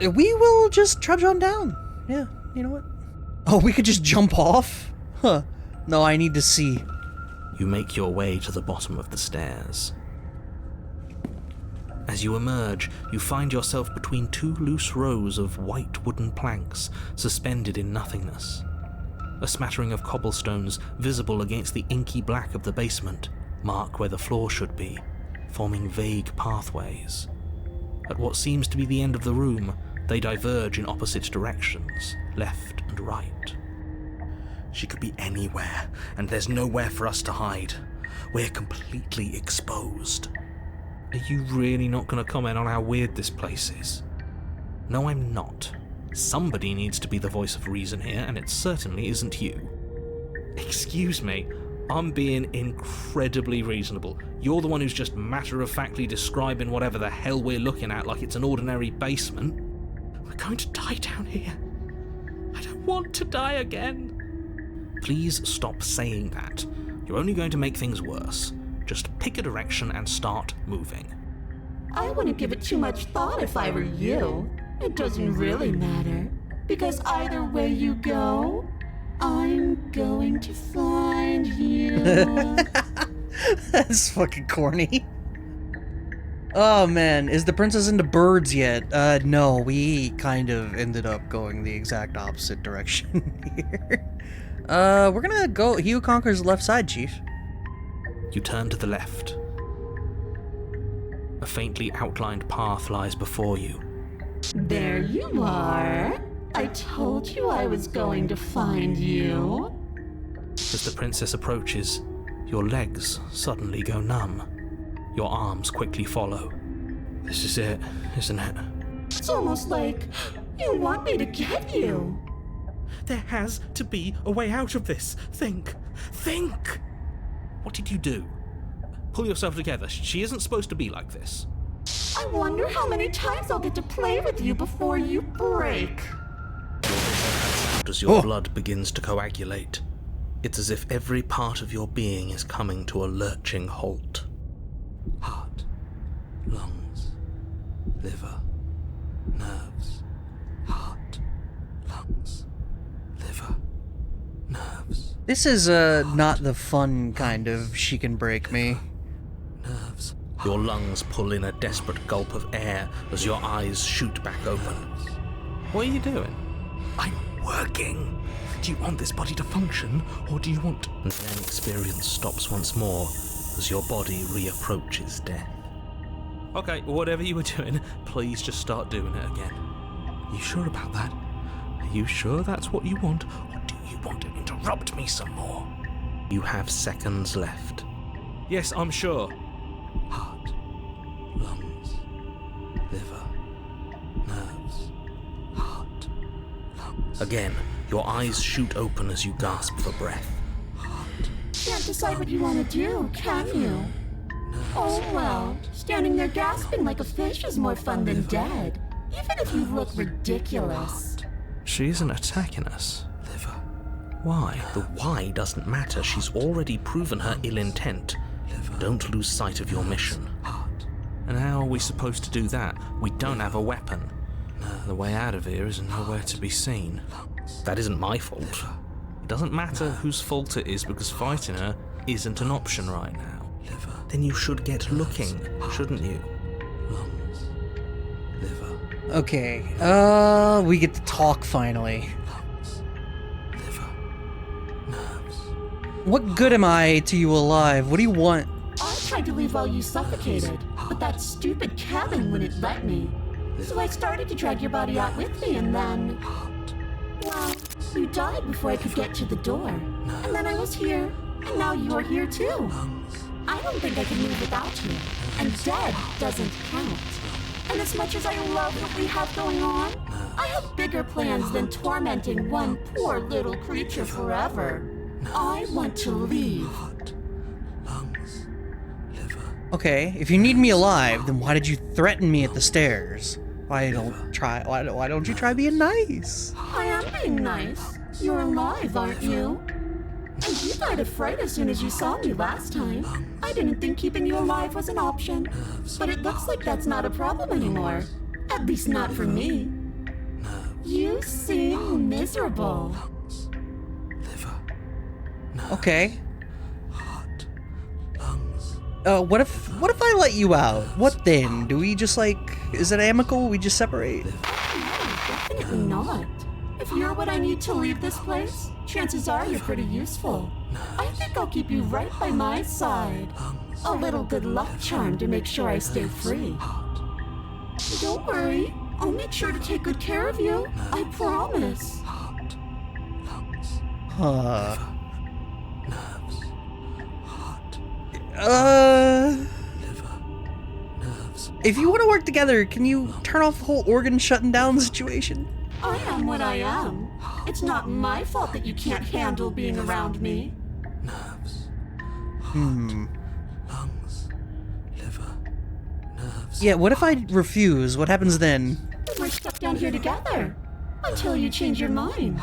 We will just trudge on down. Yeah, you know what? Oh, we could just jump off? Huh. No, I need to see. You make your way to the bottom of the stairs. As you emerge, you find yourself between two loose rows of white wooden planks suspended in nothingness. A smattering of cobblestones visible against the inky black of the basement mark where the floor should be, forming vague pathways. At what seems to be the end of the room, they diverge in opposite directions, left and right. She could be anywhere, and there's nowhere for us to hide. We're completely exposed. Are you really not going to comment on how weird this place is? No, I'm not. Somebody needs to be the voice of reason here, and it certainly isn't you. Excuse me, I'm being incredibly reasonable. You're the one who's just matter-of-factly describing whatever the hell we're looking at like it's an ordinary basement. We're going to die down here. I don't want to die again. Please stop saying that. You're only going to make things worse. Just pick a direction and start moving. I wouldn't give it too much thought if I were you. It doesn't really matter, because either way you go, I'm going to find you. That's fucking corny. Oh man, is the princess into birds yet? No, we kind of ended up going the exact opposite direction here. We're gonna go He Who Conquers the left side, Chief. You turn to the left. A faintly outlined path lies before you. There you are. I told you I was going to find you. As the princess approaches, your legs suddenly go numb. Your arms quickly follow. This is it, isn't it? It's almost like you want me to get you. There has to be a way out of this. Think! What did you do? Pull yourself together. She isn't supposed to be like this. I wonder how many times I'll get to play with you before you break. As your blood begins to coagulate, it's as if every part of your being is coming to a lurching halt. Heart, lungs, liver, nerves. Heart, lungs, liver, nerves. This is, not the fun kind of she can break me. Nerves. Your lungs pull in a desperate gulp of air as your eyes shoot back open. What are you doing? I'm working. Do you want this body to function, or do you want... And then experience stops once more as your body reapproaches death. Okay, whatever you were doing, please just start doing it again. You sure about that? Are you sure that's what you want, or do you want to interrupt me some more? You have seconds left. Yes, I'm sure. Heart, lungs, liver, nerves, heart, lungs. Again, your eyes shoot open as you gasp for breath. Heart. Can't decide what you want to do, can you? Oh well, standing there gasping like a fish is more fun than dead, even if you look ridiculous. She isn't attacking us. Liver. Why? The why doesn't matter. She's already proven her ill intent. Don't lose sight of your mission. And how are we supposed to do that? We don't have a weapon. The way out of here is nowhere to be seen. That isn't my fault. It doesn't matter whose fault it is because fighting her isn't an option right now. Then you should get looking, shouldn't you? Lungs, liver. Okay, we get to talk finally. Lungs, liver, nerves. What good am I to you alive? What do you want? I tried to leave while you suffocated, but that stupid cabin wouldn't let me. So I started to drag your body out with me, and then... Well, you died before I could get to the door. And then I was here, and now you're here too. I don't think I can move without you, and dead doesn't count. And as much as I love what we have going on, I have bigger plans than tormenting one poor little creature forever. I want to leave. Okay, if you need me alive, then why did you threaten me at the stairs? Why don't you try being nice? I am being nice. You're alive, aren't you? And you died of fright as soon as you saw me last time. I didn't think keeping you alive was an option. But it looks like that's not a problem anymore. At least not for me. You seem miserable. lungs, liver, nerves, Okay. heart, lungs. What if I let you out? What then? Do we just like, is it amicable? We just separate? Definitely not. If you're what I need to leave this place, chances are you're pretty useful. I think I'll keep you right by my side. A little good luck charm to make sure I stay free. Don't worry, I'll make sure to take good care of you. I promise. Heart, lungs, Huh. nerves, heart, liver, nerves. If you want to work together, can you turn off the whole organ shutting down situation? I am what I am. It's not my fault that you can't handle being around me. Nerves, Hmm. lungs, liver, nerves. Yeah, what if I refuse? What happens then? We're stuck down here together. Until you change your mind.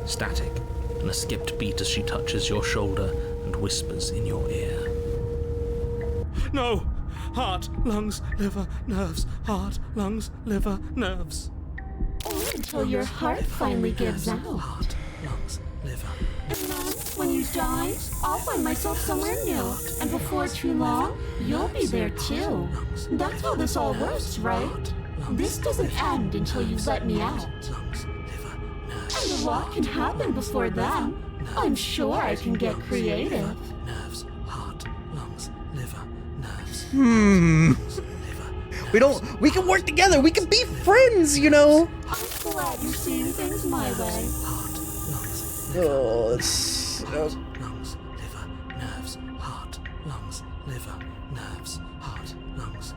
Static, and a skipped beat as she touches your shoulder and whispers in your ear. No! Heart, lungs, liver, nerves. Heart, lungs, liver, nerves. Or until your heart finally gives out. Heart, lungs, liver. And then, when you die, I'll find myself somewhere new. And before too long, you'll be there too. That's how this all works, right? This doesn't end until you let me out. Lungs, liver, nerves. And a lot can happen before then. I'm sure I can get creative. Nerves, heart, lungs, liver, nerves. Hmm. Liver, We can work together. We can be friends, you know. I'm glad you're seeing things my way. heart, lungs, Oh, it's, lungs, liver, nerves. Heart, lungs, liver, nerves. Heart, lungs,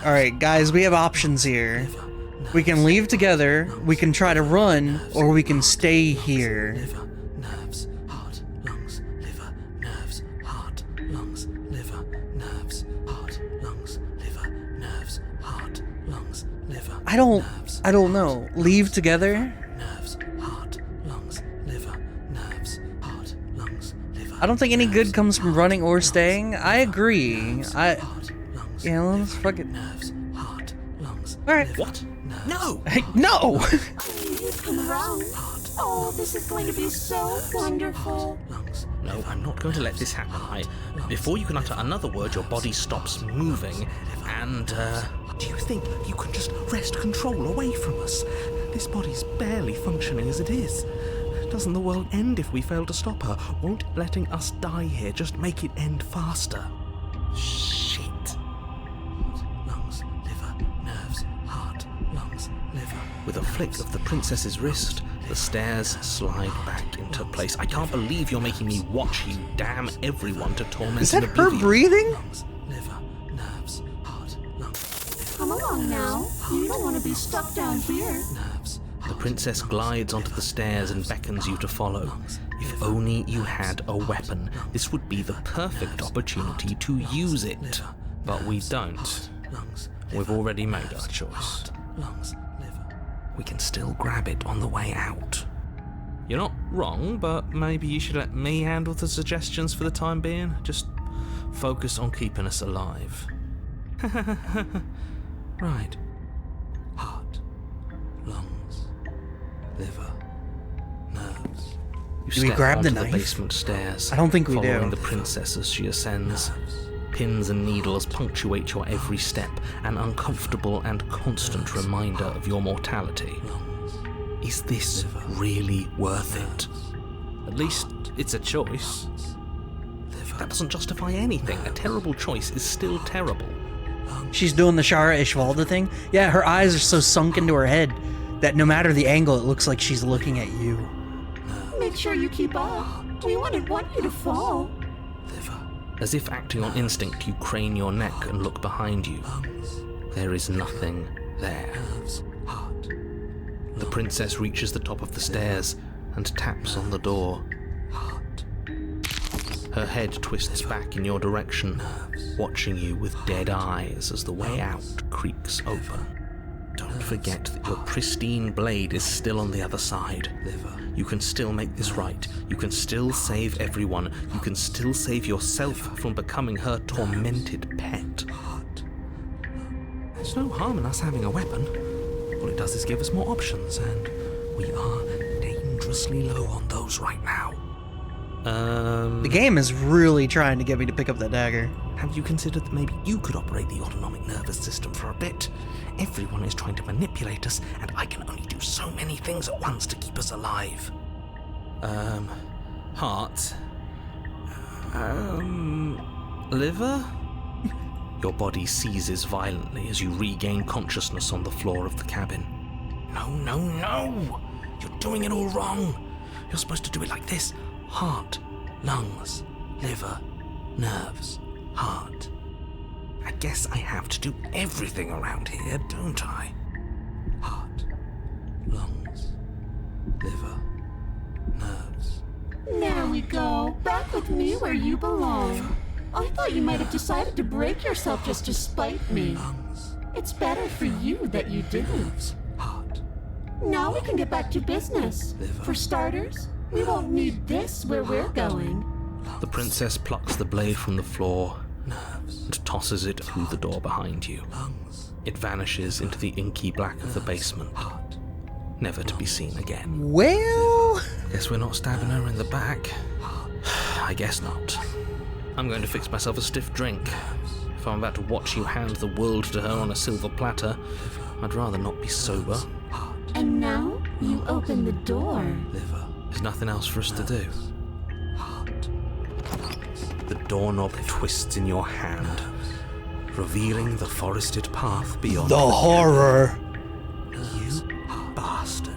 all right, guys, we have options here. liver, nerves. We can leave together, we can try to run, or we can stay here. Liver, nerves, heart, lungs, liver, nerves, heart, lungs, liver, nerves, heart, lungs, liver, nerves, heart, lungs, liver. I don't know. Leave together? Nerves, heart, lungs, liver, nerves, heart, lungs, liver. I don't think any good comes from running or staying. I agree. Heart, lungs, Yeah, let's fuck it. nerves, heart, lungs. Alright. What? No! Hey, no! You come around. Oh, this is going to be so wonderful. Lungs, No, I'm not going to let this happen. Before you can utter another word, your body stops moving, and, do you think you can just wrest control away from us? This body's barely functioning as it is. Doesn't the world end if we fail to stop her? Won't letting us die here just make it end faster? shit. Lungs, liver, nerves, heart, lungs, liver. With a flick of the princess's wrist, the stairs slide back into place. I can't believe you're making me watch you damn everyone to torment Is that in her oblivion. breathing? Lungs, liver, nerves, heart, lungs, Come along now. You don't want to be stuck down here. nerves. The princess glides onto the stairs and beckons you to follow. If only you had a weapon, this would be the perfect opportunity to use it. But we don't. Lungs, We've already made our choice. lungs, liver. We can still grab it on the way out. You're not wrong, but maybe you should let me handle the suggestions for the time being. Just focus on keeping us alive. Right. Heart, lungs, liver, nerves. You Do we step grab the onto knife? basement stairs. I don't think we do. Following the princess as she ascends. Pins and needles punctuate your every step, an uncomfortable and constant reminder of your mortality. Is this really worth it? At least it's a choice. That doesn't justify anything. A terrible choice is still terrible. She's doing the Shara Ishvalda thing. Yeah, her eyes are so sunk into her head that no matter the angle, it looks like she's looking at you. Make sure you keep up. We wouldn't want you to fall. As if acting on instinct, you crane your neck and look behind you. There is nothing there. The princess reaches the top of the stairs and taps on the door. Her head twists back in your direction, watching you with dead eyes as the way out creaks open. Don't forget that your pristine blade is still on the other side. You can still make this right. You can still save everyone. You can still save yourself from becoming her tormented pet. There's no harm in us having a weapon. All it does is give us more options, and we are dangerously low on those right now. The game is really trying to get me to pick up that dagger. Have you considered that maybe you could operate the autonomic nervous system for a bit? Everyone is trying to manipulate us, and I can only do so many things at once to keep us alive. Heart. Liver? Your body seizes violently as you regain consciousness on the floor of the cabin. No! You're doing it all wrong. You're supposed to do it like this. Heart, lungs, liver, nerves, heart. I guess I have to do everything around here, don't I? Heart, lungs, liver, nerves. There we go. Back with me where you belong. I thought you might have decided to break yourself just to spite me. Lungs, It's better for you that you didn't. heart. Now we can get back to business. For starters, we won't need this where we're going. The princess plucks the blade from the floor and tosses it through the door behind you. It vanishes into the inky black of the basement, never to be seen again. Well, Guess we're not stabbing her in the back. I guess not. I'm going to fix myself a stiff drink. If I'm about to watch you hand the world to her on a silver platter, I'd rather not be sober. And now you open the door. There's nothing else for us to do. The doorknob twists in your hand, revealing the forested path beyond the horror. You bastard.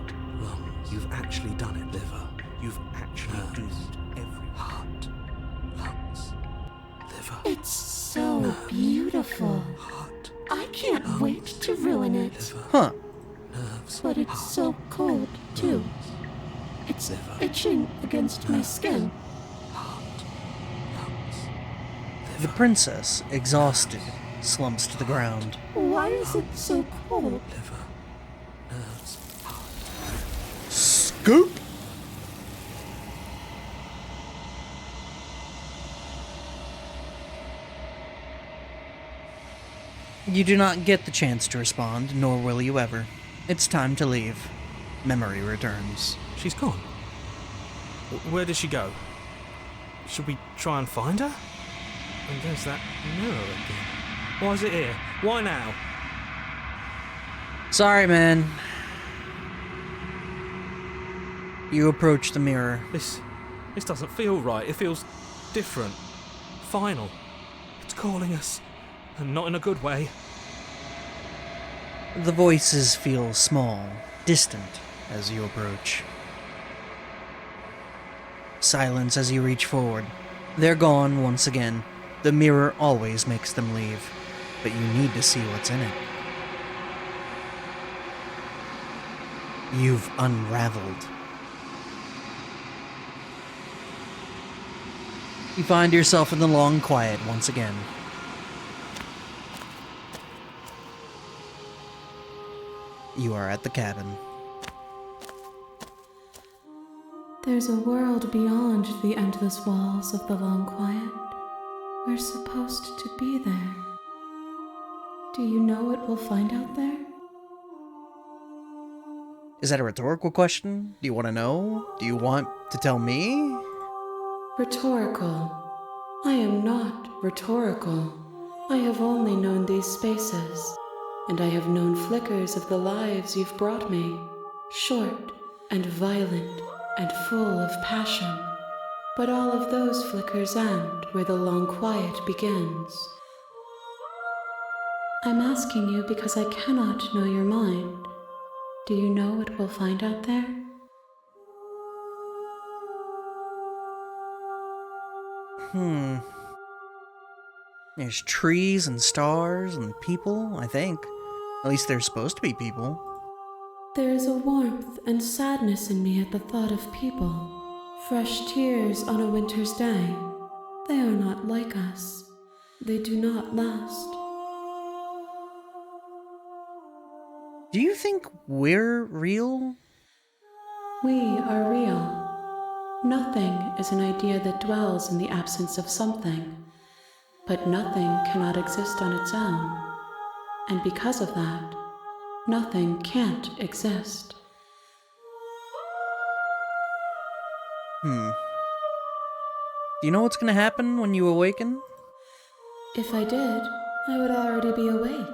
You've actually done it, liver. You've actually doomed every heart. Lungs. Liver. It's so beautiful. I can't wait to ruin it. Huh. But it's so cold, too. It's itching against my skin. The princess, exhausted, slumps to the ground. Why is it so cold? Scoop! You do not get the chance to respond, nor will you ever. It's time to leave. Memory returns. She's gone. Where did she go? Should we try and find her? And there's that mirror again. Why is it here? Why now? Sorry, man. You approach the mirror. This doesn't feel right. It feels different. Final. It's calling us. And not in a good way. The voices feel small, distant, as you approach. Silence as you reach forward. They're gone once again. The mirror always makes them leave, but you need to see what's in it. You've unraveled. You find yourself in the long quiet once again. You are at the cabin. There's a world beyond the endless walls of the long quiet. We're supposed to be there. Do you know what we'll find out there? Is that a rhetorical question? Do you want to know? Do you want to tell me? Rhetorical. I am not rhetorical. I have only known these spaces, and I have known flickers of the lives you've brought me, short and violent and full of passion. But all of those flickers end where the long quiet begins. I'm asking you because I cannot know your mind. Do you know what we'll find out there? There's trees and stars and people, I think. At least there's supposed to be people. There is a warmth and sadness in me at the thought of people. Fresh tears on a winter's day. They are not like us. They do not last. Do you think we're real? We are real. Nothing is an idea that dwells in the absence of something. But nothing cannot exist on its own. And because of that, Nothing can't exist. Do you know what's gonna happen when you awaken? If I did, I would already be awake.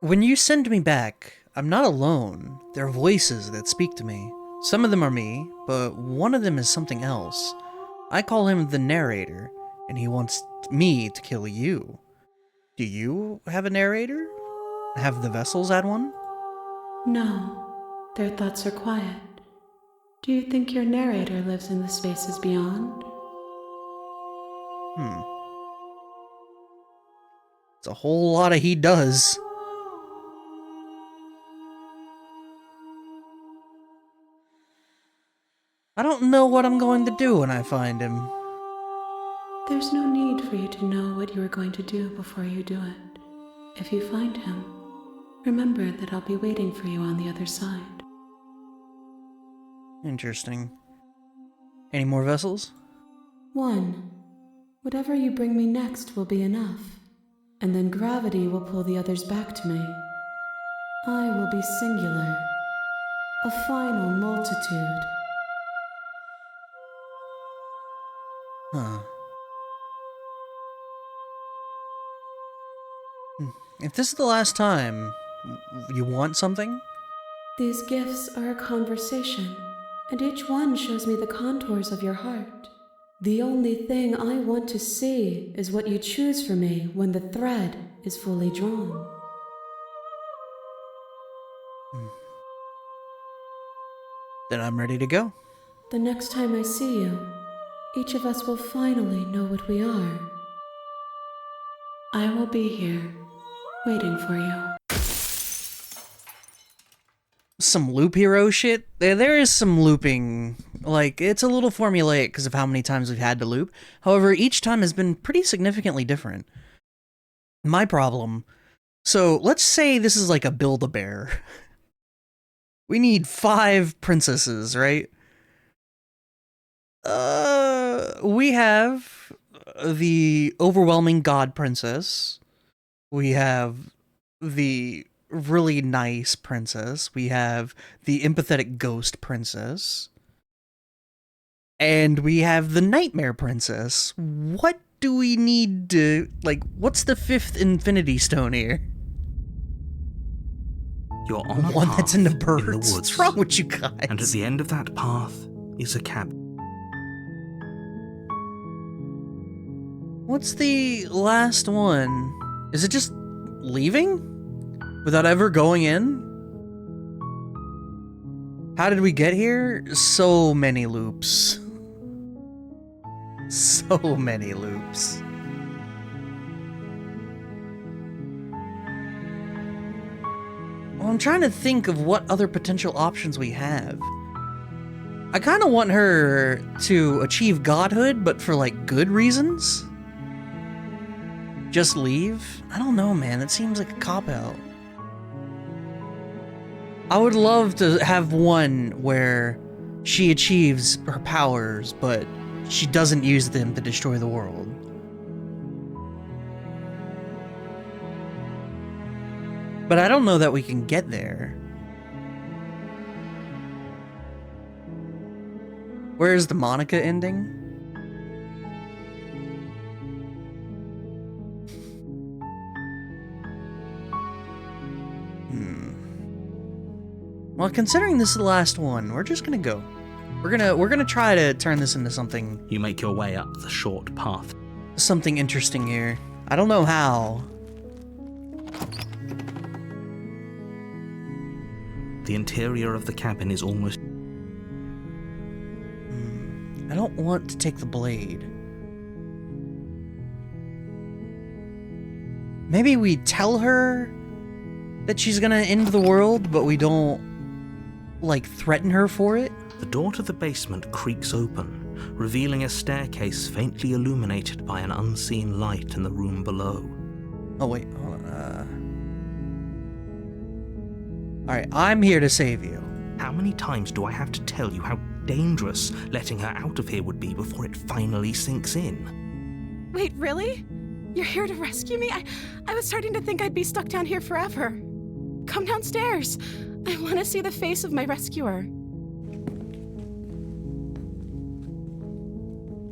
When you send me back, I'm not alone. There are voices that speak to me. Some of them are me, but one of them is something else. I call him the narrator, and he wants me to kill you. Do you have a narrator? Have the vessels had one? No, their thoughts are quiet. Do you think your narrator lives in the spaces beyond? It's a whole lot of he does. I don't know what I'm going to do when I find him. There's no need for you to know what you are going to do before you do it. If you find him, remember that I'll be waiting for you on the other side. Interesting. Any more vessels? One. Whatever you bring me next will be enough, and then gravity will pull the others back to me. I will be singular, a final multitude. Huh. If this is the last time, you want something? These gifts are a conversation, and each one shows me the contours of your heart. The only thing I want to see is what you choose for me when the thread is fully drawn. Then I'm ready to go. The next time I see you, each of us will finally know what we are. I will be here, waiting for you. Some loop hero shit? There is some looping. Like, it's a little formulaic because of how many times we've had to loop. However, each time has been pretty significantly different. My problem. So, let's say this is like a Build-A-Bear. We need 5 princesses, right? We have the overwhelming god princess. We have the really nice princess. We have the empathetic ghost princess. And we have the nightmare princess. What do we need to, like, what's the 5th infinity stone here? You're on a One path that's into in the birds? woods, What's wrong with you guys? and at the end of that path is a cabin. What's the last one? Is it just leaving? Without ever going in? How did we get here? So many loops. So many loops. Well, I'm trying to think of what other potential options we have. I kind of want her to achieve godhood, but for, like, good reasons? Just leave? I don't know, man. It seems like a cop-out. I would love to have one where she achieves her powers, but she doesn't use them to destroy the world. But I don't know that we can get there. Where's the Monica ending? Well, considering this is the last one, we're just gonna go. We're gonna try to turn this into something You make your way up the short path. interesting here. I don't know how. The interior of the cabin is almost... I don't want to take the blade. Maybe we tell her that she's gonna end the world, but we don't, like, threaten her for it? The door to the basement creaks open, revealing a staircase faintly illuminated by an unseen light in the room below. Oh, wait. Hold on. Alright, I'm here to save you. How many times do I have to tell you how dangerous letting her out of here would be before it finally sinks in? Wait, really? You're here to rescue me? I was starting to think I'd be stuck down here forever. Come downstairs. I want to see the face of my rescuer.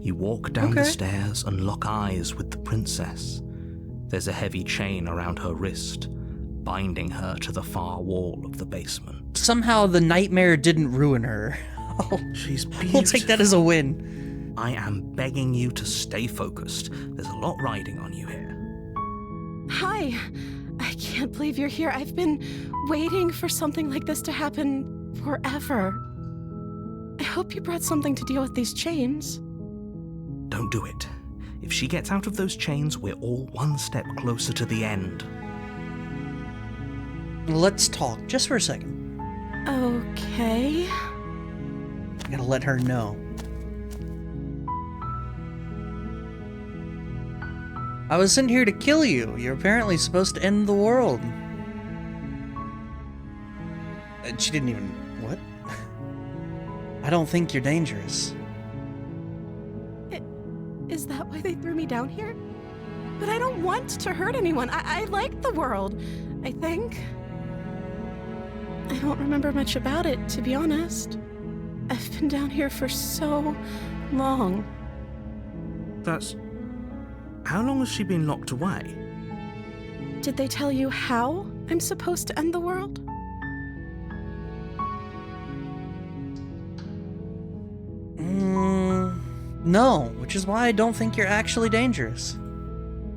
You walk down the Okay. stairs and lock eyes with the princess. There's a heavy chain around her wrist, binding her to the far wall of the basement. Somehow the nightmare didn't ruin her. She's beautiful. We'll take that as a win. I am begging you to stay focused. There's a lot riding on you here. Hi. I can't believe you're here. I've been waiting for something like this to happen forever. I hope you brought something to deal with these chains. Don't do it. If she gets out of those chains, we're all one step closer to the end. Let's talk just for a second. Okay. I gotta let her know. I was sent here to kill you. You're apparently supposed to end the world. She didn't even... What? I don't think you're dangerous. Is that why they threw me down here? But I don't want to hurt anyone. I like the world, I think. I don't remember much about it, to be honest. I've been down here for so long. That's... How long has she been locked away? Did they tell you how I'm supposed to end the world? No, which is why I don't think you're actually dangerous.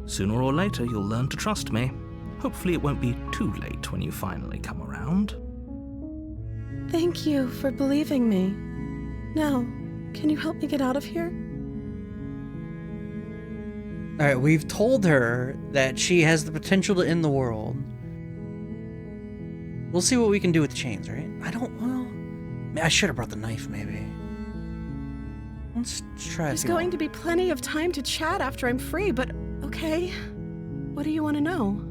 Sooner or later, you'll learn to trust me. Hopefully it won't be too late when you finally come around. Thank you for believing me. Now, can you help me get out of here? Alright, we've told her that she has the potential to end the world. We'll see what we can do with the chains, right? I should have brought the knife, maybe. Let's try There's going to be plenty of time to chat after I'm free, but okay. What do you want to know?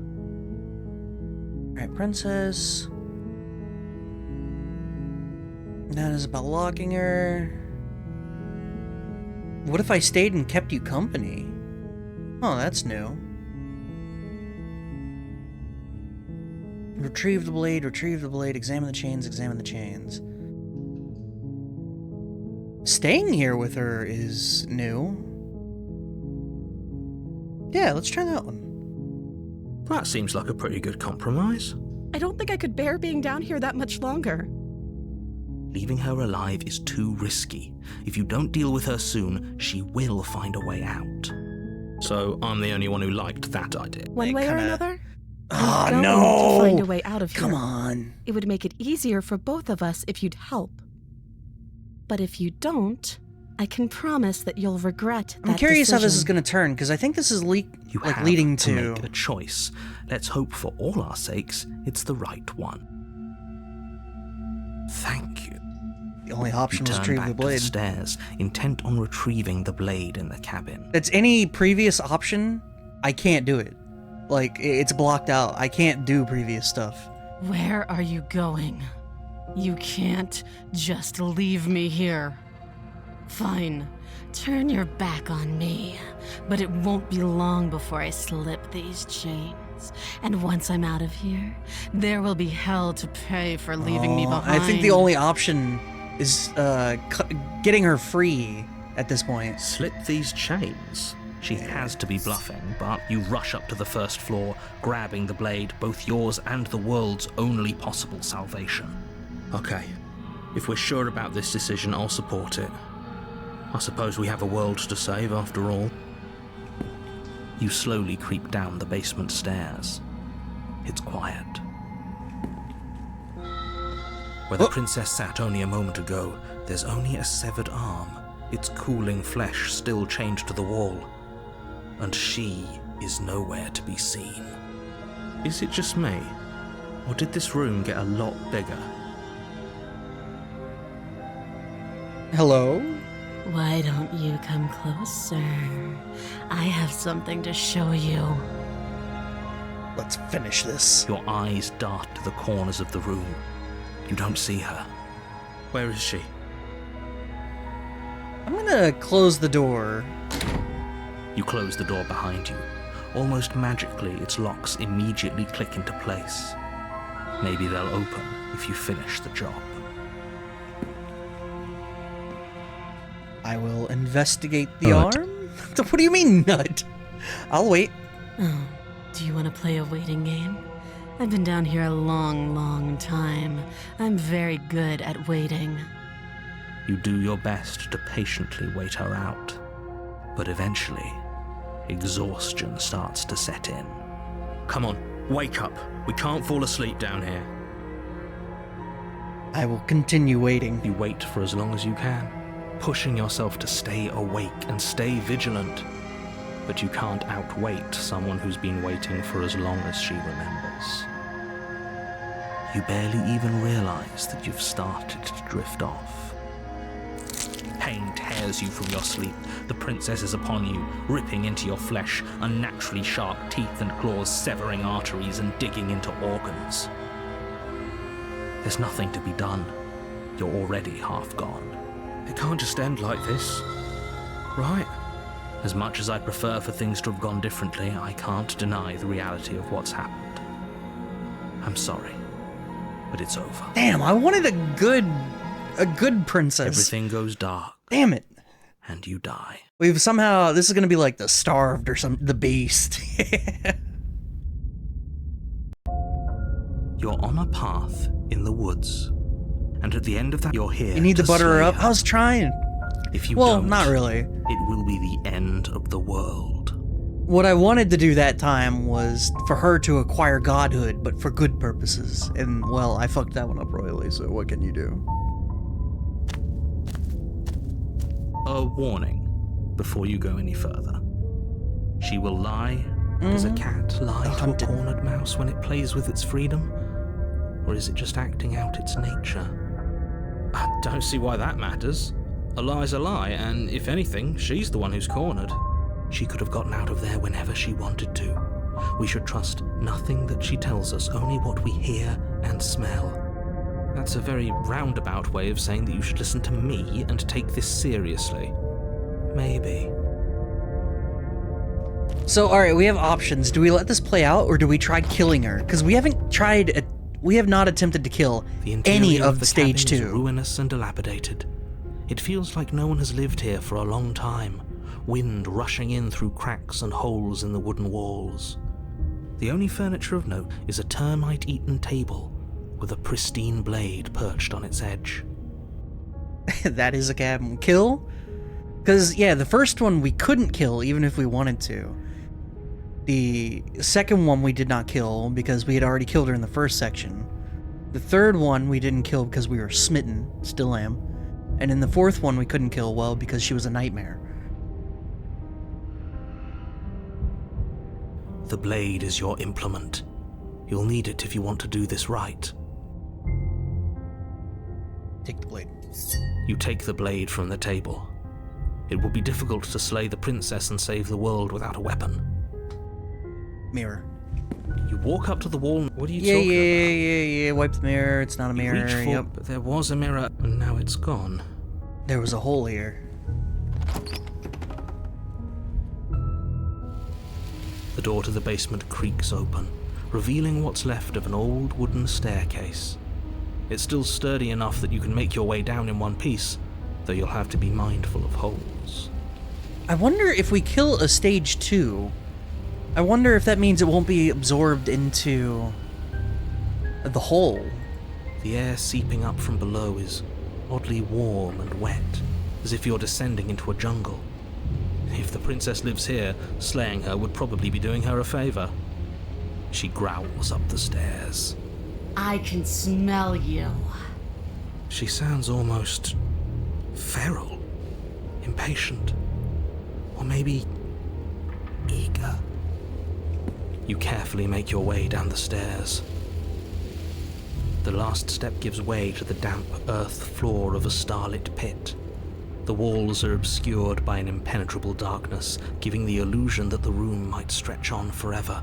Alright, princess. That is about locking her. What if I stayed and kept you company? Oh, that's new. Retrieve the blade, examine the chains. Staying here with her is new. Yeah, let's try that one. That seems like a pretty good compromise. I don't think I could bear being down here that much longer. Leaving her alive is too risky. If you don't deal with her soon, she will find a way out. So I'm the only one who liked that idea. One way or another? Oh, I'm going no! to find a way out of here. Come on. It would make it easier for both of us if you'd help. But if you don't, I can promise that you'll regret that I'm curious how this is decision. going to turn, because I think this is You like have leading to to... make a choice. Let's hope for all our sakes it's the right one. Thank you. The only option You was turn retrieve back the to the blade. stairs, intent on retrieving the blade in the cabin. That's any previous option, I can't do it. Like, it's blocked out. I can't do previous stuff. Where are you going? You can't just leave me here. Fine, turn your back on me, but it won't be long before I slip these chains. And once I'm out of here, there will be hell to pay for leaving me behind. I think the only option is getting her free at this point. Slip these chains. She has to be bluffing, but you rush up to the first floor, grabbing the blade, both yours and the world's only possible salvation. Okay, if we're sure about this decision, I'll support it. I suppose we have a world to save after all. You slowly creep down the basement stairs. It's quiet. Where the princess sat only a moment ago, there's only a severed arm, its cooling flesh still chained to the wall. And she is nowhere to be seen. Is it just me? Or did this room get a lot bigger? Hello? Why don't you come closer? I have something to show you. Let's finish this. Your eyes dart to the corners of the room. You don't see her. Where is she? I'm gonna close the door. You close the door behind you. Almost magically, its locks immediately click into place. Maybe they'll open if you finish the job. I will investigate the Nut. arm? What do you mean, nut? I'll wait. Oh, do you want to play a waiting game? I've been down here a long, long time. I'm very good at waiting. You do your best to patiently wait her out, but eventually, exhaustion starts to set in. Come on, wake up. We can't fall asleep down here. I will continue waiting. You wait for as long as you can, pushing yourself to stay awake and stay vigilant. But you can't outwait someone who's been waiting for as long as she remembers. You barely even realize that you've started to drift off. Pain tears you from your sleep. The princess is upon you, ripping into your flesh, unnaturally sharp teeth and claws severing arteries and digging into organs. There's nothing to be done. You're already half gone. It can't just end like this, right? As much as I'd prefer for things to have gone differently, I can't deny the reality of what's happened. I'm sorry, but it's over. Damn, I wanted a good princess. Everything goes dark, Damn it. and you die. We've somehow, this is gonna be like the Starved or the Beast. You're on a path in the woods, and at the end of that, you're here. You need to butter her slay up? I was trying. If you Well, don't, not really. it will be the end of the world. What I wanted to do that time was for her to acquire godhood, but for good purposes. And, well, I fucked that one up royally, so what can you do? A warning before you go any further. She will lie. Does a cat lie to a hunted. cornered mouse when it plays with its freedom? Or is it just acting out its nature? I don't see why that matters. A lie's a lie, and if anything, she's the one who's cornered. She could have gotten out of there whenever she wanted to. We should trust nothing that she tells us, only what we hear and smell. That's a very roundabout way of saying that you should listen to me and take this seriously. Maybe. So, alright, we have options. Do we let this play out, or do we try killing her? Because we haven't tried, we have not attempted to kill The any interior of the stage cabin is 2. ruinous and dilapidated. It feels like no one has lived here for a long time, wind rushing in through cracks and holes in the wooden walls. The only furniture of note is a termite-eaten table with a pristine blade perched on its edge. That is a cabin. Kill? Because, yeah, the first one we couldn't kill even if we wanted to. The second one we did not kill because we had already killed her in the first section. The third one we didn't kill because we were smitten, still am. And in the fourth one we couldn't kill, well, because she was a nightmare. The blade is your implement. You'll need it if you want to do this right. Take the blade. You take the blade from the table. It will be difficult to slay the princess and save the world without a weapon. Mirror. You walk up to the wall. What are you Yeah, talking yeah. Wipe the mirror. It's not a You mirror. reach for- Yep. about? There was a mirror, and now it's gone. There was a hole here. The door to the basement creaks open, revealing what's left of an old wooden staircase. It's still sturdy enough that you can make your way down in one piece, though you'll have to be mindful of holes. I wonder if we kill a stage 2, I wonder if that means it won't be absorbed into the hole. The air seeping up from below is oddly warm and wet, as if you're descending into a jungle. If the princess lives here, slaying her would probably be doing her a favor. She growls up the stairs. I can smell you. She sounds almost feral, impatient, or maybe eager. You carefully make your way down the stairs. The last step gives way to the damp earth floor of a starlit pit. The walls are obscured by an impenetrable darkness, giving the illusion that the room might stretch on forever.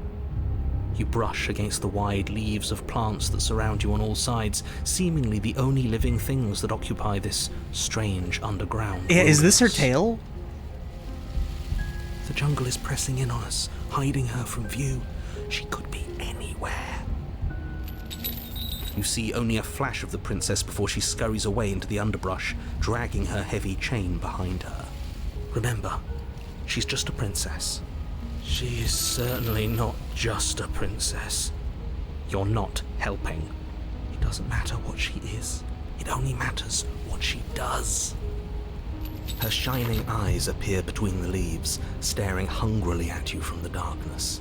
You brush against the wide leaves of plants that surround you on all sides, seemingly the only living things that occupy this strange underground Yeah, is this her wilderness. tail? The jungle is pressing in on us, hiding her from view. She could be anywhere. You see only a flash of the princess before she scurries away into the underbrush, dragging her heavy chain behind her. Remember, she's just a princess. She is certainly not just a princess. You're not helping. It doesn't matter what she is. It only matters what she does. Her shining eyes appear between the leaves, staring hungrily at you from the darkness.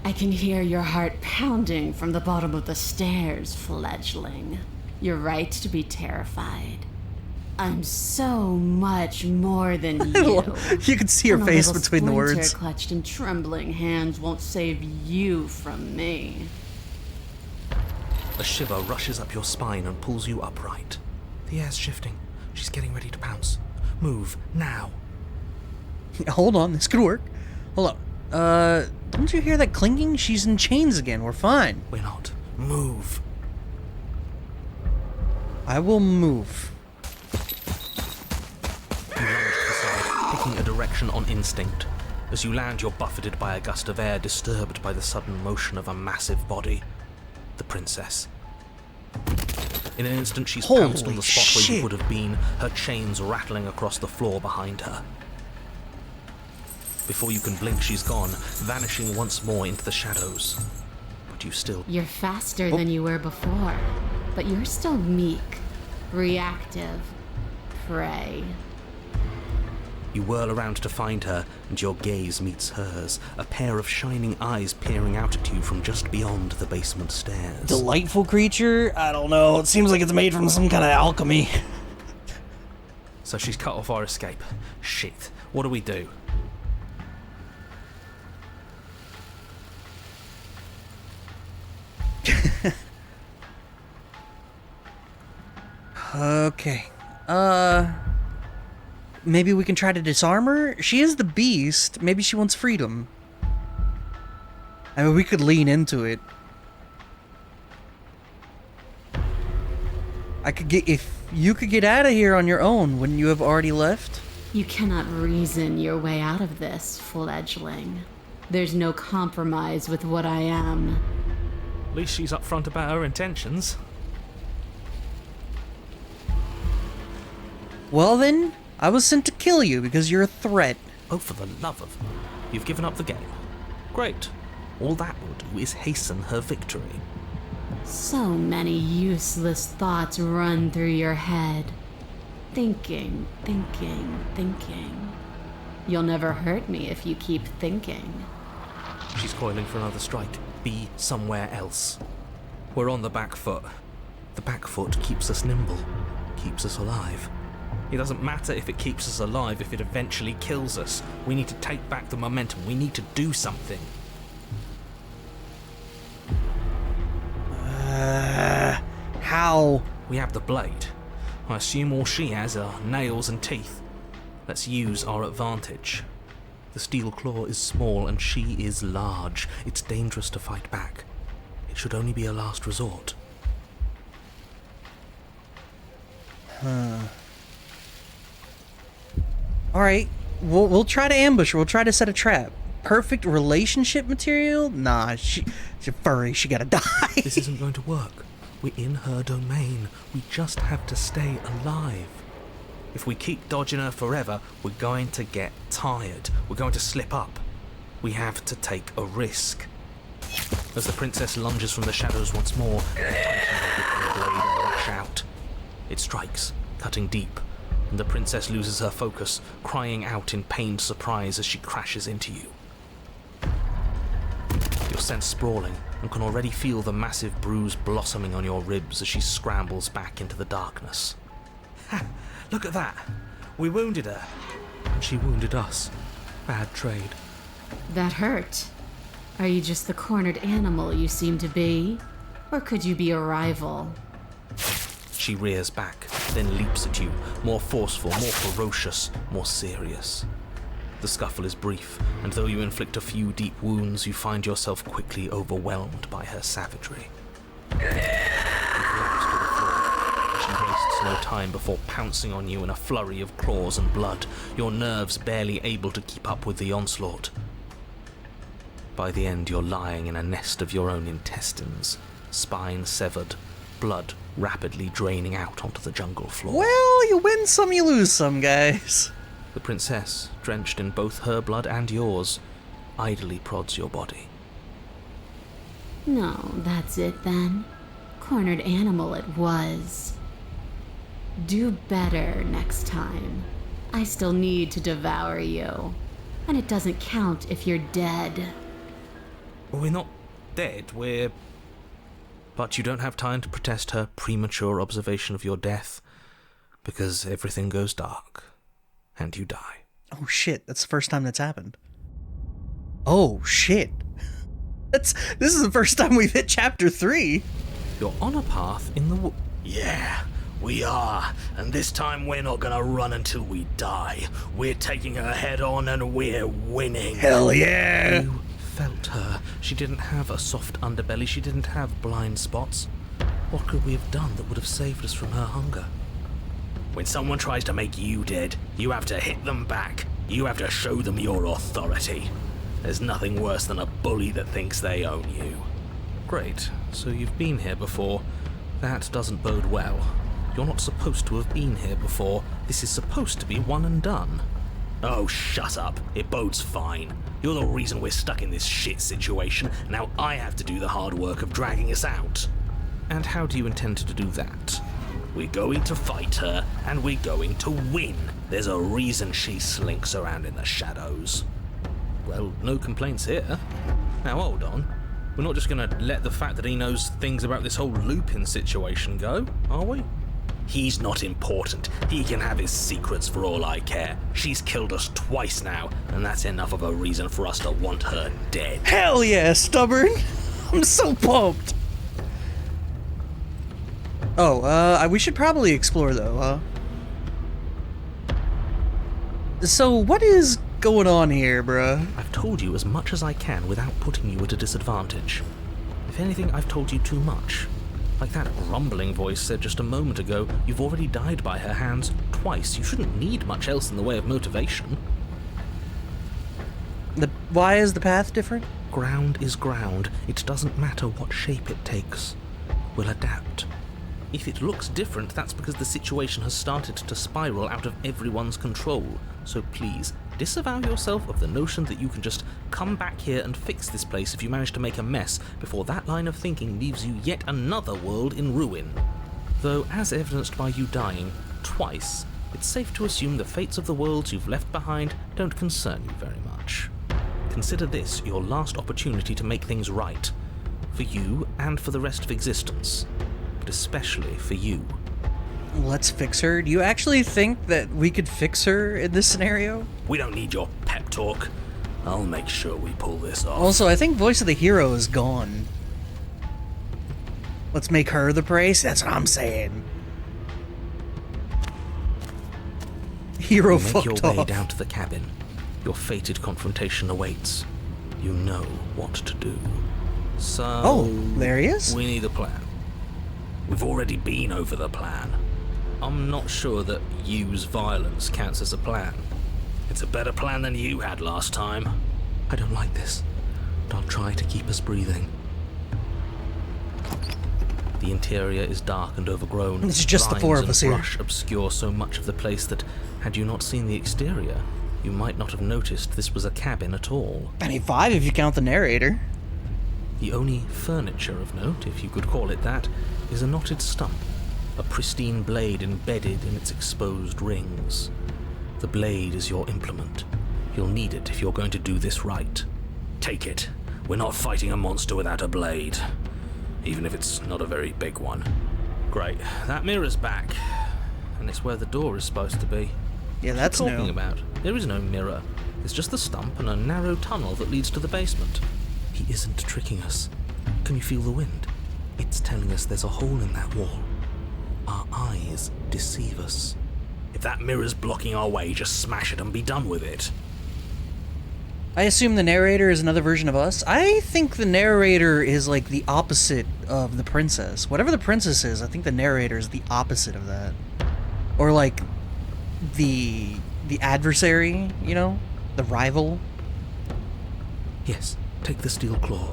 I can hear your heart pounding from the bottom of the stairs, fledgling. You're right to be terrified. I'm so much more than you. You can see her And a face little between the splinter words. clutched in trembling hands won't save you from me. A shiver rushes up your spine and pulls you upright. The air's shifting. She's getting ready to pounce. Move, now. Hold on, this could work. Hold on. Don't you hear that clinking? She's in chains again. We're fine. We're not. Move. I will move. You lunge to the side, picking a direction on instinct. As you land, you're buffeted by a gust of air, disturbed by the sudden motion of a massive body. The princess. In an instant, she's pounced on the spot where you would have been, her chains rattling across the floor behind her. Before you can blink, she's gone, vanishing once more into the shadows. But you still... You're faster than you were before, but you're still meek, reactive, prey. You whirl around to find her, and your gaze meets hers, a pair of shining eyes peering out at you from just beyond the basement stairs. Delightful creature? I don't know. It seems like it's made from some kind of alchemy. So she's cut off our escape. Shit. What do we do? Okay. Maybe we can try to disarm her? She is the beast. Maybe she wants freedom. I mean, we could lean into it. If you could get out of here on your own, wouldn't you have already left? You cannot reason your way out of this, fledgling. There's no compromise with what I am. At least she's upfront about her intentions. Well then, I was sent to kill you because you're a threat. Oh, for the love of... You've given up the game. Great. All that will do is hasten her victory. So many useless thoughts run through your head. Thinking, thinking, thinking. You'll never hurt me if you keep thinking. She's coiling for another strike. Be somewhere else. We're on the back foot. The back foot keeps us nimble, keeps us alive. It doesn't matter if it keeps us alive if it eventually kills us. We need to take back the momentum. We need to do something. How? We have the blade. I assume all she has are nails and teeth. Let's use our advantage. The steel claw is small and she is large. It's dangerous to fight back. It should only be a last resort. Alright, we'll try to ambush her. We'll try to set a trap. Perfect relationship material? Nah, she's furry. She gotta die. This isn't going to work. We're in her domain. We just have to stay alive. If we keep dodging her forever, we're going to get tired. We're going to slip up. We have to take a risk. As the princess lunges from the shadows once more, the blade lash out. It strikes, cutting deep, and the princess loses her focus, crying out in pained surprise as she crashes into you. You're sent sprawling and can already feel the massive bruise blossoming on your ribs as she scrambles back into the darkness. Ha! Look at that! We wounded her. And she wounded us. Bad trade. That hurt. Are you just the cornered animal you seem to be? Or could you be a rival? She rears back, then leaps at you, more forceful, more ferocious, more serious. The scuffle is brief, and though you inflict a few deep wounds, you find yourself quickly overwhelmed by her savagery. You collapse to the floor. She wastes no time before pouncing on you in a flurry of claws and blood, your nerves barely able to keep up with the onslaught. By the end, you're lying in a nest of your own intestines, spine severed, blood rapidly draining out onto the jungle floor. Well, you win some, you lose some, guys. The princess, drenched in both her blood and yours, idly prods your body. No, that's it then. Cornered animal it was. Do better next time. I still need to devour you. And it doesn't count if you're dead. We're not dead, we're... But you don't have time to protest her premature observation of your death, because everything goes dark, and you die. Oh shit, that's the first time that's happened. Oh shit. This is the first time we've hit chapter 3. You're on a path in the Yeah, we are. And this time we're not gonna run until we die. We're taking her head on and we're winning. Hell yeah! You felt her. She didn't have a soft underbelly. She didn't have blind spots. What could we have done that would have saved us from her hunger? When someone tries to make you dead, you have to hit them back. You have to show them your authority. There's nothing worse than a bully that thinks they own you. Great. So you've been here before. That doesn't bode well. You're not supposed to have been here before. This is supposed to be one and done. Oh, shut up. It bodes fine. You're the reason we're stuck in this shit situation. Now I have to do the hard work of dragging us out. And how do you intend to do that? We're going to fight her, and we're going to win. There's a reason she slinks around in the shadows. Well, no complaints here. Now hold on. We're not just gonna let the fact that he knows things about this whole Lupin situation go, are we? He's not important. He can have his secrets for all I care. She's killed us twice now, and that's enough of a reason for us to want her dead. Hell yeah, stubborn! I'm so pumped! Oh, we should probably explore though, So, what is going on here, bruh? I've told you as much as I can without putting you at a disadvantage. If anything, I've told you too much. Like that rumbling voice said just a moment ago, you've already died by her hands twice. You shouldn't need much else in the way of motivation. Why is the path different? Ground is ground. It doesn't matter what shape it takes. We'll adapt. If it looks different, that's because the situation has started to spiral out of everyone's control. So please, disavow yourself of the notion that you can just come back here and fix this place if you manage to make a mess before that line of thinking leaves you yet another world in ruin. Though, as evidenced by you dying twice, it's safe to assume the fates of the worlds you've left behind don't concern you very much. Consider this your last opportunity to make things right. For you and for the rest of existence. But especially for you. Let's fix her. Do you actually think that we could fix her in this scenario? We don't need your pep talk. I'll make sure we pull this off. Also, I think voice of the hero is gone. Let's make her the price? That's what I'm saying. Hero You make fucked your way off. down to the cabin. Your fated confrontation awaits. You know what to do. So... Oh, there he is? We need a plan. We've already been over the plan. I'm not sure that use violence counts as a plan. It's a better plan than you had last time. I don't like this, but I'll try to keep us breathing. The interior is dark and overgrown. It's just the Vines four of and us here. brush obscure so much of the place that, had you not seen the exterior, you might not have noticed this was a cabin at all. I mean, 5 if you count the narrator. The only furniture of note, if you could call it that, is a knotted stump, a pristine blade embedded in its exposed rings. The blade is your implement. You'll need it if you're going to do this right. Take it. We're not fighting a monster without a blade. Even if it's not a very big one. Great. That mirror's back. And it's where the door is supposed to be. Yeah, that's What are you talking new. about? There is no mirror. There's just the stump and a narrow tunnel that leads to the basement. He isn't tricking us. Can you feel the wind? It's telling us there's a hole in that wall. Our eyes deceive us. If that mirror's blocking our way, just smash it and be done with it. I assume the narrator is another version of us. I think the narrator is like the opposite of the princess. Whatever the princess is, I think the narrator is the opposite of that. Or like the adversary, you know? The rival. Yes, take the steel claw.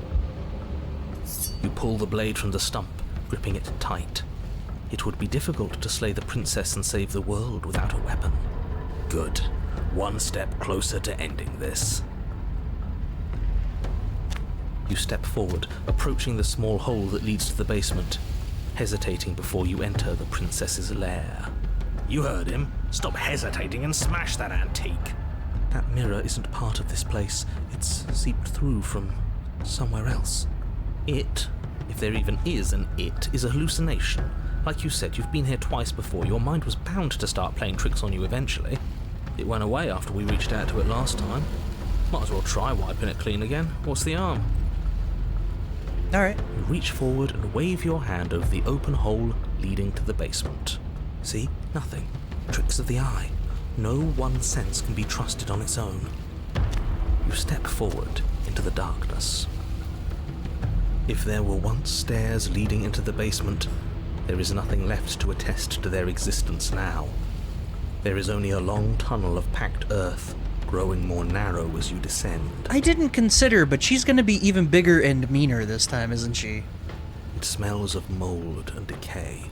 You pull the blade from the stump, gripping it tight. It would be difficult to slay the princess and save the world without a weapon. Good. One step closer to ending this. You step forward, approaching the small hole that leads to the basement, hesitating before you enter the princess's lair. You heard him. Stop hesitating and smash that antique. That mirror isn't part of this place. It's seeped through from somewhere else. It, if there even is an it, is a hallucination. Like you said, you've been here twice before. Your mind was bound to start playing tricks on you eventually. It went away after we reached out to it last time. Might as well try wiping it clean again. What's the harm? Alright. You reach forward and wave your hand over the open hole leading to the basement. See? Nothing. Tricks of the eye. No one sense can be trusted on its own. You step forward into the darkness. If there were once stairs leading into the basement, there is nothing left to attest to their existence now. There is only a long tunnel of packed earth, growing more narrow as you descend. I didn't consider, but she's gonna be even bigger and meaner this time, isn't she? It smells of mold and decay.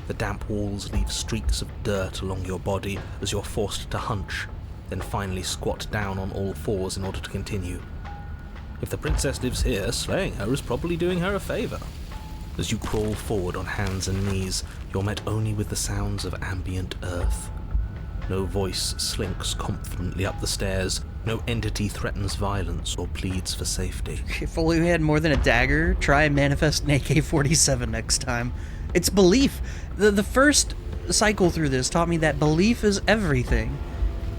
The damp walls leave streaks of dirt along your body as you're forced to hunch, then finally squat down on all fours in order to continue. If the princess lives here, slaying her is probably doing her a favor. As you crawl forward on hands and knees, you're met only with the sounds of ambient earth. No voice slinks confidently up the stairs, no entity threatens violence or pleads for safety. If only we had more than a dagger, try and manifest an AK-47 next time. It's belief. The first cycle through this taught me that belief is everything.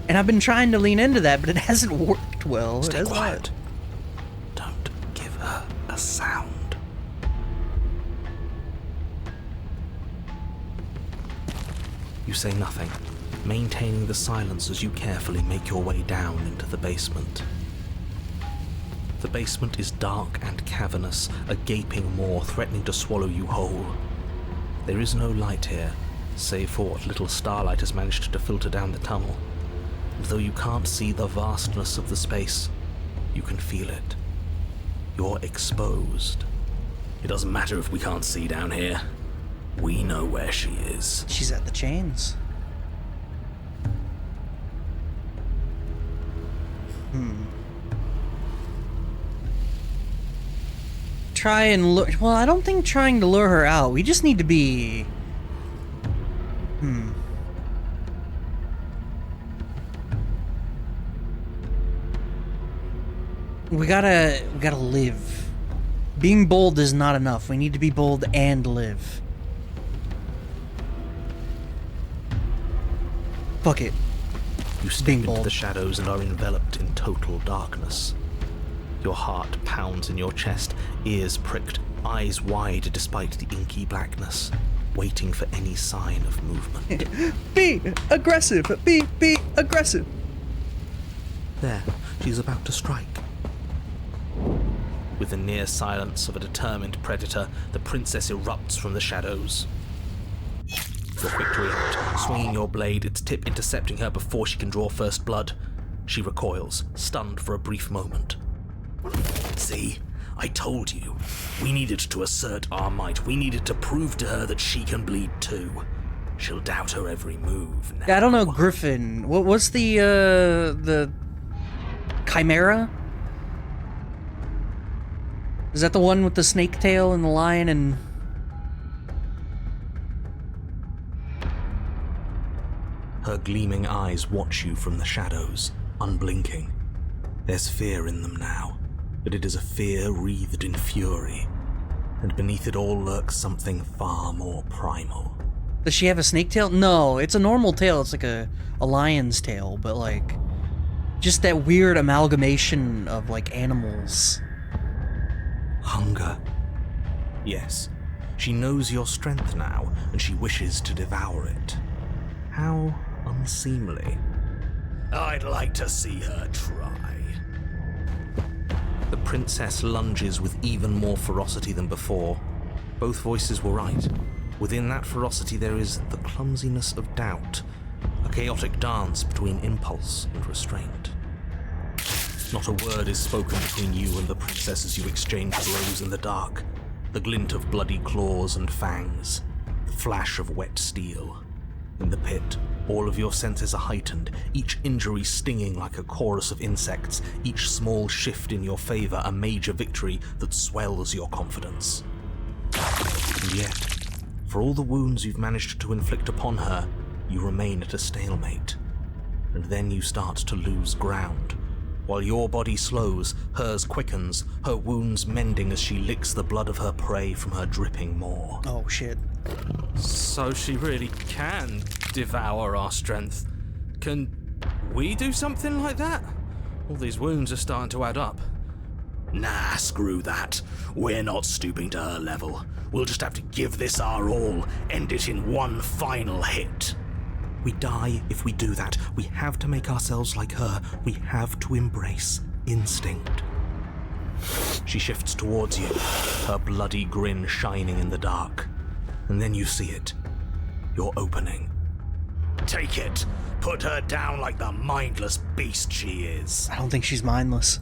And I've been trying to lean into that, but it hasn't worked well. Stay quiet. Don't give her a sound. You say nothing, maintaining the silence as you carefully make your way down into the basement. The basement is dark and cavernous, a gaping maw threatening to swallow you whole. There is no light here, save for what little starlight has managed to filter down the tunnel. And though you can't see the vastness of the space, you can feel it. You're exposed. It doesn't matter if we can't see down here. We know where she is. She's at the chains. Try and lure... Well, I don't think trying to lure her out. We just need to be... We gotta live. Being bold is not enough. We need to be bold and live. Fuck it. You step Being into bold. the shadows and are enveloped in total darkness. Your heart pounds in your chest, ears pricked, eyes wide despite the inky blackness, waiting for any sign of movement. Be aggressive! Be aggressive! There, she's about to strike. With the near silence of a determined predator, the princess erupts from the shadows. You're quick to react, swinging your blade, its tip intercepting her before she can draw first blood. She recoils, stunned for a brief moment. See? I told you. We needed to assert our might. We needed to prove to her that she can bleed too. She'll doubt her every move now. Yeah, I don't know, Griffin. What's the Chimera? Is that the one with the snake tail and the lion and... Her gleaming eyes watch you from the shadows, unblinking. There's fear in them now, but it is a fear wreathed in fury, and beneath it all lurks something far more primal. Does she have a snake tail? No, it's a normal tail. It's like a lion's tail, but like... just that weird amalgamation of like animals. Hunger. Yes, she knows your strength now, and she wishes to devour it. How unseemly. I'd like to see her try. The princess lunges with even more ferocity than before. Both voices were right. Within that ferocity there is the clumsiness of doubt, a chaotic dance between impulse and restraint. Not a word is spoken between you and the princess as you exchange blows in the dark. The glint of bloody claws and fangs, the flash of wet steel. In the pit, all of your senses are heightened, each injury stinging like a chorus of insects, each small shift in your favor a major victory that swells your confidence. And yet, for all the wounds you've managed to inflict upon her, you remain at a stalemate. And then you start to lose ground. While your body slows, hers quickens, her wounds mending as she licks the blood of her prey from her dripping maw. Oh, shit. So she really can devour our strength. Can we do something like that? All these wounds are starting to add up. Nah, screw that. We're not stooping to her level. We'll just have to give this our all, end it in one final hit. We die if we do that. We have to make ourselves like her. We have to embrace instinct. She shifts towards you, her bloody grin shining in the dark. And then you see it. Your opening. Take it. Put her down like the mindless beast she is. I don't think she's mindless.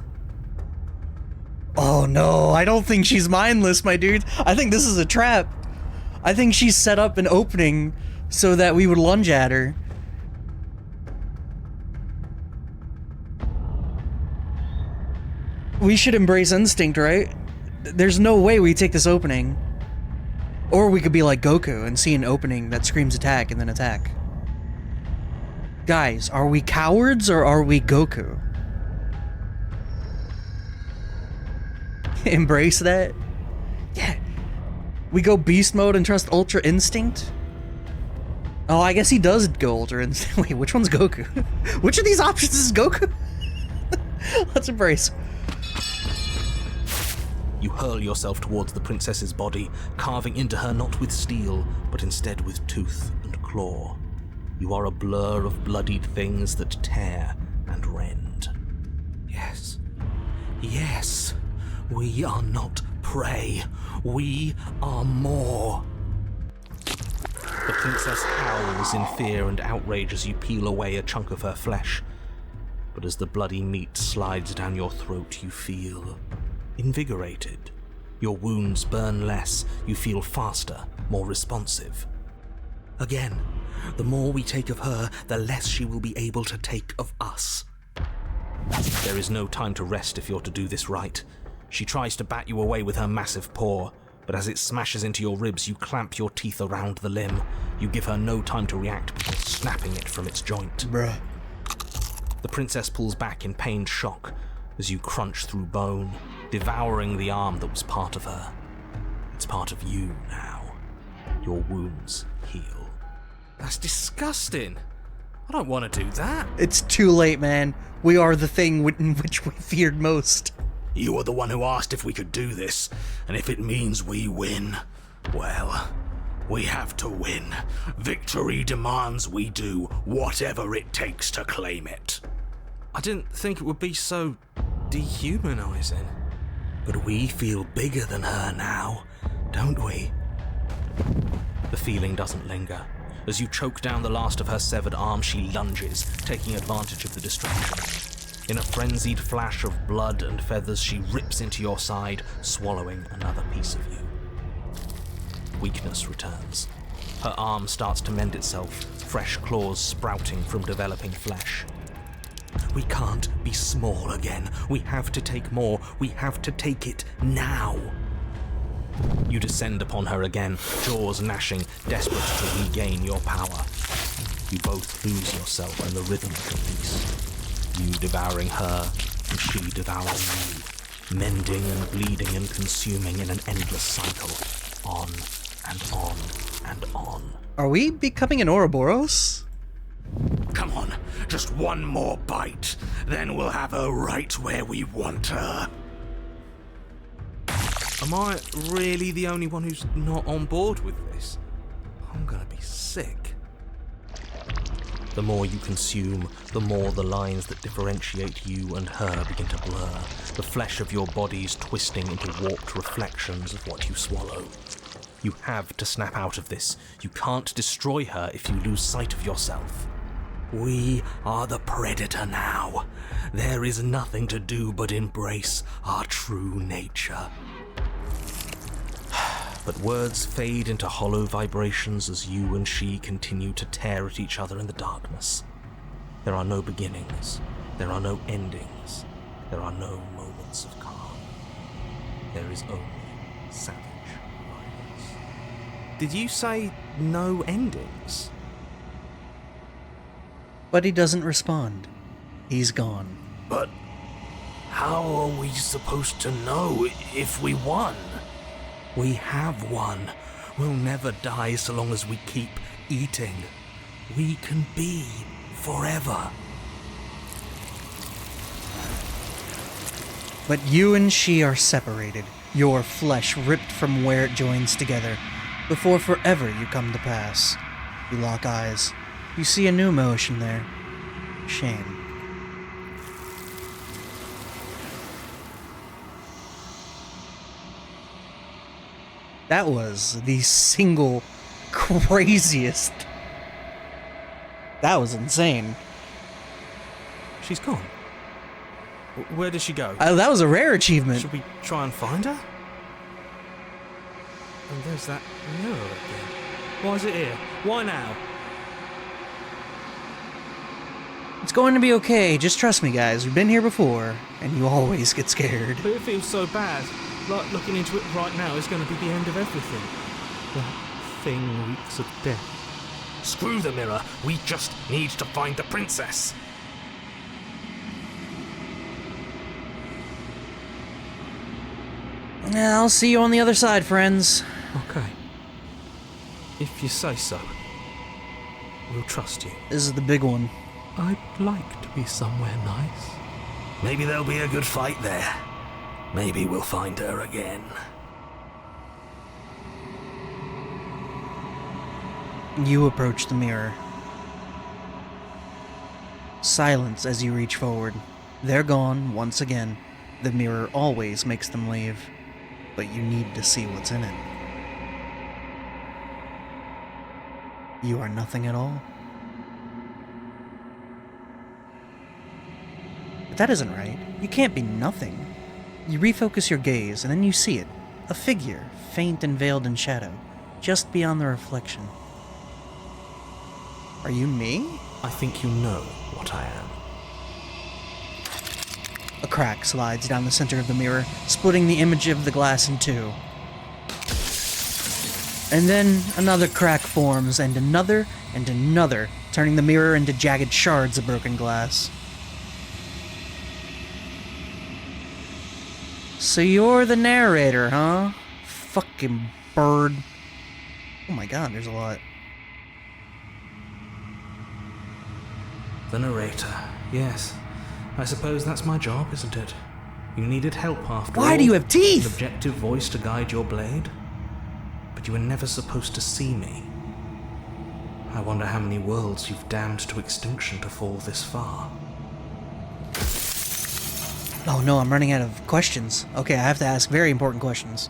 Oh no, I don't think she's mindless, my dude. I think this is a trap. I think she's set up an opening so that we would lunge at her. We should embrace instinct, right? There's no way we take this opening. Or we could be like Goku and see an opening that screams attack and then attack. Guys, are we cowards or are we Goku? Embrace that? Yeah. We go beast mode and trust Ultra Instinct? Oh, I guess he does go Ultra Instinct. Wait, which one's Goku? Which of these options is Goku? Let's embrace. You hurl yourself towards the princess's body, carving into her not with steel, but instead with tooth and claw. You are a blur of bloodied things that tear and rend. Yes. Yes. We are not prey. We are more. The princess howls in fear and outrage as you peel away a chunk of her flesh. But as the bloody meat slides down your throat, you feel invigorated. Your wounds burn less, you feel faster, more responsive. Again, the more we take of her, the less she will be able to take of us. There is no time to rest if you're to do this right. She tries to bat you away with her massive paw, but as it smashes into your ribs, you clamp your teeth around the limb. You give her no time to react before snapping it from its joint. Bruh. The princess pulls back in pained shock as you crunch through bone, devouring the arm that was part of her. It's part of you now. Your wounds heal. That's disgusting. I don't want to do that. It's too late, man. We are the thing in which we feared most. You are the one who asked if we could do this, and if it means we win, well, we have to win. Victory demands we do whatever it takes to claim it. I didn't think it would be so dehumanizing. But we feel bigger than her now, don't we? The feeling doesn't linger. As you choke down the last of her severed arm, she lunges, taking advantage of the distraction. In a frenzied flash of blood and feathers, she rips into your side, swallowing another piece of you. Weakness returns. Her arm starts to mend itself, fresh claws sprouting from developing flesh. We can't be small again. We have to take more. We have to take it now. You descend upon her again, jaws gnashing, desperate to regain your power. You both lose yourself in the rhythm of the beast. You devouring her, and she devouring you, mending and bleeding and consuming in an endless cycle, on and on and on. Are we becoming an Ouroboros? Come on, just one more bite, then we'll have her right where we want her. Am I really the only one who's not on board with this? I'm gonna be sick. The more you consume, the more the lines that differentiate you and her begin to blur, the flesh of your bodies twisting into warped reflections of what you swallow. You have to snap out of this. You can't destroy her if you lose sight of yourself. We are the predator now. There is nothing to do but embrace our true nature. But words fade into hollow vibrations as you and she continue to tear at each other in the darkness. There are no beginnings. There are no endings. There are no moments of calm. There is only savage violence. Did you say no endings? But he doesn't respond. He's gone. But how are we supposed to know if we won? We have won. We'll never die so long as we keep eating. We can be forever. But you and she are separated, your flesh ripped from where it joins together, before forever you come to pass. You lock eyes. You see a new emotion there. Shame. That was the single craziest. That was insane. She's gone. Where did she go? That was a rare achievement. Should we try and find her? And there's that mirror again. Why is it here? Why now? It's going to be okay. Just trust me, guys. We've been here before, and you always get scared. But it feels so bad. Like looking into it right now is going to be the end of everything. That thing reeks of death. Screw the mirror. We just need to find the princess. Yeah, I'll see you on the other side, friends. Okay. If you say so. We'll trust you. This is the big one. I'd like to be somewhere nice. Maybe there'll be a good fight there. Maybe we'll find her again. You approach the mirror. Silence as you reach forward. They're gone once again. The mirror always makes them leave, but you need to see what's in it. You are nothing at all. But that isn't right. You can't be nothing. You refocus your gaze, and then you see it. A figure, faint and veiled in shadow, just beyond the reflection. Are you me? I think you know what I am. A crack slides down the center of the mirror, splitting the image of the glass in two. And then another crack forms, and another, turning the mirror into jagged shards of broken glass. So you're the narrator, huh? Fucking bird. Oh my god, there's a lot. The narrator. Yes. I suppose that's my job, isn't it? You needed help after all. Why do you have teeth? An objective voice to guide your blade? But you were never supposed to see me. I wonder how many worlds you've damned to extinction to fall this far. Oh no, I'm running out of questions. Okay, I have to ask very important questions.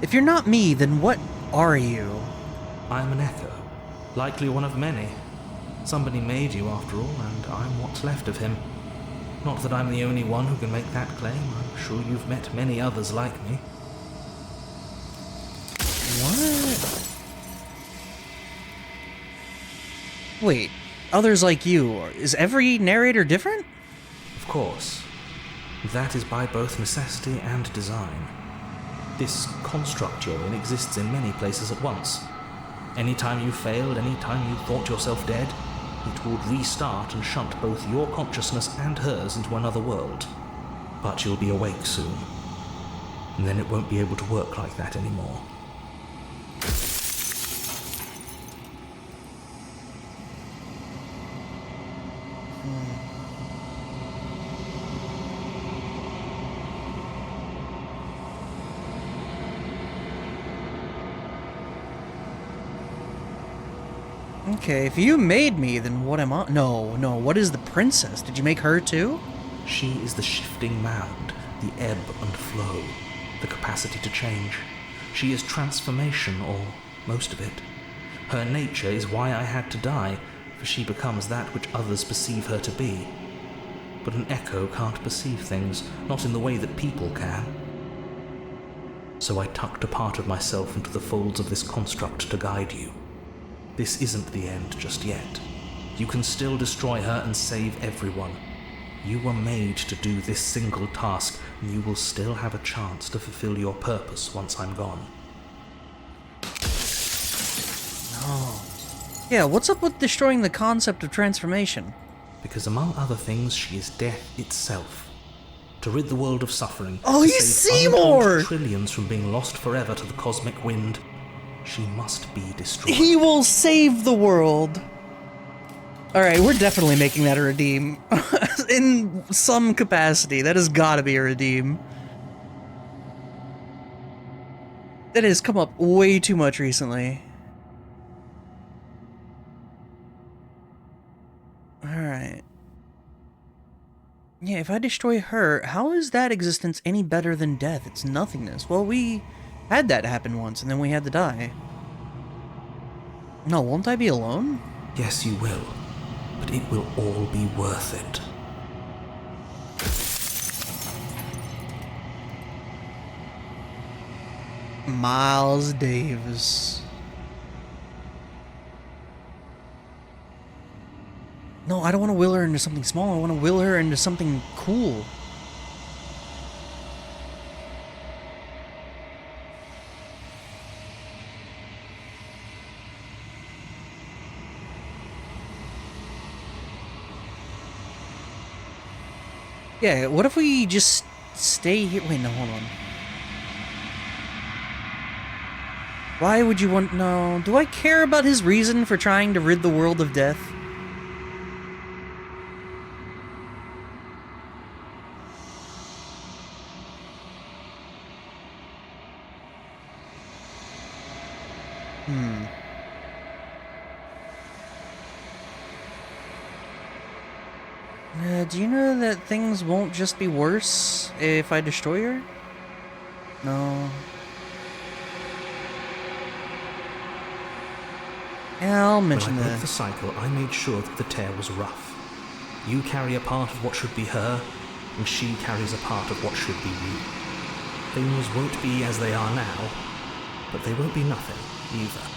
If you're not me, then what are you? I'm an echo. Likely one of many. Somebody made you after all, and I'm what's left of him. Not that I'm the only one who can make that claim. I'm sure you've met many others like me. What? Wait, others like you. Is every narrator different? Of course. That is by both necessity and design. This construct you're in exists in many places at once. Anytime you failed, anytime you thought yourself dead, it would restart and shunt both your consciousness and hers into another world. But you'll be awake soon. And then it won't be able to work like that anymore. Okay, if you made me, then what am I? No, what is the princess? Did you make her too? She is the shifting mound, the ebb and flow, the capacity to change. She is transformation, or most of it. Her nature is why I had to die, for she becomes that which others perceive her to be. But an echo can't perceive things, not in the way that people can. So I tucked a part of myself into the folds of this construct to guide you. This isn't the end just yet. You can still destroy her and save everyone. You were made to do this single task, and you will still have a chance to fulfill your purpose once I'm gone. No. Yeah, what's up with destroying the concept of transformation? Because among other things, she is death itself. To rid the world of suffering, Oh, to he's save Seymour! untold trillions from being lost forever to the cosmic wind, she must be destroyed. He will save the world. Alright, we're definitely making that a redeem. In some capacity, that has gotta be a redeem. That has come up way too much recently. Alright. Yeah, if I destroy her, how is that existence any better than death? It's nothingness. Well, we had that happen once, and then we had to die. No, won't I be alone? Yes, you will. But it will all be worth it. Miles Davis. No, I don't want to will her into something small. I want to will her into something cool. Yeah, what if we just stay here? Wait, no, hold on. Why would you want... No, do I care about his reason for trying to rid the world of death? Do you know that things won't just be worse if I destroy her? No. Yeah, I'll mention when I that. broke the cycle, I made sure that the tear was rough. You carry a part of what should be her, and she carries a part of what should be you. Things won't be as they are now, but they won't be nothing either.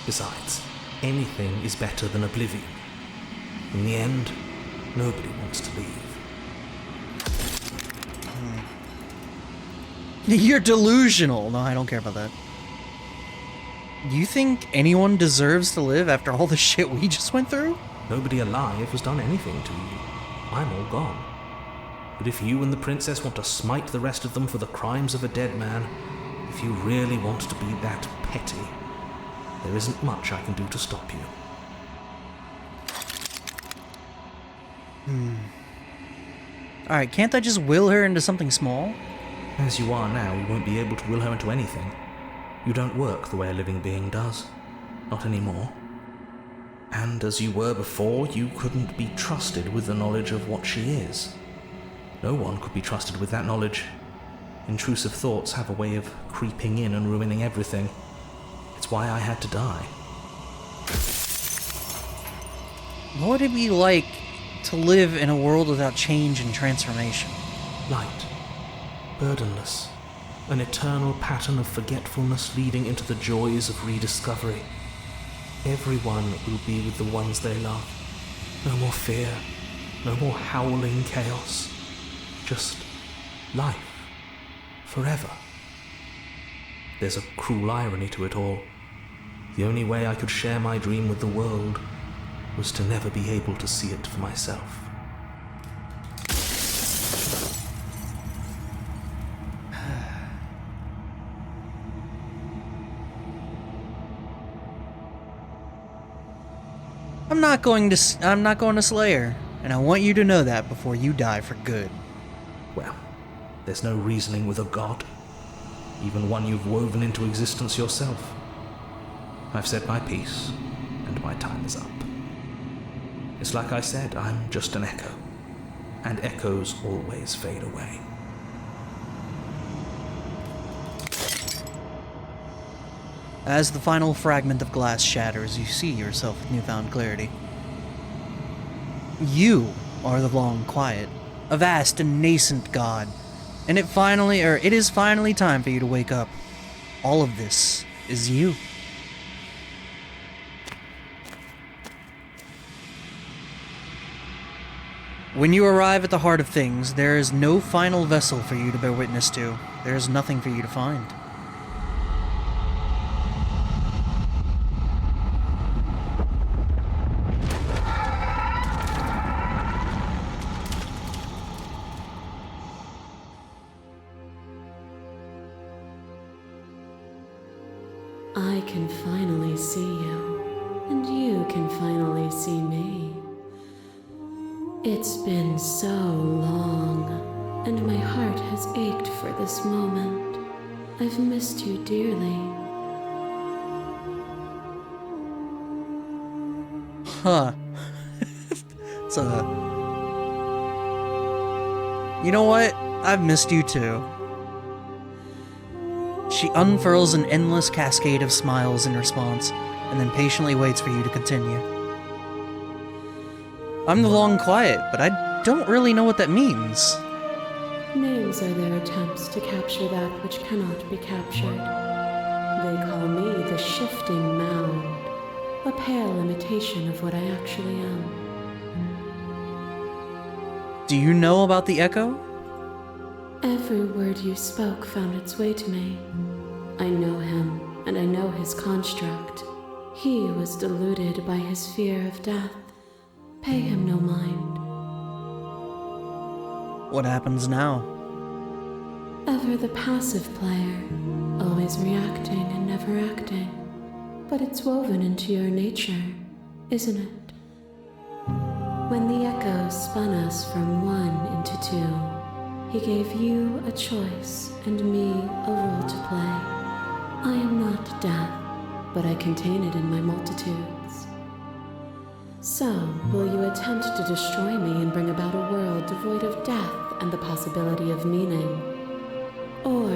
Besides, anything is better than oblivion. In the end, nobody wants to leave. You're delusional. No, I don't care about that. You think anyone deserves to live after all the shit we just went through? Nobody alive has done anything to you. I'm all gone. But if you and the princess want to smite the rest of them for the crimes of a dead man, if you really want to be that petty, there isn't much I can do to stop you. Alright, can't I just will her into something small? As you are now, you won't be able to will her into anything. You don't work the way a living being does. Not anymore. And as you were before, you couldn't be trusted with the knowledge of what she is. No one could be trusted with that knowledge. Intrusive thoughts have a way of creeping in and ruining everything. It's why I had to die. What would it be like to live in a world without change and transformation? Light. Burdenless. An eternal pattern of forgetfulness leading into the joys of rediscovery. Everyone will be with the ones they love. No more fear. No more howling chaos. Just life. Forever. There's a cruel irony to it all. The only way I could share my dream with the world was to never be able to see it for myself. I'm not going to slay her, and I want you to know that before you die for good. Well, there's no reasoning with a god, even one you've woven into existence yourself. I've said my piece. and my time is up. It's like I said, I'm just an echo, and echoes always fade away. As the final fragment of glass shatters, you see yourself with newfound clarity. You are the long quiet, a vast and nascent god, and it is finally time for you to wake up. All of this is you. When you arrive at the heart of things, there is no final vessel for you to bear witness to. There is nothing for you to find. I can finally see you, and you can finally see me. It's been so long, and my heart has ached for this moment. I've missed you dearly. Huh. You know what? I've missed you too. She unfurls an endless cascade of smiles in response, and then patiently waits for you to continue. I'm the long quiet, but I don't really know what that means. Names are their attempts to capture that which cannot be captured. They call me the shifting mound, a pale imitation of what I actually am. Do you know about the Echo? Every word you spoke found its way to me. I know him, and I know his construct. He was deluded by his fear of death. Pay him no mind. What happens now? Ever the passive player, always reacting and never acting. But it's woven into your nature, isn't it? When the Echo spun us from one into two, he gave you a choice and me a role to play. I am not death, but I contain it in my multitudes. So, will you attempt to destroy me and bring about a world devoid of death and the possibility of meaning? Or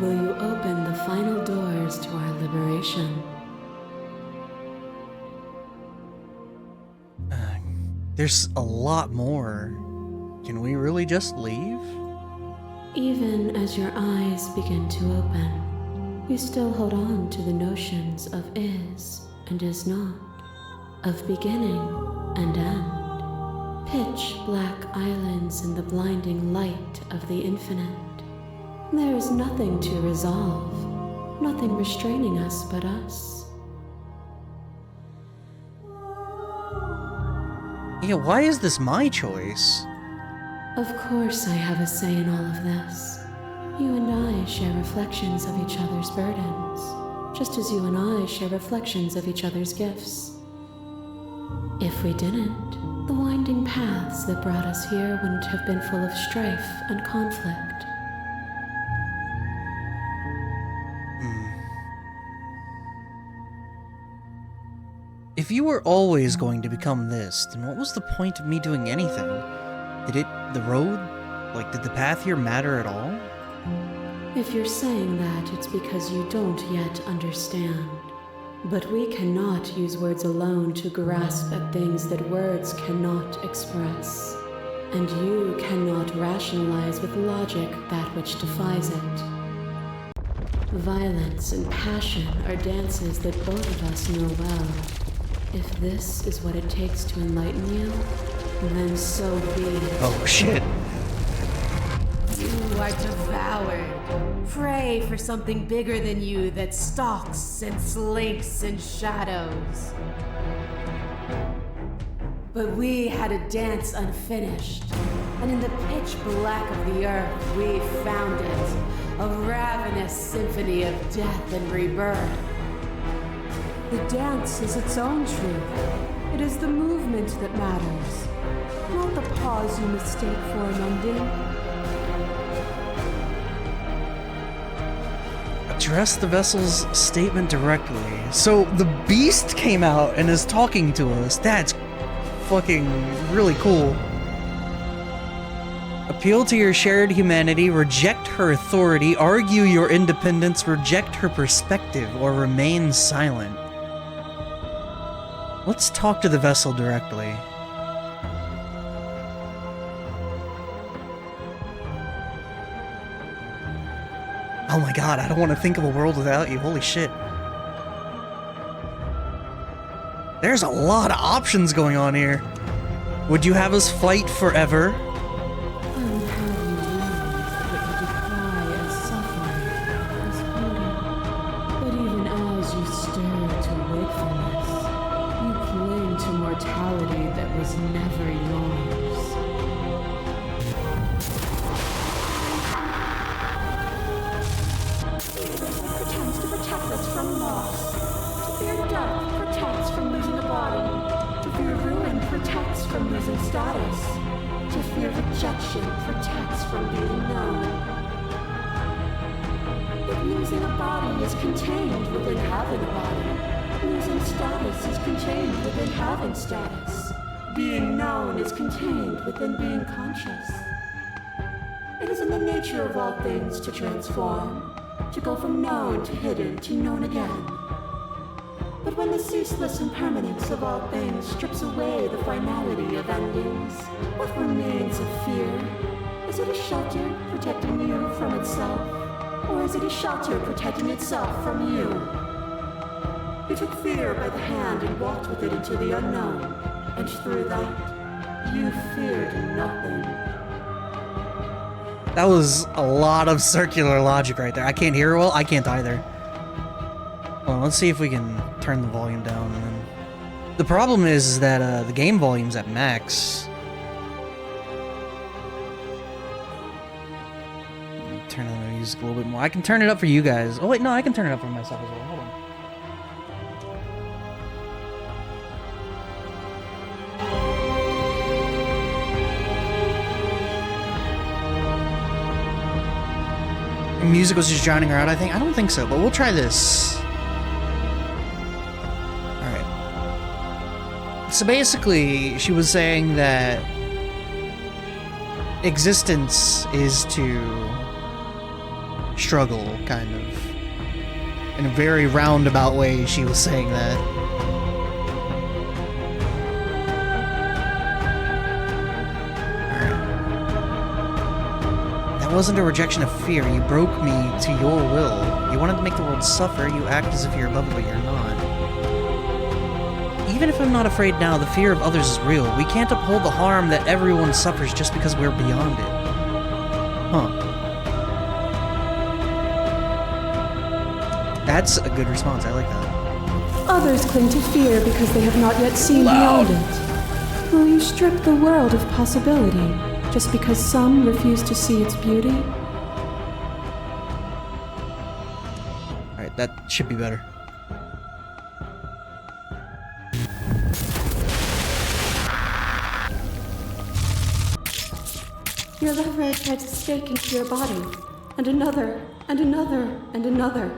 will you open the final doors to our liberation? There's a lot more. Can we really just leave? Even as your eyes begin to open, you still hold on to the notions of is and is not, of beginning and end, pitch black islands in the blinding light of the infinite. There is nothing to resolve, nothing restraining us but us. Yeah, why is this my choice? Of course I have a say in all of this. You and I share reflections of each other's burdens, just as you and I share reflections of each other's gifts. If we didn't, the winding paths that brought us here wouldn't have been full of strife and conflict. If you were always going to become this, then what was the point of me doing anything? Did the path here matter at all? If you're saying that, it's because you don't yet understand. But we cannot use words alone to grasp at things that words cannot express. And you cannot rationalize with logic that which defies it. Violence and passion are dances that both of us know well. If this is what it takes to enlighten you, then so be it. Oh shit. You are devoured. Pray for something bigger than you that stalks and slinks in shadows. But we had a dance unfinished, and in the pitch black of the earth we found it, a ravenous symphony of death and rebirth. The dance is its own truth. It is the movement that matters, not the pause you mistake for an ending. A address the vessel's statement directly. So the beast came out and is talking to us. That's fucking really cool. Appeal to your shared humanity, reject her authority, argue your independence, reject her perspective, or remain silent. Let's talk to the vessel directly. Oh my god, I don't want to think of a world without you. Holy shit. There's a lot of options going on here. Would you have us fight forever? To transform, to go from known to hidden to known again. But when the ceaseless impermanence of all things strips away the finality of endings, what remains of fear? Is it a shelter protecting you from itself? Or is it a shelter protecting itself from you? You took fear by the hand and walked with it into the unknown, and through that, you feared nothing. That was a lot of circular logic right there. I can't hear well. I can't either. Hold on, let's see if we can turn the volume down. And then... The problem is that the game volume's at max. Turn on the music a little bit more. I can turn it up for you guys. Oh wait, no, I can turn it up for myself as well. Hold on. Music was just drowning her out, I think. I don't think so, but we'll try this. Alright. So basically, she was saying that existence is to struggle, kind of. In a very roundabout way, she was saying that. It wasn't a rejection of fear. You broke me to your will. You wanted to make the world suffer. You act as if you're above it, but you're not. Even if I'm not afraid now, the fear of others is real. We can't uphold the harm that everyone suffers just because we're beyond it. Huh. That's a good response. I like that. Others cling to fear because they have not yet seen beyond it. Will you strip the world of possibility? Just because some refuse to see its beauty? Alright, that should be better. Your lover tried to stake into your body, and another, and another, and another.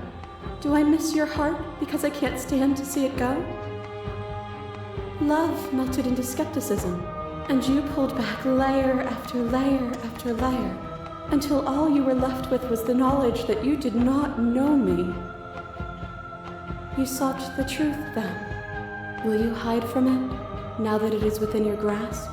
Do I miss your heart because I can't stand to see it go? Love melted into skepticism. And you pulled back layer after layer after layer, until all you were left with was the knowledge that you did not know me. You sought the truth then. Will you hide from it, now that it is within your grasp?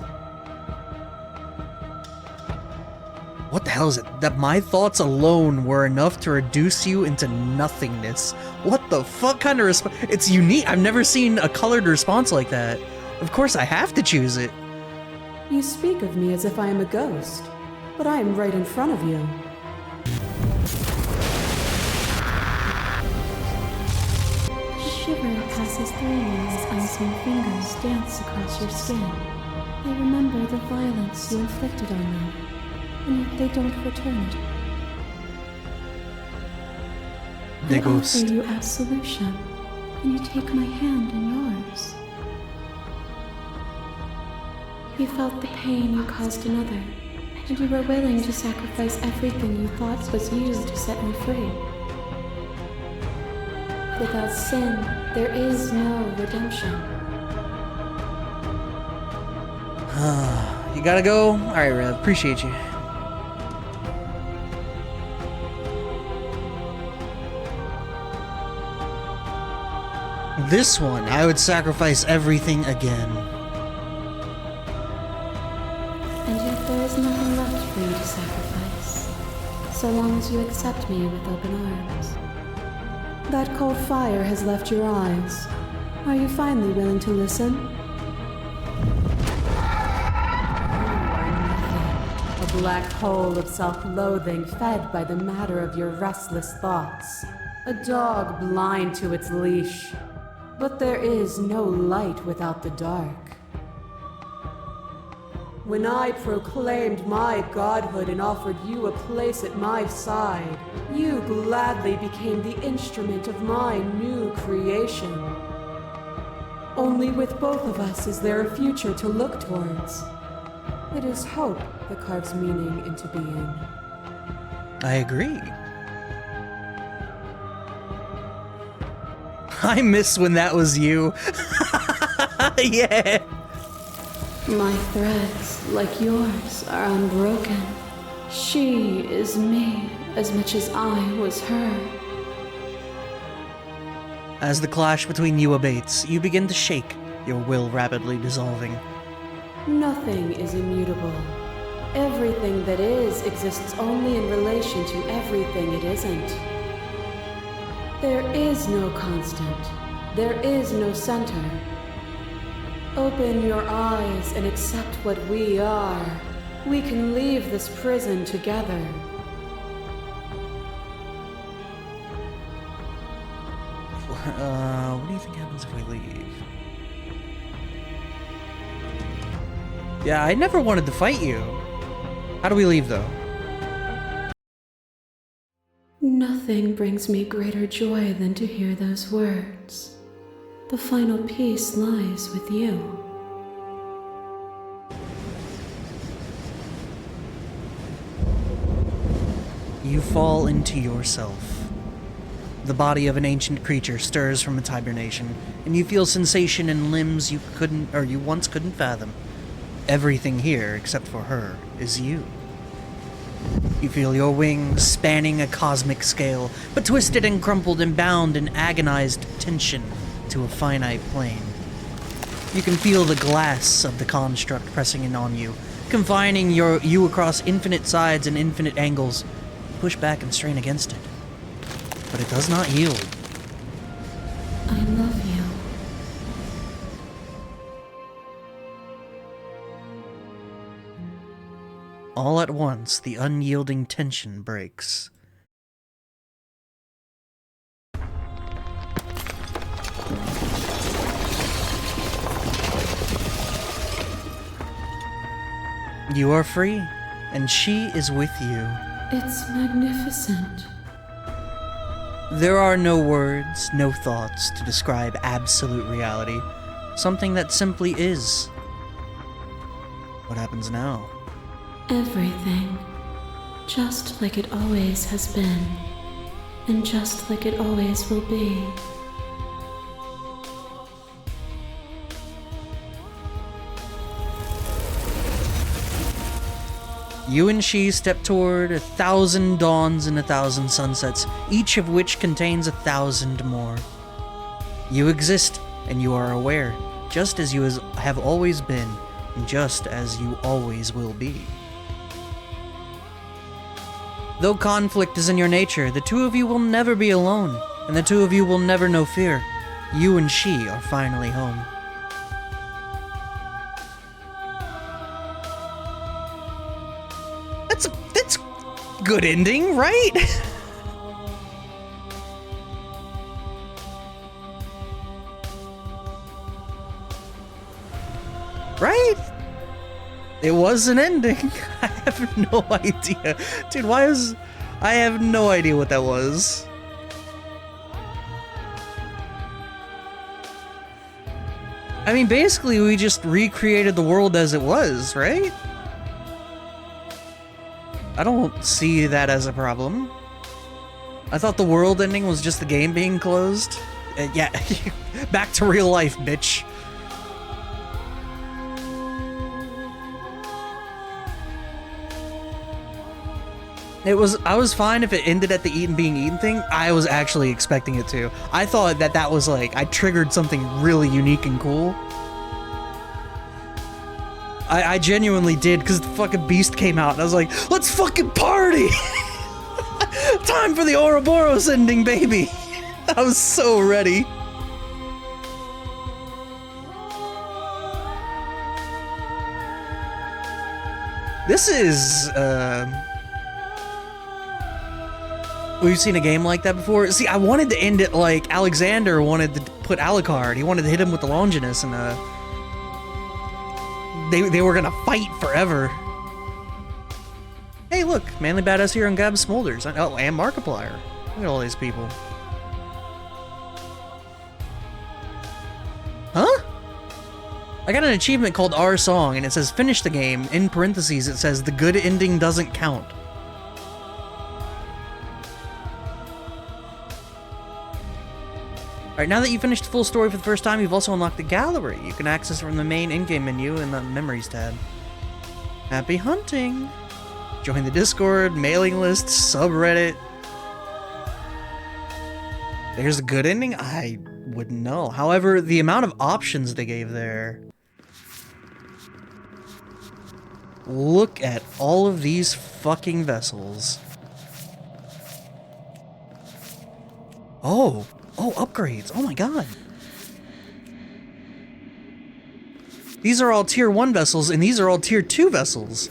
What the hell is it? That my thoughts alone were enough to reduce you into nothingness. What the fuck kind of response? It's unique. I've never seen a colored response like that. Of course I have to choose it. You speak of me as if I am a ghost, but I am right in front of you. A shiver passes through you as unseen fingers dance across your skin. They remember the violence you inflicted on them, and yet they don't return it. The ghost. I offer you absolution, and you take my hand in yours. You felt the pain you caused another, and you were willing to sacrifice everything you thought was you to set me free. Without sin, there is no redemption. You gotta go? Alright, Rev, appreciate you. This one, I would sacrifice everything again. And yet there is nothing left for you to sacrifice, so long as you accept me with open arms. That cold fire has left your eyes. Are you finally willing to listen? You are nothing. A black hole of self-loathing fed by the matter of your restless thoughts. A dog blind to its leash. But there is no light without the dark. When I proclaimed my godhood and offered you a place at my side, you gladly became the instrument of my new creation. Only with both of us is there a future to look towards. It is hope that carves meaning into being. I agree. I miss when that was you. Yeah. My threads, like yours, are unbroken. She is me as much as I was her. As the clash between you abates, you begin to shake, your will rapidly dissolving. Nothing is immutable. Everything that is exists only in relation to everything it isn't. There is no constant. There is no center. Open your eyes and accept what we are. We can leave this prison together. What do you think happens if we leave? Yeah, I never wanted to fight you. How do we leave, though? Nothing brings me greater joy than to hear those words. The final peace lies with you. You fall into yourself. The body of an ancient creature stirs from its hibernation, and you feel sensation in limbs you once couldn't fathom. Everything here, except for her, is you. You feel your wings spanning a cosmic scale, but twisted and crumpled and bound in agonized tension to a finite plane. You can feel the glass of the construct pressing in on you, confining you across infinite sides and infinite angles. You push back and strain against it, but it does not yield. I love you. All at once, the unyielding tension breaks. You are free, and she is with you. It's magnificent. There are no words, no thoughts to describe absolute reality, something that simply is. What happens now? Everything. Just like it always has been. And just like it always will be. You and she step toward 1,000 dawns and 1,000 sunsets, each of which contains 1,000 more. You exist, and you are aware, just as you have always been, and just as you always will be. Though conflict is in your nature, the two of you will never be alone, and the two of you will never know fear. You and she are finally home. That's a good ending, right? Right? It was an ending. I have no idea. Dude, I have no idea what that was. I mean, basically, we just recreated the world as it was, right? I don't see that as a problem. I thought the world ending was just the game being closed. Yeah, back to real life, bitch. I was fine if it ended at the eaten being eaten thing. I was actually expecting it to. I thought that was like, I triggered something really unique and cool. I genuinely did, because the fucking beast came out, and I was like, let's fucking party! Time for the Ouroboros ending, baby! I was so ready. This is, we've seen a game like that before. See, I wanted to end it like Alexander wanted to put Alucard. He wanted to hit him with the Longinus, and they were gonna fight forever. Hey, look, Manly Badass here on Gab Smolders. Oh, and Markiplier. Look at all these people. Huh? I got an achievement called Our Song, and it says finish the game. In parentheses, it says the good ending doesn't count. Alright, now that you've finished the full story for the first time, you've also unlocked the gallery. You can access it from the main in-game menu in the Memories tab. Happy hunting! Join the Discord, mailing list, subreddit. There's a good ending? I wouldn't know. However, the amount of options they gave there... Look at all of these fucking vessels. Oh! Oh, upgrades. Oh my god. These are all tier 1 vessels, and these are all tier 2 vessels.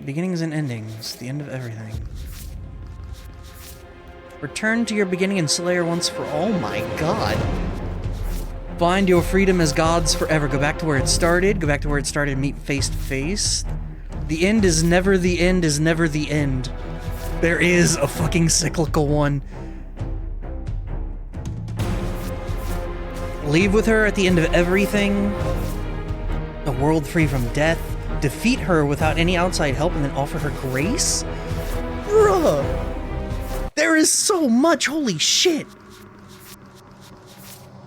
Beginnings and endings. The end of everything. Return to your beginning and Slayer once for all. Oh my god. Find your freedom as gods forever. Go back to where it started. Go back to where it started and meet face to face. The end is never the end is never the end. There is a fucking cyclical one. Leave with her at the end of everything. A world free from death. Defeat her without any outside help and then offer her grace? Bruh! There is so much, holy shit!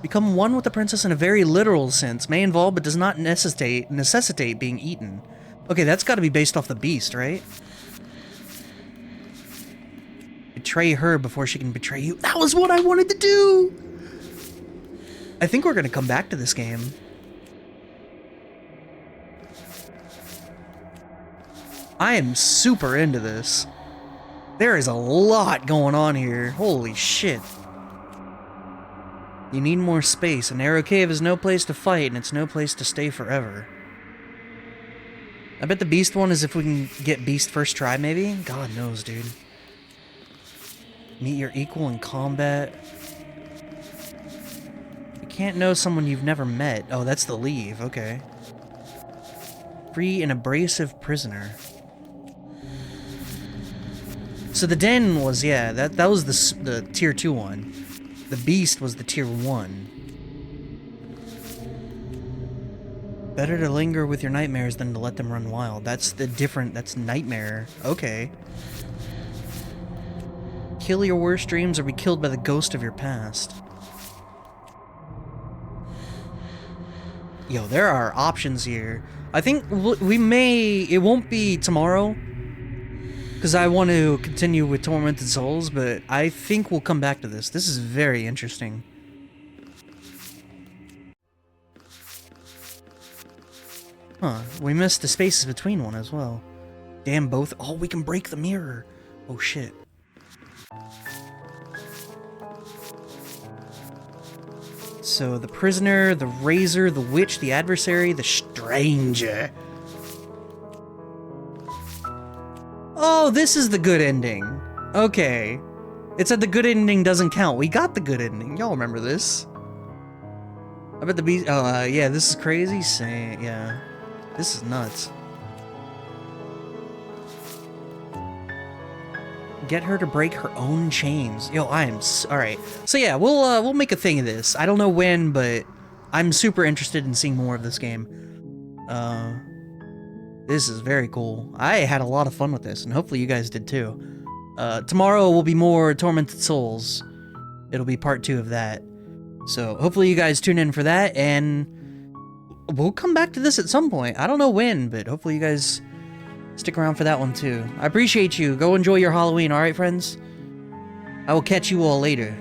Become one with the princess in a very literal sense. May involve but does not necessitate being eaten. Okay, that's gotta be based off the beast, right? Betray her before she can betray you. That was what I wanted to do! I think we're gonna come back to this game. I am super into this. There is a lot going on here. Holy shit. You need more space. A narrow cave is no place to fight, and it's no place to stay forever. I bet the beast one is if we can get beast first try, maybe? God knows, dude. Meet your equal in combat. You can't know someone you've never met. Oh, that's the leave. Okay. Free an abrasive prisoner. So the den was, yeah, that was the tier 2 one. The beast was the tier 1. Better to linger with your nightmares than to let them run wild. That's that's nightmare. Okay. Kill your worst dreams or be killed by the ghost of your past. Yo, there are options here. I think it won't be tomorrow, because I want to continue with Tormented Souls, but I think we'll come back to this. This is very interesting. Huh, we missed the spaces between one as well. Damn, both. Oh, we can break the mirror. Oh, shit. So, the prisoner, the razor, the witch, the adversary, the stranger. Oh, this is the good ending. Okay. It said the good ending doesn't count. We got the good ending. Y'all remember this. I bet the beast... Oh, yeah, this is crazy. Yeah. This is nuts. Get her to break her own chains. Yo, I am... Alright. So yeah, we'll make a thing of this. I don't know when, but I'm super interested in seeing more of this game. This is very cool. I had a lot of fun with this, and hopefully you guys did too. Tomorrow will be more Tormented Souls. It'll be part 2 of that. So hopefully you guys tune in for that, and we'll come back to this at some point. I don't know when, but hopefully you guys stick around for that one too. I appreciate you. Go enjoy your Halloween, alright friends? I will catch you all later.